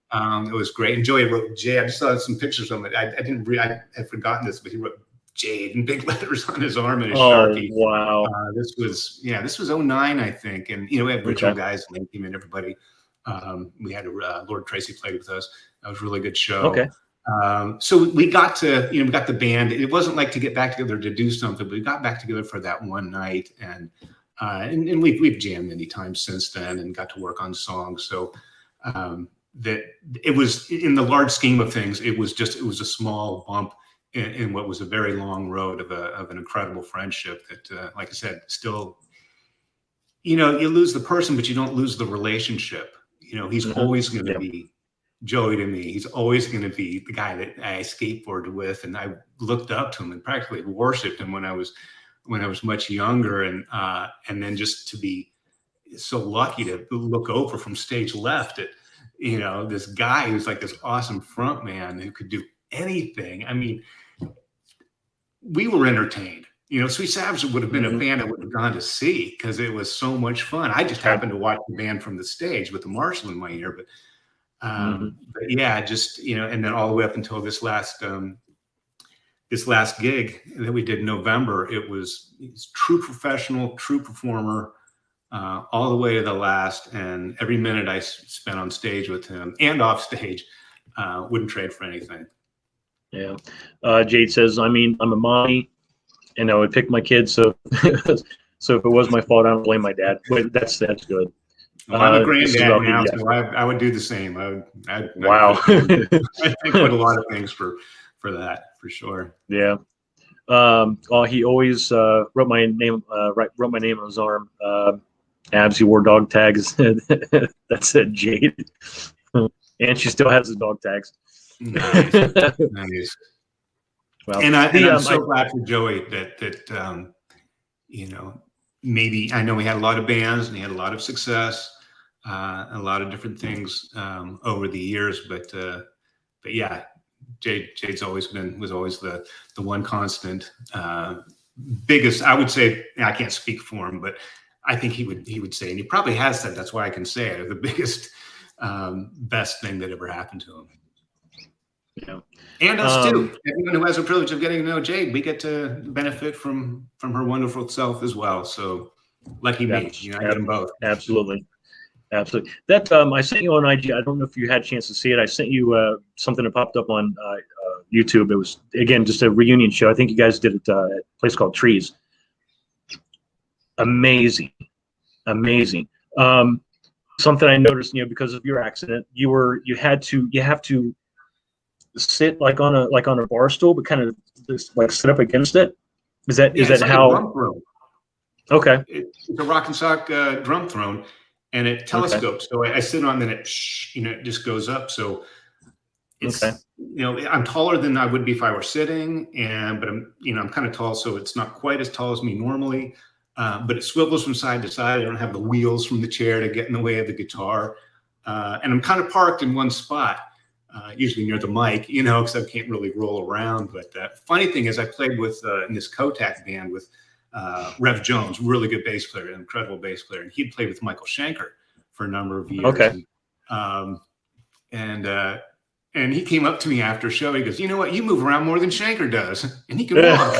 It was great. And Joey wrote Jade. I just saw some pictures of it. I didn't read. I had forgotten this, but he wrote Jade in big letters on his arm in his Sharpie. Wow. This was '09, I think. And, you know, we had original guys, Lane came in, everybody. We had Lord Tracy played with us. That was a really good show. Okay. So we got to, you know, we got the band. It wasn't like to get back together to do something, but we got back together for that one night, and we've jammed many times since then and got to work on songs. So that it was, in the large scheme of things, it was a small bump in what was a very long road of an incredible friendship that, like I said, still, you know, you lose the person, but you don't lose the relationship. You know, he's always going to be Joey to me. He's always going to be the guy that I skateboarded with, and I looked up to him and practically worshipped him when I was much younger, and then just to be so lucky to look over from stage left at you know, this guy who's like this awesome front man who could do anything. I mean, we were entertained. You know, Sweet Savage would have been a band I would have gone to see because it was so much fun. I just happened to watch the band from the stage with the Marshall in my ear, but yeah, just, you know, and then all the way up until this last gig that we did in November, he's true professional, true performer, all the way to the last. And every minute I spent on stage with him and off stage, wouldn't trade for anything. Yeah. Jade says, I mean, I'm a mommy and I would pick my kids. So, so if it was my fault, I don't blame my dad. But that's good. Well, I'm a granddad now, so I would do the same. Wow. I think put a lot of things for that, for sure. Yeah. He always wrote my name on his arm. Abs, he wore dog tags. That said Jade. And she still has the dog tags. Nice. Nice. Well, and I'm so glad for Joey that you know, maybe I know he had a lot of bands and he had a lot of success, a lot of different things over the years, but yeah, Jade's was always the one constant, biggest. I would say, I can't speak for him, but I think he would say, and he probably has said, that's why I can say it, the biggest, best thing that ever happened to him. Yeah. And us too. Everyone who has the privilege of getting to know Jade, we get to benefit from her wonderful self as well. So lucky me, you know, I get them both. Absolutely. That I sent you on IG. I don't know if you had a chance to see it. I sent you something that popped up on YouTube. It was, again, just a reunion show. I think you guys did it at a place called Trees. Amazing. Something I noticed, you know, because of your accident, you have to sit like on a bar stool, but kind of just like sit up against it. Is that like how? A drum throne. Okay. It's a rock and sock drum throne, and it telescopes. Okay. So I sit on, then it just goes up. So it's you know, I'm taller than I would be if I were sitting, but I'm kind of tall, so it's not quite as tall as me normally. But it swivels from side to side. I don't have the wheels from the chair to get in the way of the guitar, and I'm kind of parked in one spot. Usually near the mic, you know, because I can't really roll around. But funny thing is, I played with in this Kotak band with Rev Jones, really good bass player, incredible bass player, and he'd played with Michael Schenker for a number of years. Okay. And he came up to me after a show. He goes, "You know what? You move around more than Schenker does, and he can walk."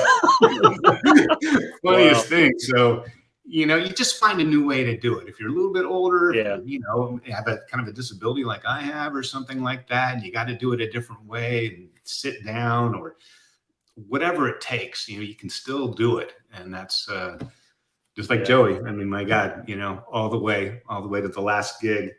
Funniest thing. So, you know, you just find a new way to do it. If you're a little bit older, you know, have a kind of a disability like I have or something like that, and you got to do it a different way and sit down or whatever it takes, you know, you can still do it. And that's just like Joey. I mean, my God, you know, all the way to the last gig.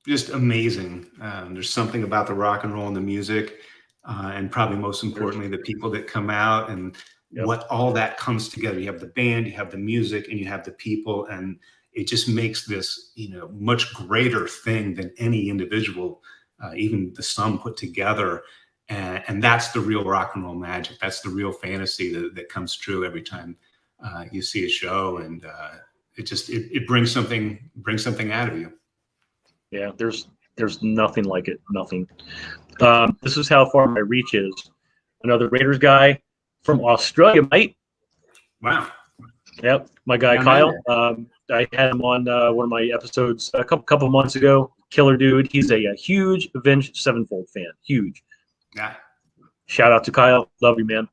Just amazing. There's something about the rock and roll and the music, and probably most importantly, the people that come out and what all that comes together. You have the band, you have the music, and you have the people, and it just makes this, you know, much greater thing than any individual, even the sum put together. And that's the real rock and roll magic. That's the real fantasy that comes true every time you see a show, and it brings something out of you. Yeah, there's nothing like it. Nothing. This is how far my reach is. Another Raiders guy from Australia, mate. Wow. Yep, my guy Kyle. I had him on one of my episodes a couple months ago. Killer dude. He's a huge Avenged Sevenfold fan. Huge. Yeah. Shout out to Kyle. Love you, man.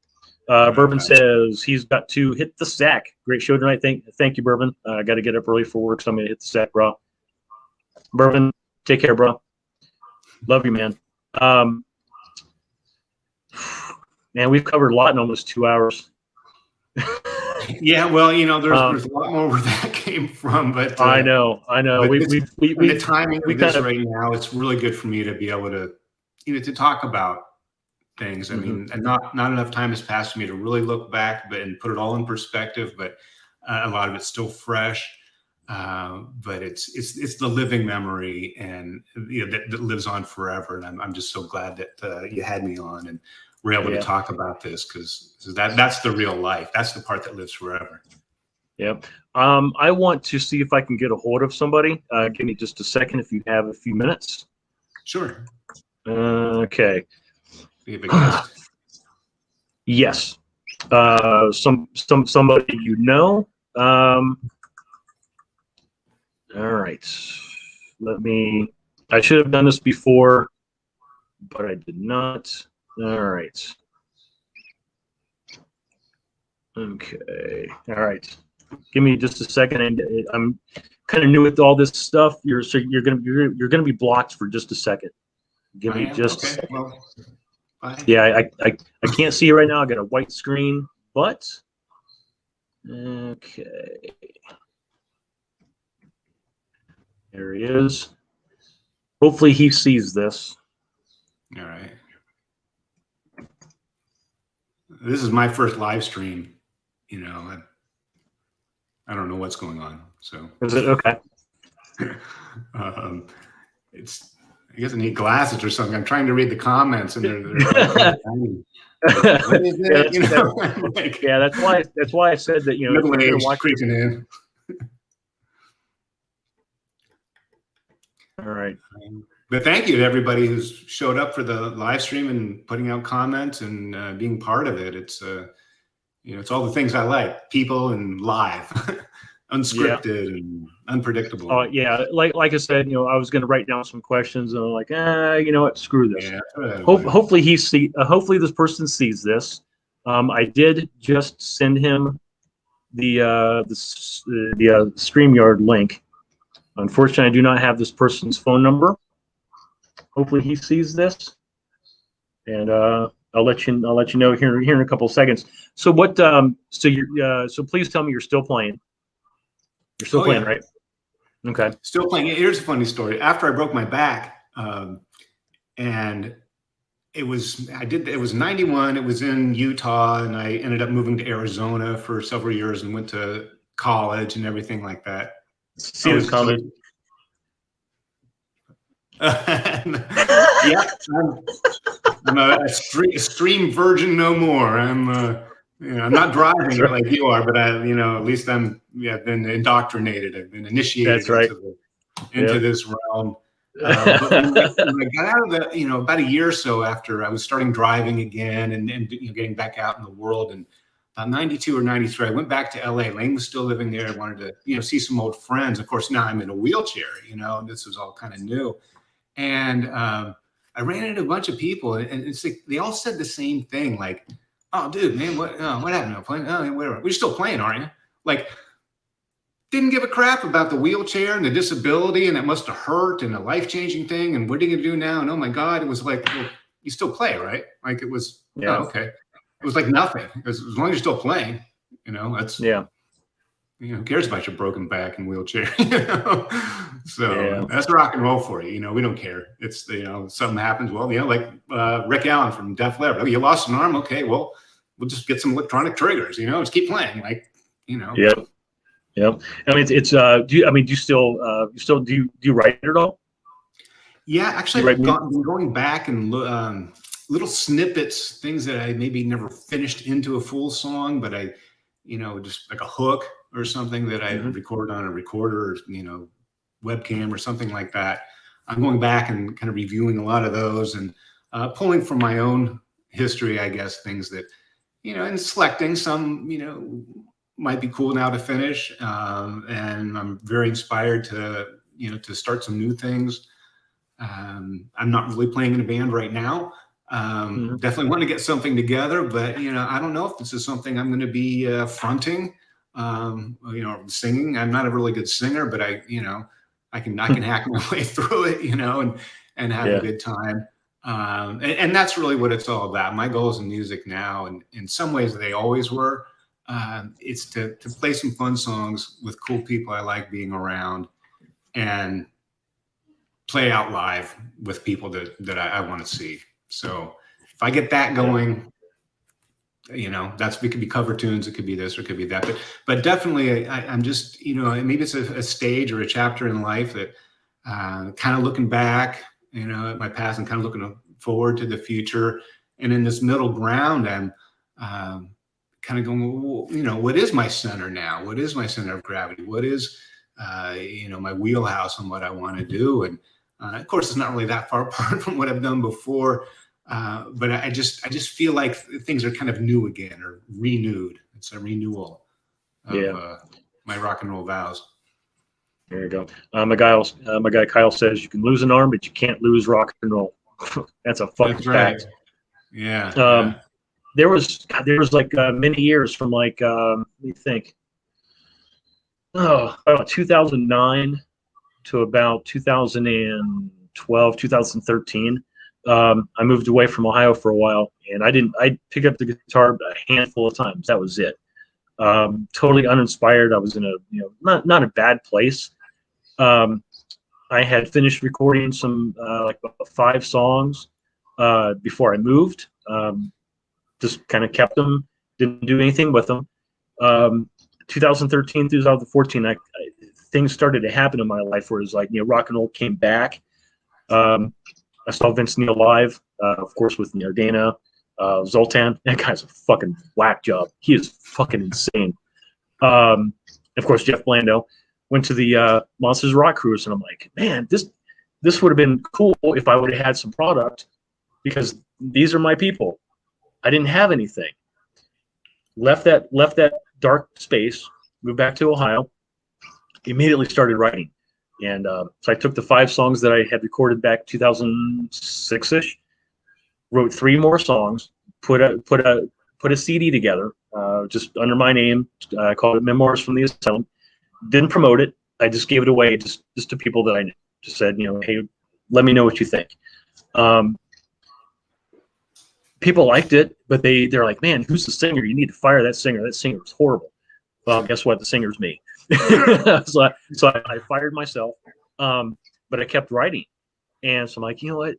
Bourbon says he's got to hit the sack. Great show tonight. Thank you, Bourbon. I got to get up early for work, so I'm gonna hit the sack, bro. Bourbon, take care, bro. Love you, man. Man, we've covered a lot in almost 2 hours. Yeah, well, you know, there's a lot more where that came from, but I know. But the timing of this right now, it's really good for me to be able to, you know, to talk about things. I mean, and not enough time has passed for me to really look back, and put it all in perspective. But a lot of it's still fresh. But it's the living memory, and you know that lives on forever. And I'm just so glad that you had me on and we're able to talk about this, because that's the real life. That's the part that lives forever. Yep. I want to see if I can get a hold of somebody. Give me just a second if you have a few minutes. Sure. Okay. We have a guest. Yes. Somebody you know. All right. I should have done this before, but I did not. All right. Okay. All right. Give me just a second. I'm kind of new with all this stuff. You're gonna be blocked for just a second. Give me just a second. Well, yeah, I can't see you right now. I got a white screen, but okay. There he is. Hopefully he sees this. All right. This is my first live stream. You know, I don't know what's going on. So is it okay? It's. I guess I need glasses or something. I'm trying to read the comments, and they're tiny. What is it? Yeah, that's why I said that. You know, middle age creeping in. All right. But thank you to everybody who's showed up for the live stream and putting out comments and being part of it. It's it's all the things I like: people and live, unscripted and unpredictable. Oh yeah, like I said, I was going to write down some questions, and I'm like, you know what, screw this. Yeah, hopefully hopefully this person sees this. I did just send him the StreamYard link. Unfortunately, I do not have this person's phone number. Hopefully he sees this, and I'll let you know here in a couple of seconds. So what? So please tell me you're still playing. You're still playing, right? Okay. Still playing. Here's a funny story. After I broke my back, and it was 91. It was in Utah, and I ended up moving to Arizona for several years and went to college and everything like that. See this comment? Yeah, I'm a stream virgin no more. I'm not driving like you are, but at least I've been indoctrinated. I've been initiated. That's right. into this realm. But when I got out of that, about a year or so after I was starting driving again and getting back out in the world, and about 92 or 93, I went back to LA. Laine was still living there. I wanted to, see some old friends. Of course, now I'm in a wheelchair, this was all kind of new. And I ran into a bunch of people, and it's like they all said the same thing, like, "Oh, dude, man, what happened to playing? Oh, whatever. We're still playing, aren't you?" Like, didn't give a crap about the wheelchair and the disability, and it must have hurt and a life-changing thing. And what are you gonna do now? And oh my God, it was like, well, you still play, right? Like it was, yeah. Oh, okay. It was like nothing. As long as you're still playing, that's who cares about your broken back and wheelchair? So that's rock and roll for you. We don't care. It's something happens. Well, like Rick Allen from Def Leppard. Oh, you lost an arm? Okay, well, we'll just get some electronic triggers. Just keep playing. Like, Yep. Yep. I mean, it's do you still write it all? Yeah, actually, I've been going back and little snippets, things that I maybe never finished into a full song, but I, just like a hook or something that I recorded on a recorder, or, webcam or something like that. I'm going back and kind of reviewing a lot of those and pulling from my own history, I guess, things that, and selecting some, might be cool now to finish. And I'm very inspired to, to start some new things. I'm not really playing in a band right now. Definitely want to get something together, but I don't know if this is something I'm going to be fronting, singing. I'm not a really good singer, but I can hack my way through it, and have a good time. And that's really what it's all about. My goals in music now, and in some ways they always were, it's to play some fun songs with cool people I like being around, and play out live with people that I want to see. So if I get that going, it could be cover tunes, it could be this or it could be that, but definitely I'm just, maybe it's a stage or a chapter in life that kind of looking back, at my past and kind of looking forward to the future. And in this middle ground, I'm kind kind of going, well, you know, what is my center now? What is my center of gravity? What is, you know, my wheelhouse and what I want to do? And of course, it's not really that far apart from what I've done before. But I just feel like things are kind of new again, or renewed. It's a renewal of my rock and roll vows. There you go. My guy Kyle says you can lose an arm, but you can't lose rock and roll. That's a fucking fact. Yeah. There was like many years from like let me think. Oh, about 2009 to about 2012, 2013. I moved away from Ohio for a while, and I picked up the guitar a handful of times. That was it. Totally uninspired. I was in a, you know, not a bad place. I had finished recording some like 5 songs before I moved. Just kind of kept them, didn't do anything with them. 2013, 2014, things started to happen in my life where it was like, you know, rock and roll came back. I saw Vince Neil live, of course, with, you know, Dana, Zoltan. That guy's a fucking whack job. He is fucking insane. Of course, Jeff Blando. Went to the Monsters Rock Cruise, and I'm like, man, this would have been cool if I would have had some product, because these are my people. I didn't have anything. Left that dark space, moved back to Ohio, immediately started writing. And so I took the 5 songs that I had recorded back 2006-ish, wrote 3 more songs, put a CD together, just under my name. I called it Memoirs from the Asylum. Didn't promote it. I just gave it away just to people that I knew. Just said, you know, hey, let me know what you think. People liked it, but they're like, man, who's the singer? You need to fire that singer. That singer was horrible. Well, guess what? The singer's me. so I fired myself, but I kept writing. And so I'm like, you know what?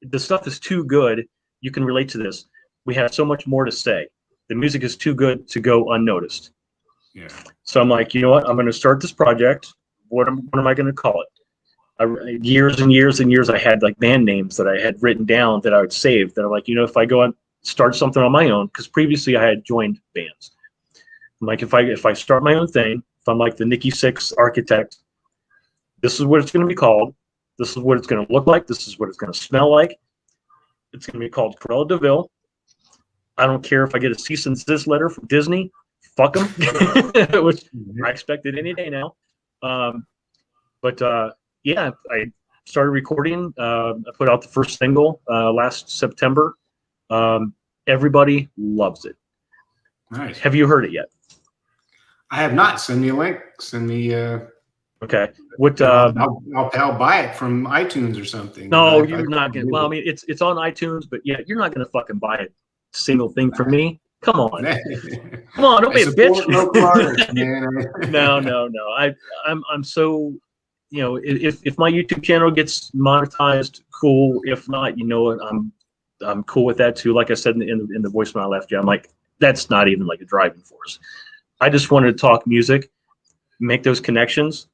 The stuff is too good. You can relate to this. We have so much more to say. The music is too good to go unnoticed. Yeah. So I'm like, you know what? I'm going to start this project. What am I going to call it? Years and years and years, I had like band names that I had written down that I would save. That I'm like, you know, if I go and start something on my own, because previously I had joined bands. I'm like, if I start my own thing, if I'm like the Nikki Sixx architect, this is what it's going to be called. This is what it's going to look like. This is what it's going to smell like. It's going to be called Cruella de Vil. I don't care if I get a cease and desist letter from Disney. Fuck them, which I expected any day now. Yeah, I started recording. I put out the first single last September. Everybody loves it. Nice. Have you heard it yet? I have not. Send me a link. Send me. Okay. What? I'll buy it from iTunes or something. No, you're not gonna. Well, I mean, it's on iTunes, but yeah, you're not gonna fucking buy a single thing from me. Come on, come on, don't be a bitch. No. I'm so, you know, if my YouTube channel gets monetized, cool. If not, you know what, I'm cool with that too. Like I said in the voicemail I left you, I'm like, that's not even like a driving force. I just wanted to talk music, make those connections.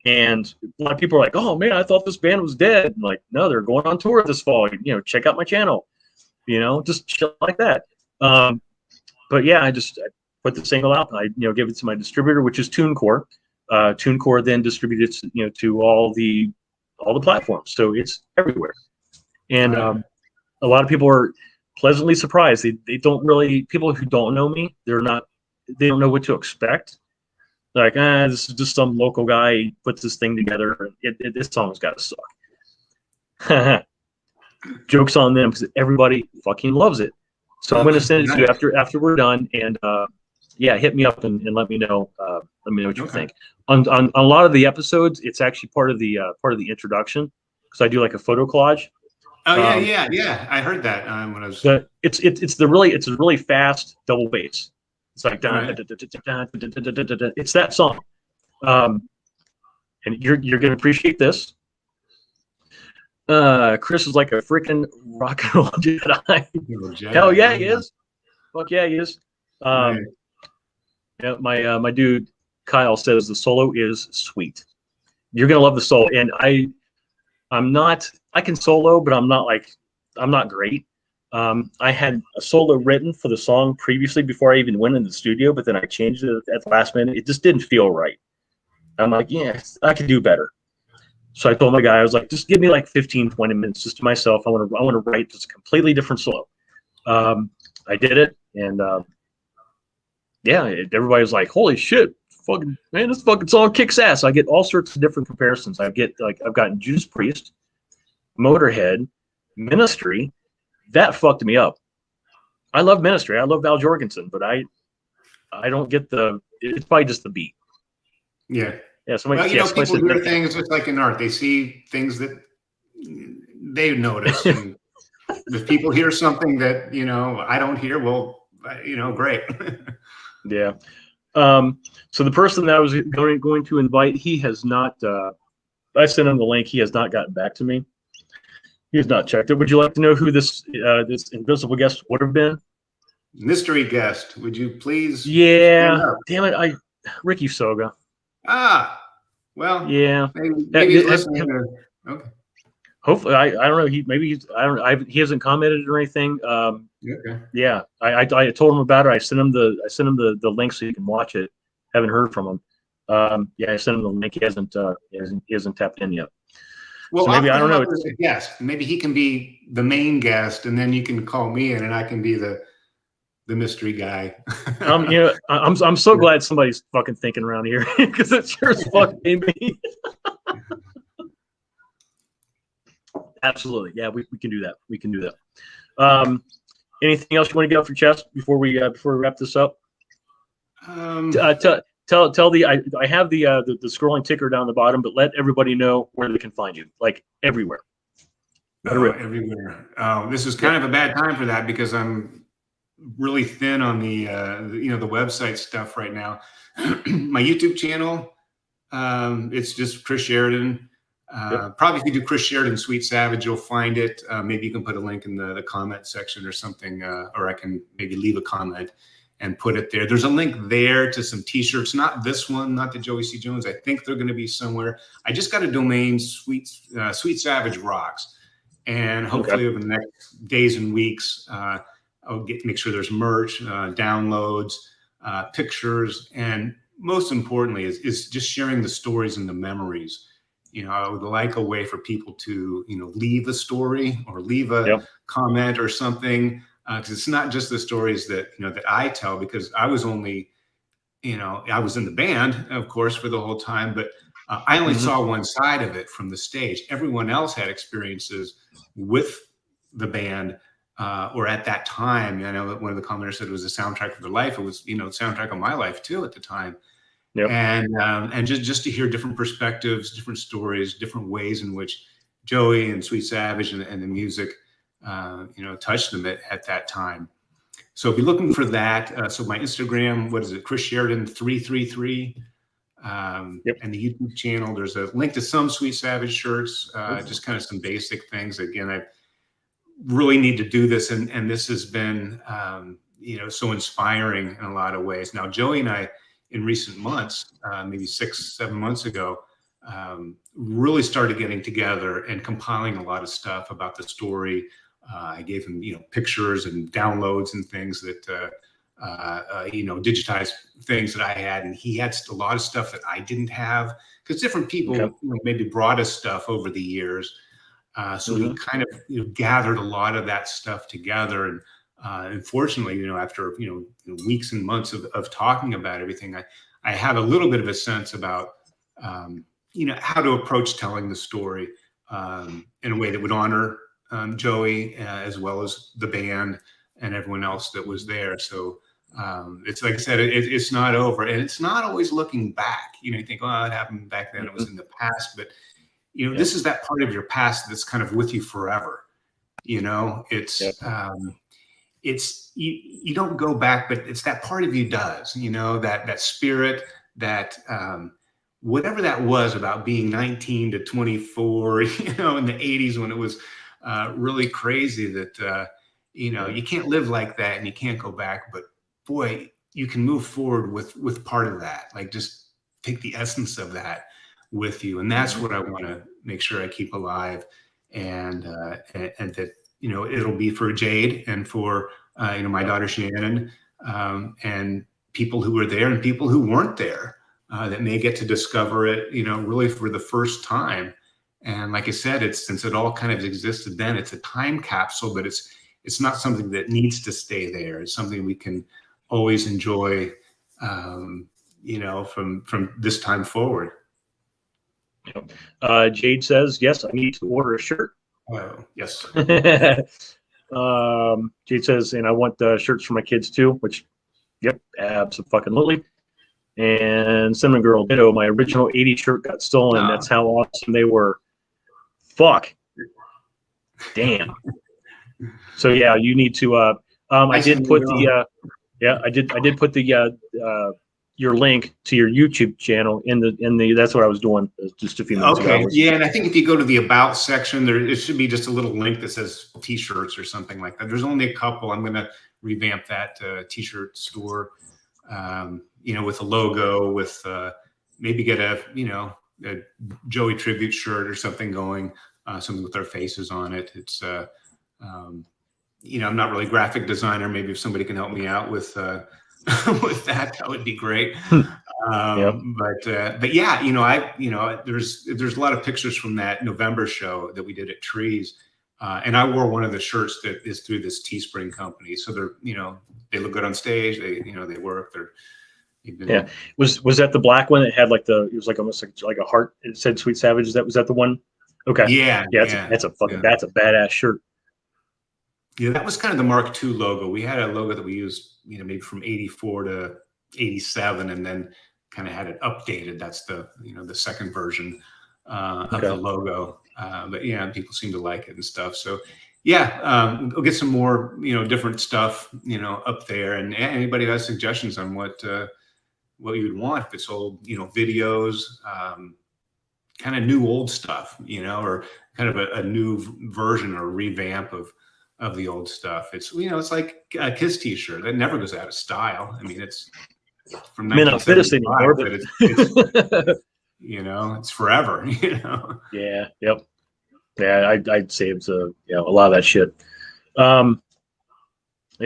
And a lot of people are like, oh man, I thought this band was dead. I'm like, no, they're going on tour this fall. You know, check out my channel. You know, just shit like that. But yeah, I put the single out. I give it to my distributor, which is TuneCore. TuneCore then distributed it, to all the platforms, so it's everywhere. And a lot of people are pleasantly surprised. They don't really, people who don't know me, they don't know what to expect. Like, this is just some local guy, he puts this thing together. This song's got to suck. Joke's on them, because everybody fucking loves it. So I'm going to send it to you after we're done, and yeah, hit me up and let me know. Let me know what you think. On a lot of the episodes, it's actually part of the introduction, because I do like a photo collage. Oh yeah. I heard that when I was. It's a really fast double bass. It's like it's that song, and you're gonna appreciate this. Chris is like a freaking rock and roll Jedi. Hell yeah, he is. Fuck yeah, he is. Yeah, my dude Kyle says the solo is sweet. You're gonna love the solo, and I can solo, but I'm not great. I had a solo written for the song previously before I even went in the studio, but then I changed it at the last minute. It just didn't feel right. I'm like, yeah, I could do better. So I told my guy, I was like, just give me like 15, 20 minutes just to myself. I want to write just a completely different song. I did it, and everybody was like, holy shit, fucking man, this fucking song kicks ass. I get all sorts of different comparisons. I've gotten Judas Priest, Motorhead, Ministry. That fucked me up. I love Ministry. I love Val Jorgensen, but I don't get it's probably just the beat. Yeah. Yeah. People hear things just like in art. They see things that they notice. And if people hear something that, I don't hear, well, great. Yeah. So the person that I was going to invite, he has not, I sent him the link. He has not gotten back to me. He has not checked it. Would you like to know who this invisible guest would have been? Mystery guest. Would you please? Yeah. Damn it. Ricky Soga. Well, yeah. Maybe he's listening. Okay. Hopefully, I don't know. He hasn't commented or anything. Okay. Yeah, I told him about it. I sent him the link so you can watch it. Haven't heard from him. I sent him the link. He hasn't tapped in yet. Well, so maybe I don't know. Yes, maybe he can be the main guest, and then you can call me in, and I can be the mystery guy. I'm so glad somebody's fucking thinking around here because it sure as fuck ain't me. Absolutely, yeah, we can do that. We can do that. Anything else you want to get off your chest before we wrap this up? Tell I have the scrolling ticker down the bottom, but let everybody know where they can find you, like everywhere. Everywhere. This is kind of a bad time for that because I'm really thin on the website stuff right now. My YouTube channel, it's just Chris Sheridan. Probably if you do Chris Sheridan Sweet Savage, you'll find it. Maybe you can put a link in the comment section or something, or I can maybe leave a comment and put it there. There's a link there to some t-shirts, not this one, not the Joey C. Jones. I think they're going to be somewhere. I just got a domain, Sweet Savage Rocks. And hopefully over the next days and weeks, I'll make sure there's merch, downloads, pictures, and most importantly is just sharing the stories and the memories. I would like a way for people to, leave a story or leave a comment or something. Because it's not just the stories that, that I tell, because I was only, I was in the band, of course, for the whole time, but I only saw one side of it from the stage. Everyone else had experiences with the band or at that time. I know that one of the commenters said it was a soundtrack of their life. It was, the soundtrack of my life too at the time. Yep. And just to hear different perspectives, different stories, different ways in which Joey and Sweet Savage and the music, touched them at that time. So be looking for that. So my Instagram, what is it? Chris Sheridan 333. And the YouTube channel, there's a link to some Sweet Savage shirts, just kind of some basic things. Again, I really need to do this. And this has been, so inspiring in a lot of ways. Now, Joey and I, in recent months, maybe 6-7 months ago, really started getting together and compiling a lot of stuff about the story. I gave him, pictures and downloads and things that, digitized things that I had, and he had a lot of stuff that I didn't have because different people maybe brought us stuff over the years. So we kind of gathered a lot of that stuff together, and unfortunately, after weeks and months of talking about everything, I have a little bit of a sense about how to approach telling the story in a way that would honor Joey as well as the band and everyone else that was there. So it's like I said, it's not over, and it's not always looking back. You think, oh, it happened back then, it was in the past, but this is that part of your past that's kind of with you forever. It's you don't go back, but it's that part of you does, that spirit, that whatever that was about being 19 to 24, in the 80s when it was really crazy that, you can't live like that and you can't go back, but boy, you can move forward with part of that. Like just take the essence of that with you. And that's what I want to make sure I keep alive, and that you know, it'll be for Jade and for, you know, my daughter Shannon, and people who were there and people who weren't there, that may get to discover it, you know, really for the first time. And like I said, since it all kind of existed then, it's a time capsule, but it's not something that needs to stay there. It's something we can always enjoy, you know, from this time forward. Jade says, yes, I need to order a shirt. Oh, yes. Jade says, and I want shirts for my kids too, which, yep, absolutely. And Cinnamon Girl, ditto, my original 80s shirt got stolen. Oh. That's how awesome they were. Fuck. Damn. So yeah, you need to, I did put the, I did put the, your link to your YouTube channel in the that's what I was doing just a few minutes ago. Yeah, and I think if you go to the About section, it should be just a little link that says T-shirts or something like that. There's only a couple. I'm going to revamp that T-shirt store, you know, with a logo, with maybe get a, you know, a Joey tribute shirt or something going, something with our faces on it. It's, you know, I'm not really a graphic designer. Maybe if somebody can help me out with with that would be great. But yeah, you know, there's a lot of pictures from that November show that we did at Trees, and I wore one of the shirts that is through this Teespring company. So they're, you know, they look good on stage. They, you know, they work. Yeah. Was that the black one that had like it was like almost like a heart? It said Sweet Savage. Was that the one? Okay. Yeah. That's a badass shirt. Yeah, that was kind of the Mark II logo. We had a logo that we used, you know, maybe from 84 to 87, and then kind of had it updated. That's the, you know, the second version of the logo. But yeah, people seem to like it and stuff. So yeah, we'll get some more, you know, different stuff, you know, up there. And anybody who has suggestions on what you would want, if it's old, you know, videos, kind of new old stuff, you know, or kind of a new version or revamp of the old stuff. It's, you know, it's like a Kiss t-shirt that never goes out of style. I mean, it's from 1975, but it's you know, it's forever, you know? Yeah. Yep. Yeah. I'd say it's a lot of that shit. Yeah,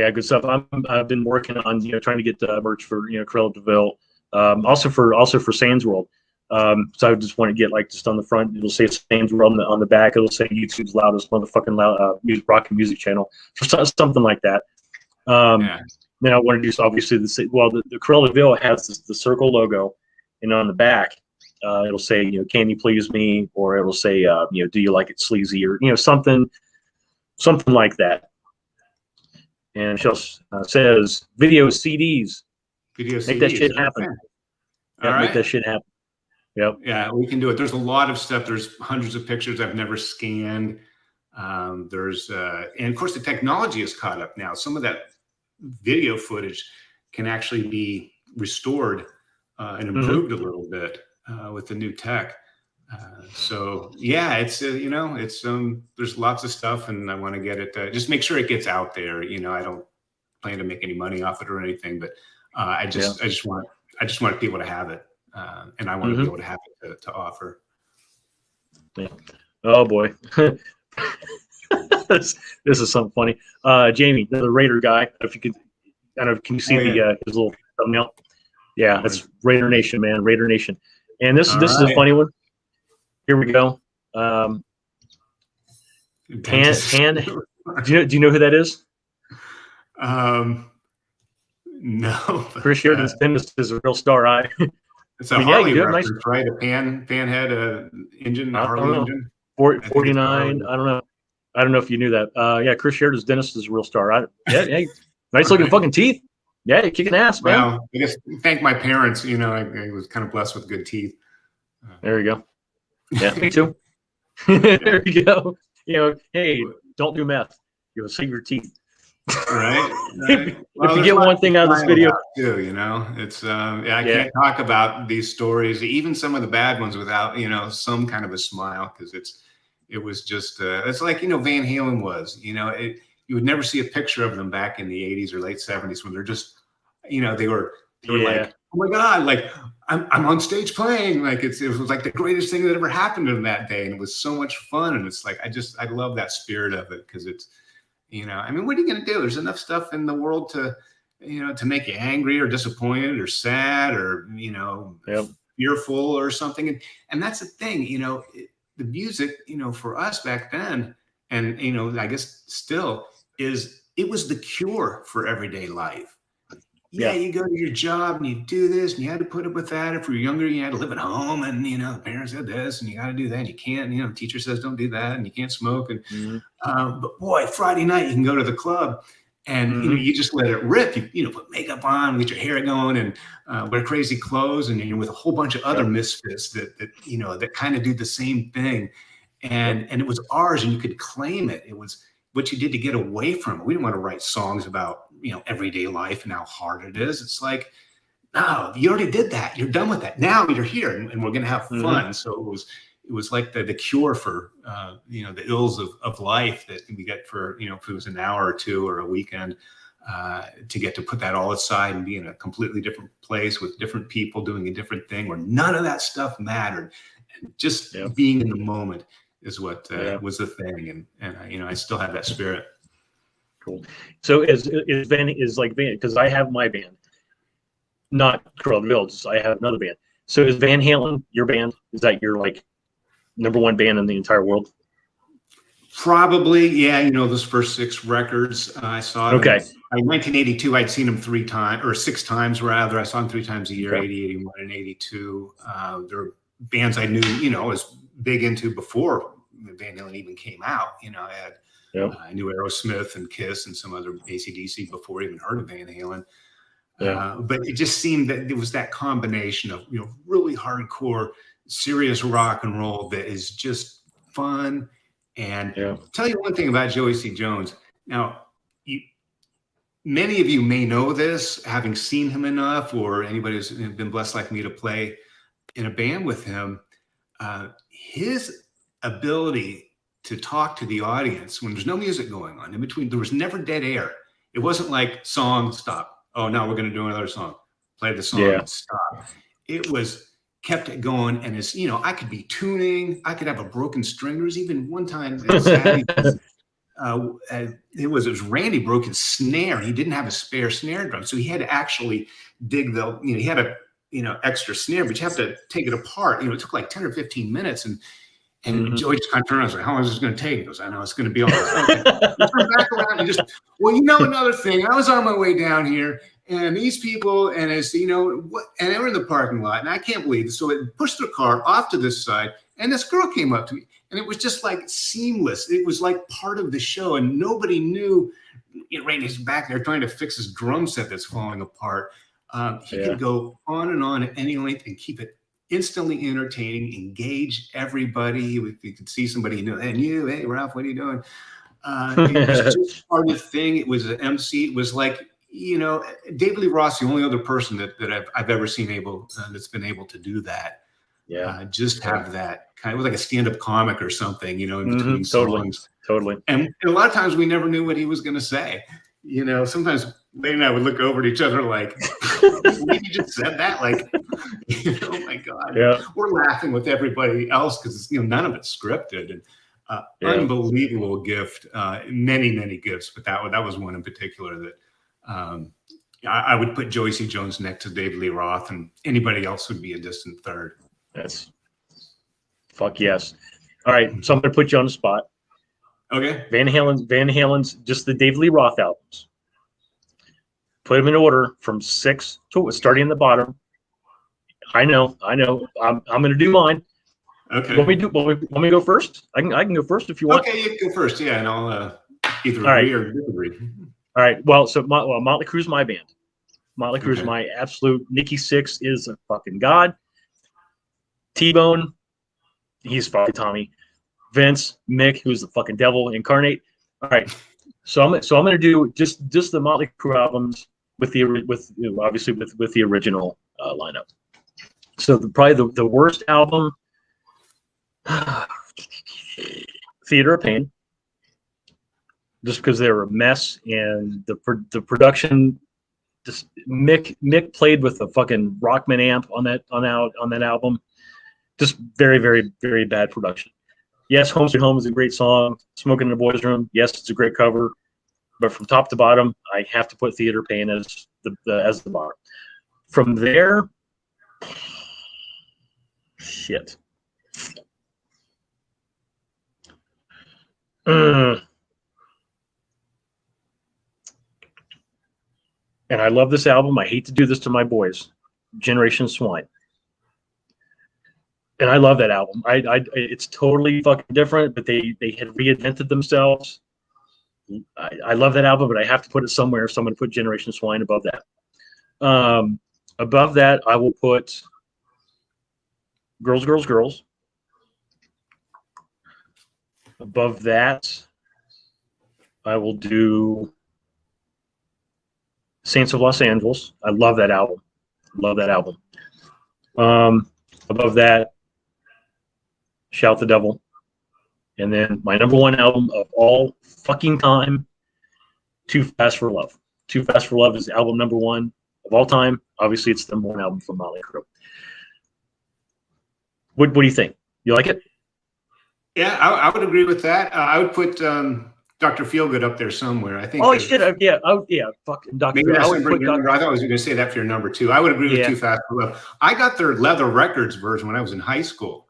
good stuff. I've been working on, you know, trying to get the merch for, you know, Cruella de Vil, also for Sans World. So I just want to get, like, just on the front, it'll say Sans World, on the back it'll say YouTube's loudest motherfucking loud rock and music channel, or something like that. Then I want to do, obviously, the Cruella de Vil has the circle logo, and on the back it'll say, you know, can you please me, or it'll say, you know, do you like it sleazy, or, you know, something like that. And she says video CDs. Make that shit happen. Yeah, make that shit happen. Yep. Yeah, we can do it. There's a lot of stuff. There's hundreds of pictures I've never scanned. And of course the technology is caught up now. Some of that video footage can actually be restored and improved a little bit with the new tech. So yeah, it's you know, it's there's lots of stuff, and I want to get it, just make sure it gets out there. You know, I don't plan to make any money off it or anything, but I just want people to have it, and I want to be able to have it to offer. Yeah. Oh boy. this is something funny. Jamie, the Raider guy, if you could, I don't know, can you see his little thumbnail? Yeah, that's Raider Nation, man. Raider Nation. And this is a funny one. Here we go. Do you know who that is? No. Chris Sheridan's dentist is a real star. It's a Harley reference, nice, right? A pan head engine, a Harley engine. 49. I don't know if you knew that. Yeah, Chris Sheridan's dentist is a real star. Yeah, nice looking fucking teeth. Yeah, you're kicking ass, man. Well, I guess thank my parents. You know, I was kind of blessed with good teeth. There you go. Yeah, me too. There you go. You know, hey, don't do meth. You'll save your teeth. Right. Well, if you get one thing out of this video, too, you know, it's I can't talk about these stories, even some of the bad ones, without, you know, some kind of a smile, because it was just it's like, you know, Van Halen was, you know, you would never see a picture of them back in the 80s or late 70s when they're just, you know, they were like oh my God, like I'm on stage playing. Like it was like the greatest thing that ever happened to him that day. And it was so much fun. And it's like, I love that spirit of it because it's, I mean, what are you going to do? There's enough stuff in the world to, to make you angry or disappointed or sad or, Yep. fearful or something. And that's the thing, the music, for us back then, and, I guess still it was the cure for everyday life. Yeah, you go to your job and you do this and you had to put up with that. If you were younger, you had to live at home and, parents said this and you got to do that. And you can't, teacher says don't do that and you can't smoke. And, but boy, Friday night you can go to the club and, you just let it rip. You put makeup on, get your hair going and wear crazy clothes. And you're with a whole bunch of other misfits that kind of do the same thing. And it was ours and you could claim it. It was what you did to get away from it. We didn't want to write songs about, everyday life and how hard it is. It's like, no, you already did that. You're done with that. Now you're here and we're going to have fun. So it was like the cure for, the ills of life that we get for, if it was an hour or two or a weekend, to get to put that all aside and be in a completely different place with different people doing a different thing where none of that stuff mattered. And just being in the moment is what was the thing. And I still have that spirit. Cool. So is like Van, because I have my band, not Curled Bills. I have another band. So is Van Halen your band? Is that your like #1 band in the entire world? Probably, yeah. Those first 6 records I saw. Okay. In 1982, I'd seen them 3 times or 6 times rather. I saw them 3 times a year, 80, 81, and 82. They're bands I knew, I was big into before Van Halen even came out. I knew Aerosmith and Kiss and some other AC/DC before I even heard of Van Halen. But it just seemed that there was that combination of, really hardcore, serious rock and roll that is just fun. And I'll tell you one thing about Joey C. Jones. Now, many of you may know this, having seen him enough, or anybody who's been blessed like me to play in a band with him. His ability to talk to the audience when there's no music going on in between, there was never dead air. It wasn't like song stop. Oh, now we're going to do another song. Play the song and stop. It was kept it going. And as I could be tuning, I could have a broken string. There was even one time it was Randy broke his snare. He didn't have a spare snare drum. So he had to actually dig he had a, extra snare, but you have to take it apart. It took like 10 or 15 minutes. And Joey just kind of turned around and was like, how long is this going to take? He goes, I know it's going to be all this. Okay. Turn back around and just, another thing. I was on my way down here and these people, and as and they were in the parking lot and I can't believe it. So it pushed their car off to this side and this girl came up to me and it was just like seamless. It was like part of the show and nobody knew. Randy's back there trying to fix his drum set that's falling apart. He could go on and on at any length and keep it instantly entertaining, engage everybody. You could see somebody you know, and hey, Ralph, what are you doing? It was just part of the thing. It was an MC. It was like, David Lee Roth, the only other person that I've ever seen that's been able to do that. Just have that kind of like a stand-up comic or something, in between songs. Totally. And a lot of times we never knew what he was going to say. Sometimes Laine and I would look over at each other like, you just said that, like, oh my God. We're laughing with everybody else because none of it's scripted. And unbelievable gift, many gifts, but that was one in particular that I would put Joey C. Jones next to David Lee Roth, and anybody else would be a distant third. That's fuck yes. All right, so I'm gonna put you on the spot. Okay. Van Halen's just the David Lee Roth albums. Put them in order from 6 to starting in the bottom. I know. I'm going to do mine. Okay. Want me to go first? I can go first if you want. Okay, you can go first. Yeah, and I'll either agree or disagree. All right. Well, so Motley Crue's my band. Motley Crue's my absolute. Nikki Sixx is a fucking god. T-Bone, he's fucking Tommy. Vince, Mick, who's the fucking devil incarnate. All right. So I'm going to do just the Motley Crue albums with obviously with the original lineup. So probably the worst album, Theater of Pain, just because they were a mess and the production just Mick played with a fucking Rockman amp on that album. Just very, very, very bad production. Yes, Home Sweet Home is a great song. Smoking in the Boys' Room, yes, it's a great cover. But from top to bottom, I have to put Theater Pain as the bottom. From there, shit. And I love this album. I hate to do this to my boys. Generation Swine. And I love that album. It's totally fucking different, but they had reinvented themselves. I love that album, but I have to put it somewhere. So I'm going to put Generation Swine above that. Above that, I will put Girls, Girls, Girls. Above that, I will do Saints of Los Angeles. I love that album. Love that album. Above that, Shout the Devil. And then my number one album of all fucking time, Too Fast for Love. Too Fast for Love is album number one of all time. Obviously, it's the number one album from Motley Crue. What do you think? You like it? Yeah, I would agree with that. I would put Dr. Feelgood up there somewhere. I think. Oh, shit. Yeah. Fucking Dr. Maybe that's I thought I was going to say that for your number two. I would agree with Too Fast for Love. I got their Leather Records version when I was in high school.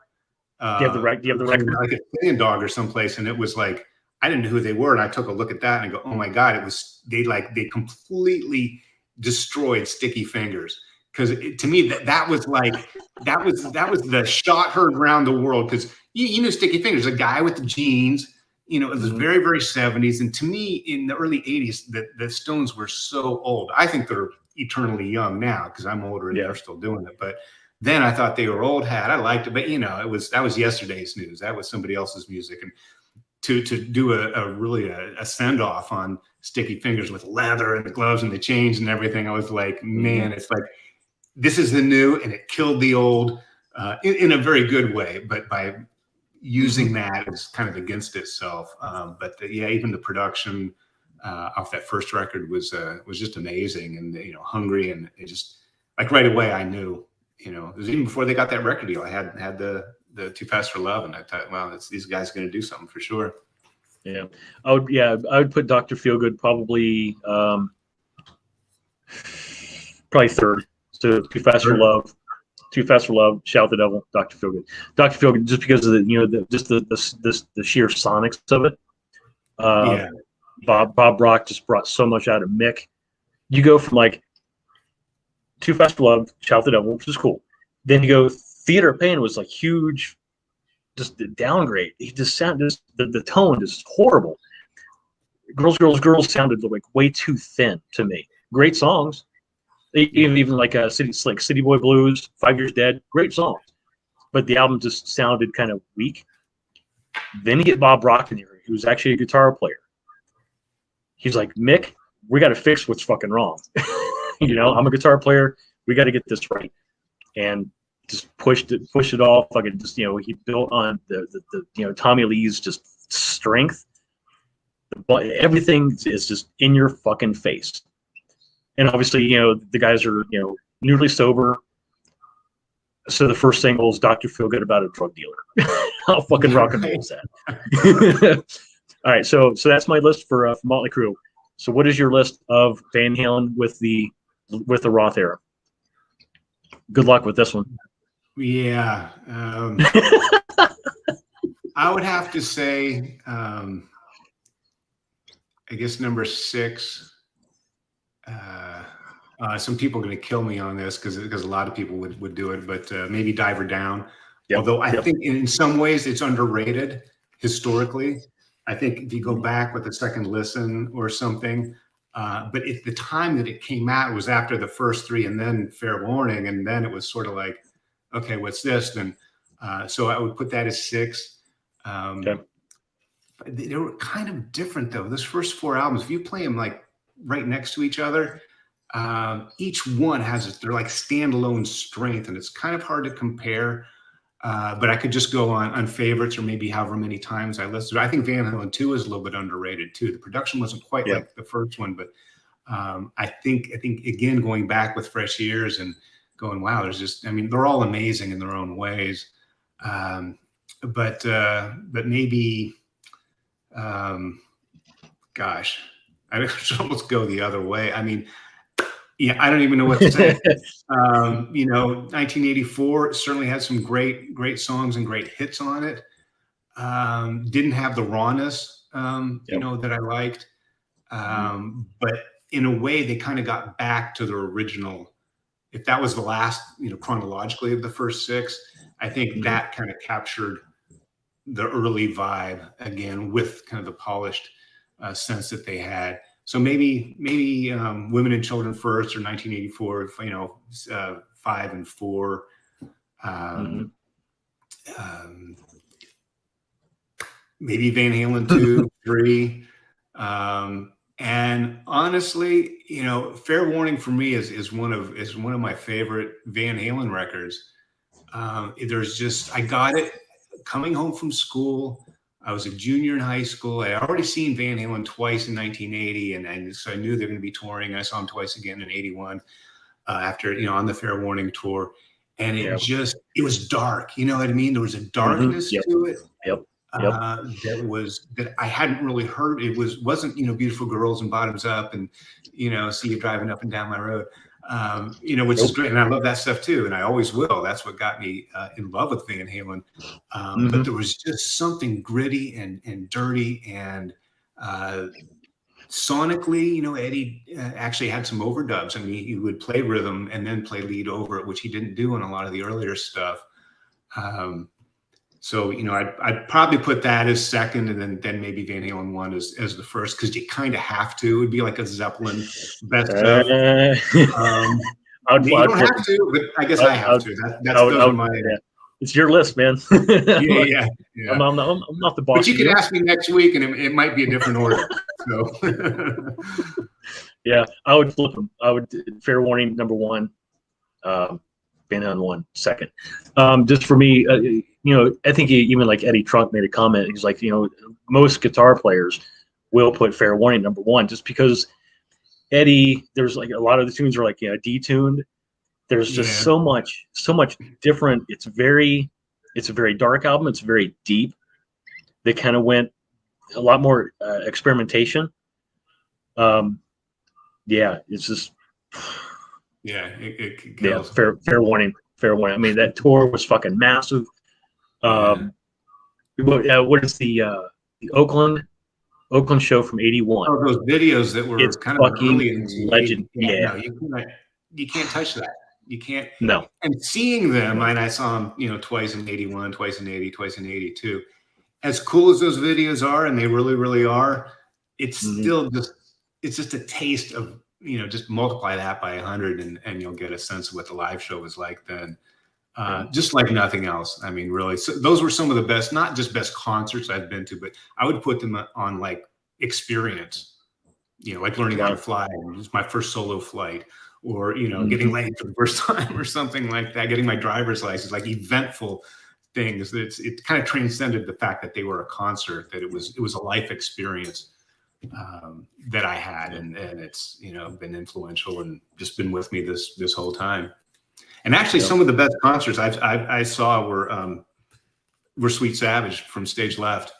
Do you have the record? Like a Singing Dog or someplace, and it was like I didn't know who they were, and I took a look at that and I go, "Oh my god!" It was they completely destroyed Sticky Fingers, because to me that was the shot heard around the world, because you knew Sticky Fingers, a guy with the jeans, it was very, very 70s, and to me in the early 80s the Stones were so old. I think they're eternally young now because I'm older and they're still doing it, but then I thought they were old hat. I liked it, but that was yesterday's news. That was somebody else's music, and to do a send off on Sticky Fingers with leather and the gloves and the chains and everything, I was like, man, it's like this is the new, and it killed the old in a very good way, but by using that as kind of against itself. Even the production off that first record was just amazing, and hungry, and it just like right away I knew. It was even before they got that record deal. I had the Too Fast for Love, and I thought, wow, these guys are going to do something for sure. Yeah, I would put Dr. Feelgood probably third. So Too Fast for Love, Shout the Devil, Dr. Feelgood. Dr. Feelgood, just because of the sheer sonics of it. Bob Rock just brought so much out of Mick. You go from like Too Fast for Love, Shout the Devil, which is cool. Then you go Theater Pain was like huge, just the downgrade. He just sounded the tone is horrible. Girls, Girls, Girls sounded like way too thin to me. Great songs, even like City Boy Blues, 5 Years Dead, great songs, but the album just sounded kind of weak. Then you get Bob Rock in here, who's actually a guitar player. He's like, Mick, we got to fix what's fucking wrong. I'm a guitar player. We got to get this right, and just pushed it off. Fucking just he built on the Tommy Lee's just strength. But everything is just in your fucking face, and obviously the guys are newly sober. So the first single is Dr. Feelgood about a drug dealer. How fucking rock and roll is that? All right, so that's my list for Motley Crue. So what is your list of Van Halen with the Roth era? Good luck with this one. Yeah. I would have to say, I guess number 6. Some people are going to kill me on this because a lot of people would do it, but maybe Diver Down. Yep. Although I think in some ways it's underrated historically. I think if you go back with a second listen or something, but at the time that it came out, it was after the first 3 and then Fair Warning. And then it was sort of like, okay, what's this? Then, so I would put that as 6. Okay. They were kind of different though. Those first 4 albums, if you play them like right next to each other, each one they're like standalone strength, and it's kind of hard to compare. But I could just go on favorites, or maybe however many times I listened. I think Van Halen 2 is a little bit underrated too. The production wasn't quite like the first one, but I think again, going back with fresh ears and going, wow, there's just, I mean, they're all amazing in their own ways. But maybe, gosh, I should almost go the other way. I mean, yeah, I don't even know what to say. 1984 certainly had some great songs and great hits on it. Didn't have the rawness, that I liked. But in a way, they kind of got back to their original. If that was the last, chronologically of the first six, I think that kind of captured the early vibe again with kind of the polished sense that they had. So maybe Women and Children First, or 1984, 5 and 4. Maybe Van Halen 2, 3. And honestly, Fair Warning for me is one of my favorite Van Halen records. There's just, I got it coming home from school. I was a junior in high school. I had already seen Van Halen twice in 1980, and so I knew they're going to be touring. I saw them twice again in 81 after, on the Fair Warning tour. And it was dark. You know what I mean? There was a darkness to it. That I hadn't really heard. It wasn't Beautiful Girls and Bottoms Up and See You Driving Up and Down My Road, which is great, and I love that stuff too, and I always will. That's what got me in love with Van Halen. But there was just something gritty and dirty, and sonically, Eddie actually had some overdubs. I mean, he would play rhythm and then play lead over it, which he didn't do in a lot of the earlier stuff. So, I'd probably put that as second, and then maybe Van Halen 1 as the first, because you kind of have to. It would be like a Zeppelin best of. You don't have to, but I guess I have to. Those are my. Yeah. It's your list, man. Yeah. I'm not the boss. But you can ask me next week, and it might be a different order. So. Yeah, I would flip them. I would Fair Warning number 1. Van Halen 1 second. Just for me, I think even like Eddie Trunk made a comment. He's like, most guitar players will put Fair Warning number 1, just because Eddie, there's like a lot of the tunes are like detuned. There's just so much different. It's a very dark album. It's very deep. They kind of went a lot more experimentation. It's just. Yeah, it kills. Fair warning. I mean, that tour was fucking massive. What is the Oakland show from 81? Oh, those videos that were kind of fucking legend. No, you can't touch that. You can't. No. And seeing them, and I saw them, twice in 81, twice in 80, twice in 82. As cool as those videos are, and they really, really are, it's still just a taste of. Just multiply that by 100 and you'll get a sense of what the live show was like then. Just like nothing else. I mean, really, so those were some of the best, not just best concerts I've been to, but I would put them on like experience, like learning how to fly. It was my first solo flight, or, getting laid for the first time or something like that, getting my driver's license, like eventful things. It kind of transcended the fact that they were a concert, that it was a life experience. That I had, and it's been influential and just been with me this whole time. And actually, some of the best concerts I saw were Sweet Savage from Stage Left.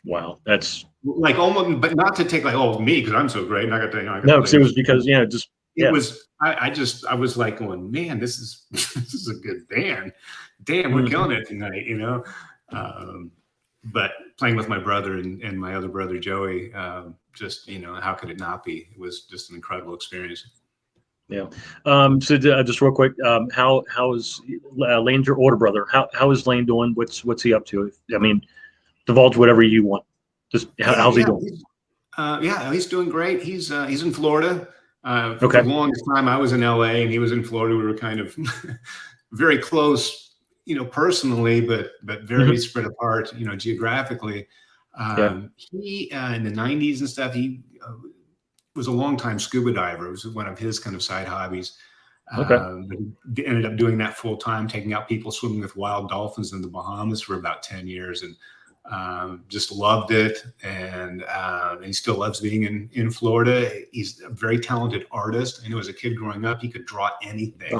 Wow, that's like almost, but not to take like me because I'm so great. And I got to no, it was because it was. I was like going, man, this is a good band. Damn, we're killing it tonight, But playing with my brother and my other brother, Joey, just, how could it not be? It was just an incredible experience. Yeah. So just real quick, how is Laine's your older brother? How is Laine doing? What's he up to? I mean, divulge whatever you want. Just how's he doing? He's doing great. He's in Florida. For the longest time, I was in LA and he was in Florida. We were kind of very close, personally, but very spread apart, geographically. He in the 90s and stuff, he was a longtime scuba diver. It was one of his kind of side hobbies. He ended up doing that full time, taking out people swimming with wild dolphins in the Bahamas for about 10 years. And Just loved it, and he still loves being in Florida. He's a very talented artist. I know as a kid growing up, he could draw anything.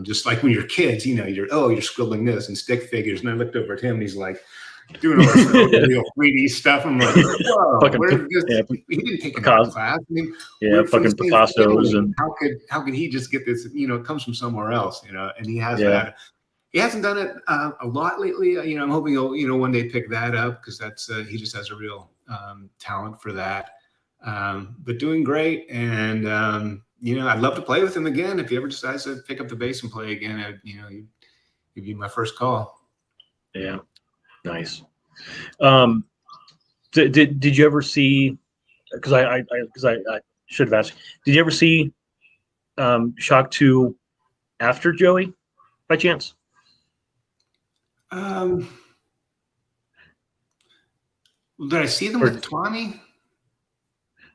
Just like when you're kids, you're scribbling this and stick figures. And I looked over at him, and he's like doing all this real 3D stuff. I'm like, whoa, he didn't take an art class. I mean, fucking Picasso's, and how could he just get this? It comes from somewhere else, and he has that. He hasn't done it a lot lately. I'm hoping he'll, one day pick that up, because that's he just has a real talent for that. But doing great, and I'd love to play with him again. If he ever decides to pick up the bass and play again, he'd be my first call. Yeah, nice. Did you ever see? Because I should have asked. Did you ever see Shock 2 after Joey, by chance? Did I see them with Tommy?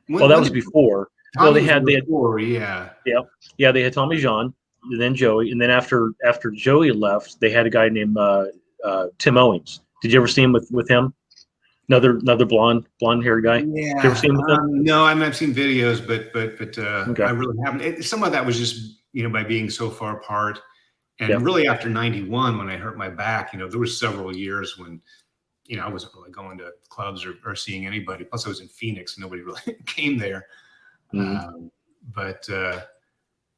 That was before. Well, they had before, they had Tommy John, and then Joey, and then after Joey left, they had a guy named Tim Owings. Did you ever see him with him? Another blonde haired guy. Yeah. Did you ever see him with him? No, I've seen videos, but okay. I really haven't. Some of that was just by being so far apart. And really after 91, when I hurt my back, there were several years when, I wasn't really going to clubs or seeing anybody. Plus I was in Phoenix and nobody really came there. Mm-hmm. But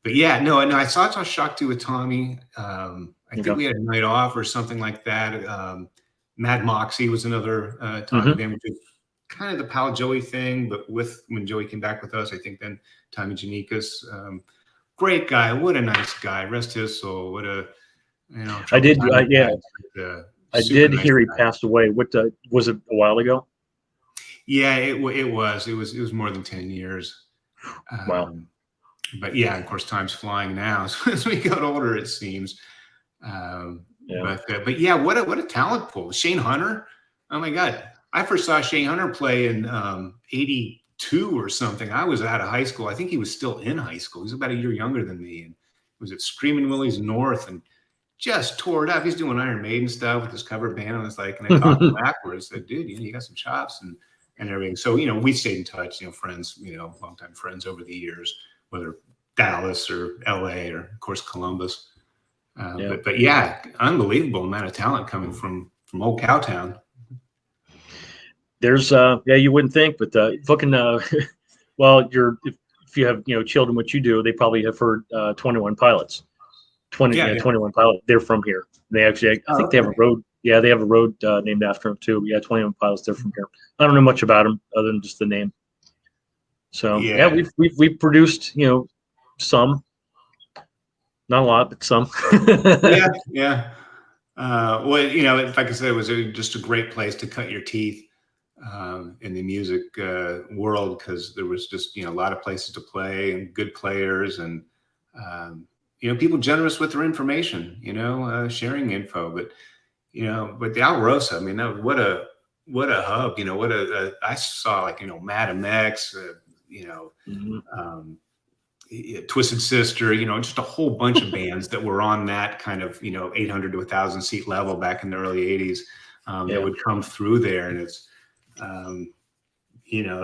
yeah, no, I saw Shock 2 with Tommy. I think we had a night off or something like that. Mad Moxie was another Tommy band, which was kind of the Pal Joey thing, but when Joey came back with us, I think then Tommy Janikas, great guy. What a nice guy. Rest his soul. What a, I did hear nice he guy. passed away. What was it a while ago? Yeah, it was more than 10 years. Wow. But yeah, of course, time's flying now. So as we got older, it seems. But yeah, what a talent pool. Shane Hunter. Oh my God. I first saw Shane Hunter play in 82 or something. I was out of high school. I think he was still in high school. He was about a year younger than me. And he was at Screaming Willie's North and just tore it up. He's doing Iron Maiden stuff with his cover band. And and I talked to him afterwards. Said, dude, you got some chops and everything. So, we stayed in touch, friends, longtime friends over the years, whether Dallas or LA or of course Columbus. But yeah, unbelievable amount of talent coming from old Cowtown. There's you wouldn't think, but fucking well, if you have children, what you do, they probably have heard 21 Pilots. 21 Pilots. They're from here. They actually, I think they have a road. Yeah, they have a road named after them too. Yeah, 21 Pilots. They're from here. I don't know much about them other than just the name. So we've produced some, not a lot, but some. Yeah. Well, like I said, it was just a great place to cut your teeth in the music world, because there was just a lot of places to play and good players and people generous with their information, sharing info. But but the Alrosa, I mean, what a hub, I saw Madam X, Twisted Sister, just a whole bunch of bands that were on that kind of 800 to 1,000 seat level back in the early 80s that would come through there. And it's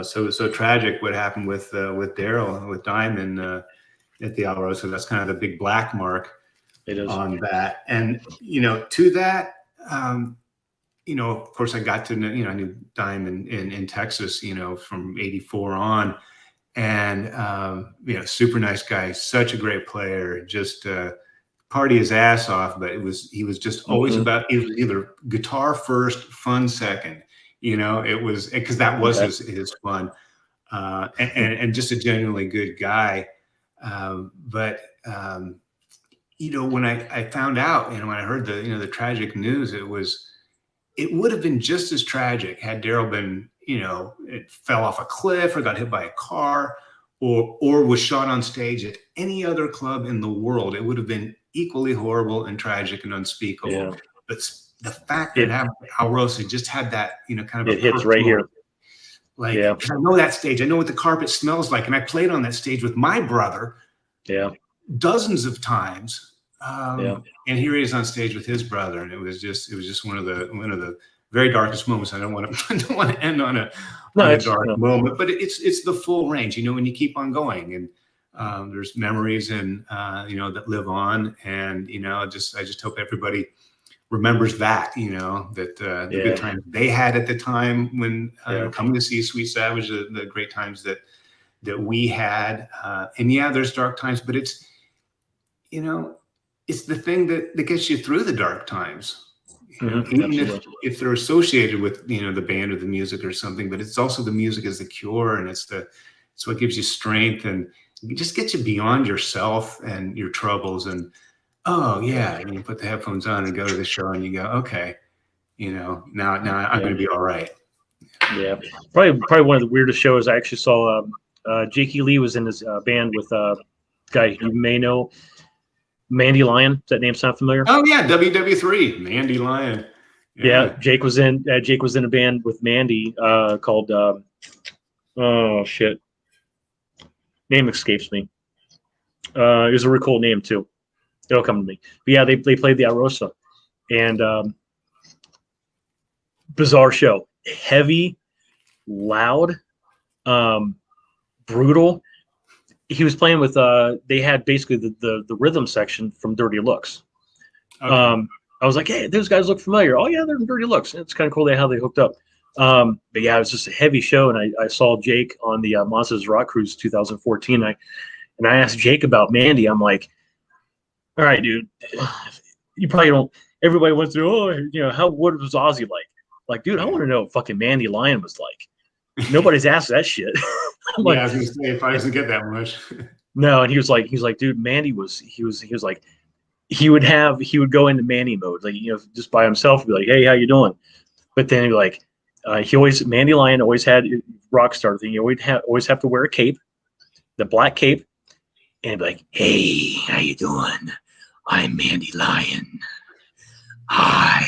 so tragic what happened with Daryl, with Diamond at the Alrosa. That's kind of the big black mark on that. And to that, of course I got to know, I knew Diamond in Texas, from 84 on. And super nice guy, such a great player, just party his ass off. But he was just always about, it was either guitar first, fun second. It was because that was his fun, and just a genuinely good guy. But when I found out, when I heard the tragic news, it would have been just as tragic had Daryl been, it fell off a cliff or got hit by a car or was shot on stage at any other club in the world. It would have been equally horrible and tragic and unspeakable. Yeah. But the fact that Alrosa just had that, kind of it hits right here. Like, I know that stage. I know what the carpet smells like. And I played on that stage with my brother dozens of times. And here he is on stage with his brother. And it was just one of the very darkest moments. I don't want to I don't want to end on a dark moment, but it's the full range. When you keep on going, and there's memories and that live on, and I just hope everybody remembers that, that the good times they had at the time when coming to see Sweet Savage, the great times that we had, and there's dark times, but it's it's the thing that gets you through the dark times. Even if they're associated with the band or the music or something, but it's also the music as the cure, and it's what gives you strength, and it just gets you beyond yourself and your troubles. And and you put the headphones on and go to the show, and you go, okay, now I'm going to be all right. Yeah, probably one of the weirdest shows I actually saw. Jakey Lee was in his band with a guy you may know, Mandy Lion. Does that name sound familiar? Oh yeah, WW3, Mandy Lion. Yeah, Jake was in a band with Mandy called oh shit, name escapes me. It was a really cool name too. It'll come to me. But yeah, they played the Arosa, and bizarre show, heavy, loud, brutal. He was playing with they had basically the rhythm section from Dirty Looks. Okay. I was like, hey, those guys look familiar. Oh yeah, they're in Dirty Looks. It's kind of cool how they hooked up. But yeah, it was just a heavy show, and I saw Jake on the Monsters Rock Cruise 2014. I asked Jake about Mandy. I'm like, all right, dude, you probably don't. Everybody went through, what was Ozzy like? Like, dude, I want to know what fucking Mandy Lion was like. Nobody's asked that shit. Like, I was gonna say, if I doesn't get that much. No, and he was like, dude, Mandy was like, he would go into Mandy mode, like, just by himself, be like, hey, how you doing? But then he'd be like, Mandy Lion always had rock star thing. You always have to wear a cape, the black cape, and he'd be like, hey, how you doing? I'm Mandy Lion. Hi.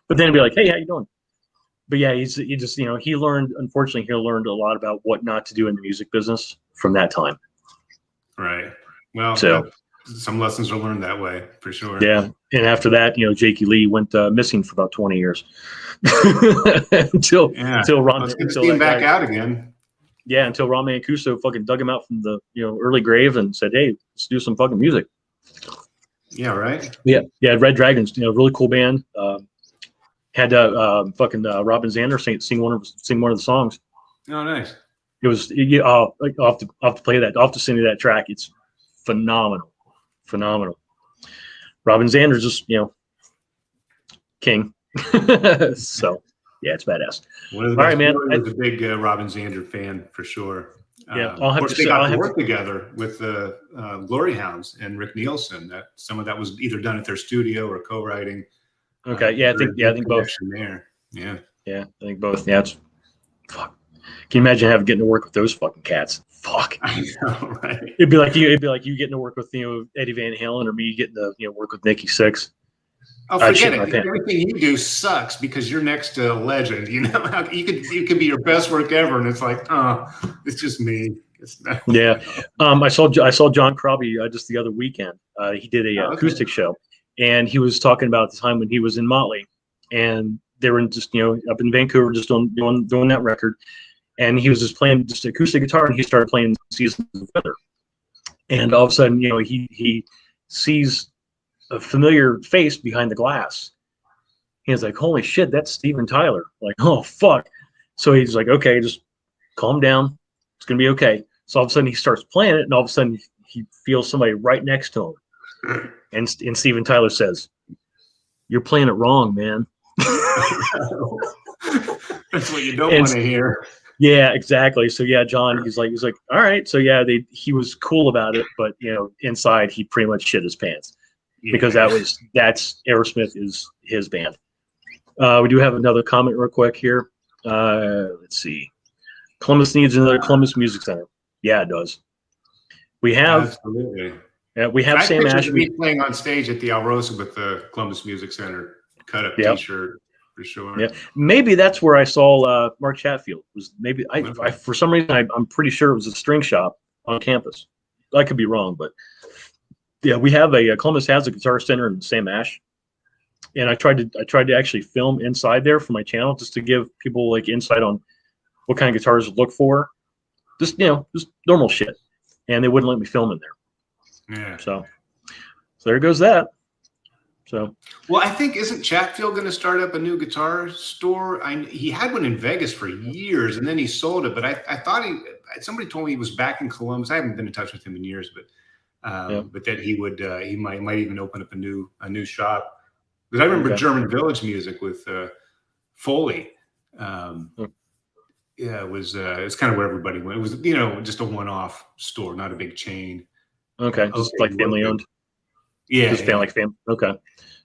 But then he'd be like, hey, how you doing? But yeah, he learned a lot about what not to do in the music business from that time. Right. Well, so some lessons are learned that way for sure. Yeah. And after that, Jakey Lee went missing for about 20 years until Ron. Let's get him back out again. Yeah, until Ron Mancuso fucking dug him out from the early grave and said, hey, let's do some fucking music. Yeah, right. Yeah, Red Dragons, really cool band. Had fucking Robin Zander sing one of the songs. Oh, nice. It was I'll have to play that. I'll have to send you that track. It's phenomenal. Robin Zander's just king. So yeah, it's badass. All right, man. I was a big Robin Zander fan for sure. Yeah, they got to work together with the Glory Hounds and Rick Nielsen. That some of that was either done at their studio or co-writing. Okay. Yeah, I think both. There. Yeah. Yeah, I think both. Yeah, it's fuck. Can you imagine getting to work with those fucking cats? Fuck. I know, right? It'd be like you getting to work with Eddie Van Halen, or me getting to work with Nikki Sixx. Oh, forget it. Everything you do sucks because you're next to a legend. You could be your best work ever, and it's like, oh, it's just me. Yeah. I saw John Crobby just the other weekend. He did a acoustic show, and he was talking about the time when he was in Motley, and they were just up in Vancouver, just doing that record, and he was just playing just acoustic guitar, and he started playing Seasons of Weather, and all of a sudden, he sees a familiar face behind the glass. He's like, holy shit, that's Steven Tyler. Like, oh fuck. So he's like, okay, just calm down. It's gonna be okay. So all of a sudden he starts playing it, and all of a sudden he feels somebody right next to him. And Steven Tyler says, you're playing it wrong, man. That's what you don't want to hear. Yeah, exactly. So yeah, John, he's like, all right. So yeah, he was cool about it, but inside he pretty much shit his pants. Because that's Aerosmith is his band. We do have another comment real quick here. Let's see. Columbus needs another Columbus Music Center. Yeah, it does. We have absolutely. Yeah, we have Sam Ash. Playing on stage at the Alrosa with the Columbus Music Center cut up T-shirt for sure. Yeah, maybe that's where I saw Mark Chatfield. I for some reason I'm pretty sure it was a string shop on campus. I could be wrong, but. Yeah, we have Columbus has a Guitar Center in Sam Ash, and I tried to actually film inside there for my channel just to give people like insight on what kind of guitars to look for, just just normal shit, and they wouldn't let me film in there. Yeah. So there goes that. So, well, I think isn't Chatfield going to start up a new guitar store? He had one in Vegas for years, and then he sold it. But I thought somebody told me he was back in Columbus. I haven't been in touch with him in years, but that he would he might even open up a new shop. Because I remember German Village Music with Foley. Yeah, it's kind of where everybody went. It was just a one-off store, not a big chain. Okay, just like family owned. Yeah, just family. Okay.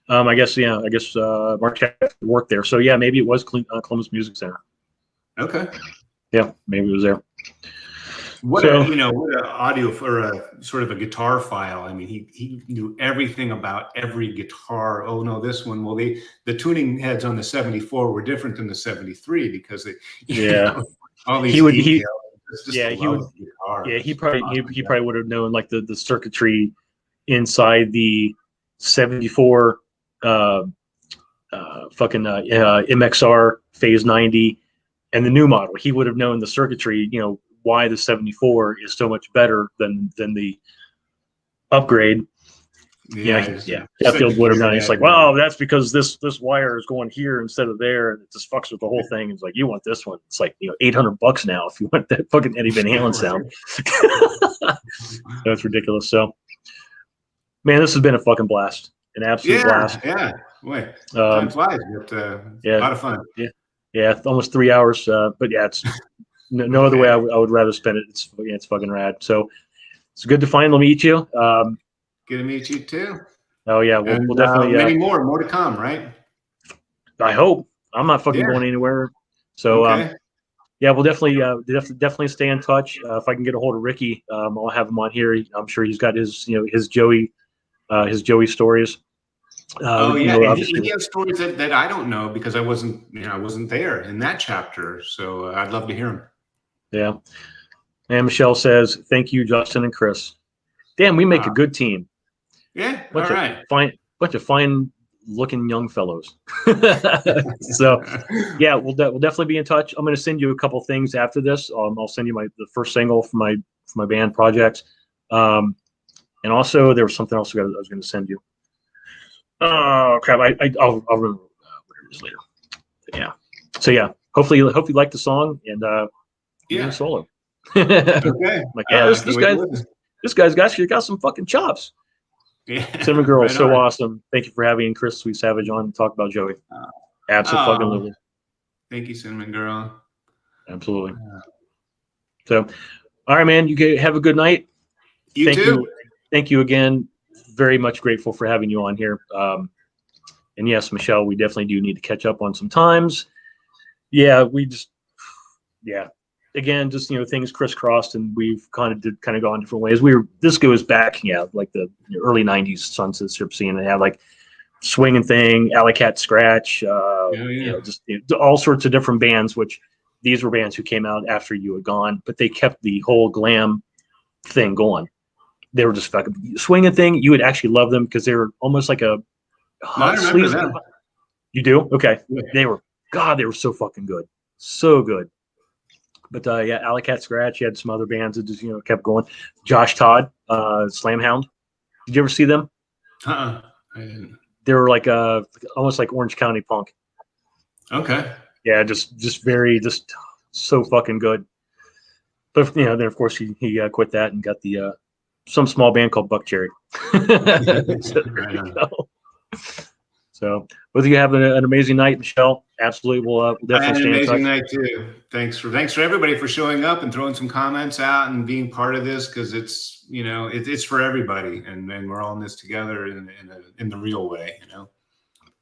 I guess Mark Chapter worked there, so yeah, maybe it was Columbus Music Center. Okay. Yeah, maybe it was there. What an audio for a sort of a guitar file. I mean, he knew everything about every guitar. Oh no, this one. Well, the tuning heads on the 74 were different than the 73 because all these details. He probably would have known like the circuitry inside the 74 MXR Phase 90 and the new model. He would have known the circuitry, why the 74 is so much better than the upgrade. Sheffield would have known. It's like, wow, that's because this wire is going here instead of there, and it just fucks with the whole thing. It's like, you want this one. It's like, $800 now if you want that fucking Eddie Van Halen sound. That's ridiculous. So, man, this has been a fucking blast. An absolute blast. Yeah. Wait. Time flies, but a lot of fun. Yeah, almost 3 hours. But yeah, it's no other way I would rather spend it. It's fucking rad. So it's good to finally meet you. Good to meet you too. Oh yeah, we'll definitely many more to come, right? I hope. I'm not fucking going anywhere. So we'll definitely stay in touch. If I can get a hold of Ricky, I'll have him on here. I'm sure he's got his Joey stories. He has stories that I don't know because I wasn't there in that chapter. So I'd love to hear them. Yeah. And Michelle says, "Thank you, Justin and Chris. Damn, we make a good team. Yeah. Bunch of fine looking young fellows." So yeah, we'll definitely be in touch. I'm going to send you a couple things after this. I'll send you the first single for my band project. And also there was something else I was going to send you. Oh crap! I'll remember what it is later. Yeah. So yeah, hopefully you like the song and solo. Okay. This guy's got some fucking chops. Yeah. Cinnamon Girl, right so awesome. Thank you for having Chris Sweet Savage on to talk about Joey. Absolutely. Thank you, Cinnamon Girl. Absolutely. So, all right, man. You have a good night. You too. Thank you again. Very much grateful for having you on here. And yes, Michelle, we definitely do need to catch up on some times. Yeah, again, just things crisscrossed, and we've kind of gone different ways. This goes back, like the early '90s Sunset Strip scene. They had like Swinging Thing, Alley Cat Scratch, just all sorts of different bands. Which these were bands who came out after you had gone, but they kept the whole glam thing going. They were just fucking Swinging Thing. You would actually love them because they were almost like a hot sleaze. You do? Okay. Yeah. They were so fucking good, so good. But Alley Cat Scratch. You had some other bands that just kept going. Josh Todd, Slamhound. Did you ever see them? I didn't. They were like almost like Orange County punk. Okay. Yeah, just very so fucking good. But then of course he quit that and got the some small band called Buck Cherry. So both of you have an amazing night, Michelle. Absolutely, we'll definitely stay in touch. Amazing night too. Thanks for everybody for showing up and throwing some comments out and being part of this, because it's it's for everybody, and we're all in this together in the real way.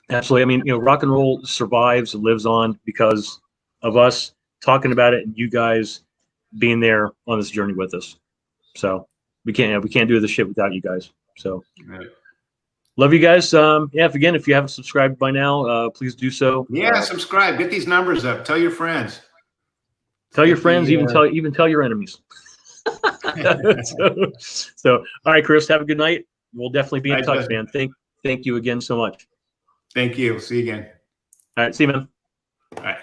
Absolutely. I mean, rock and roll survives and lives on because of us talking about it and you guys being there on this journey with us. So we can't do this shit without you guys. So. Right. Love you guys. If you haven't subscribed by now, please do so. Yeah, subscribe. Get these numbers up. Tell your friends. Tell your friends. Even tell your enemies. So, all right, Chris. Have a good night. We'll definitely be in touch, man. Thank you again so much. Thank you. See you again. All right. See you, man. All right.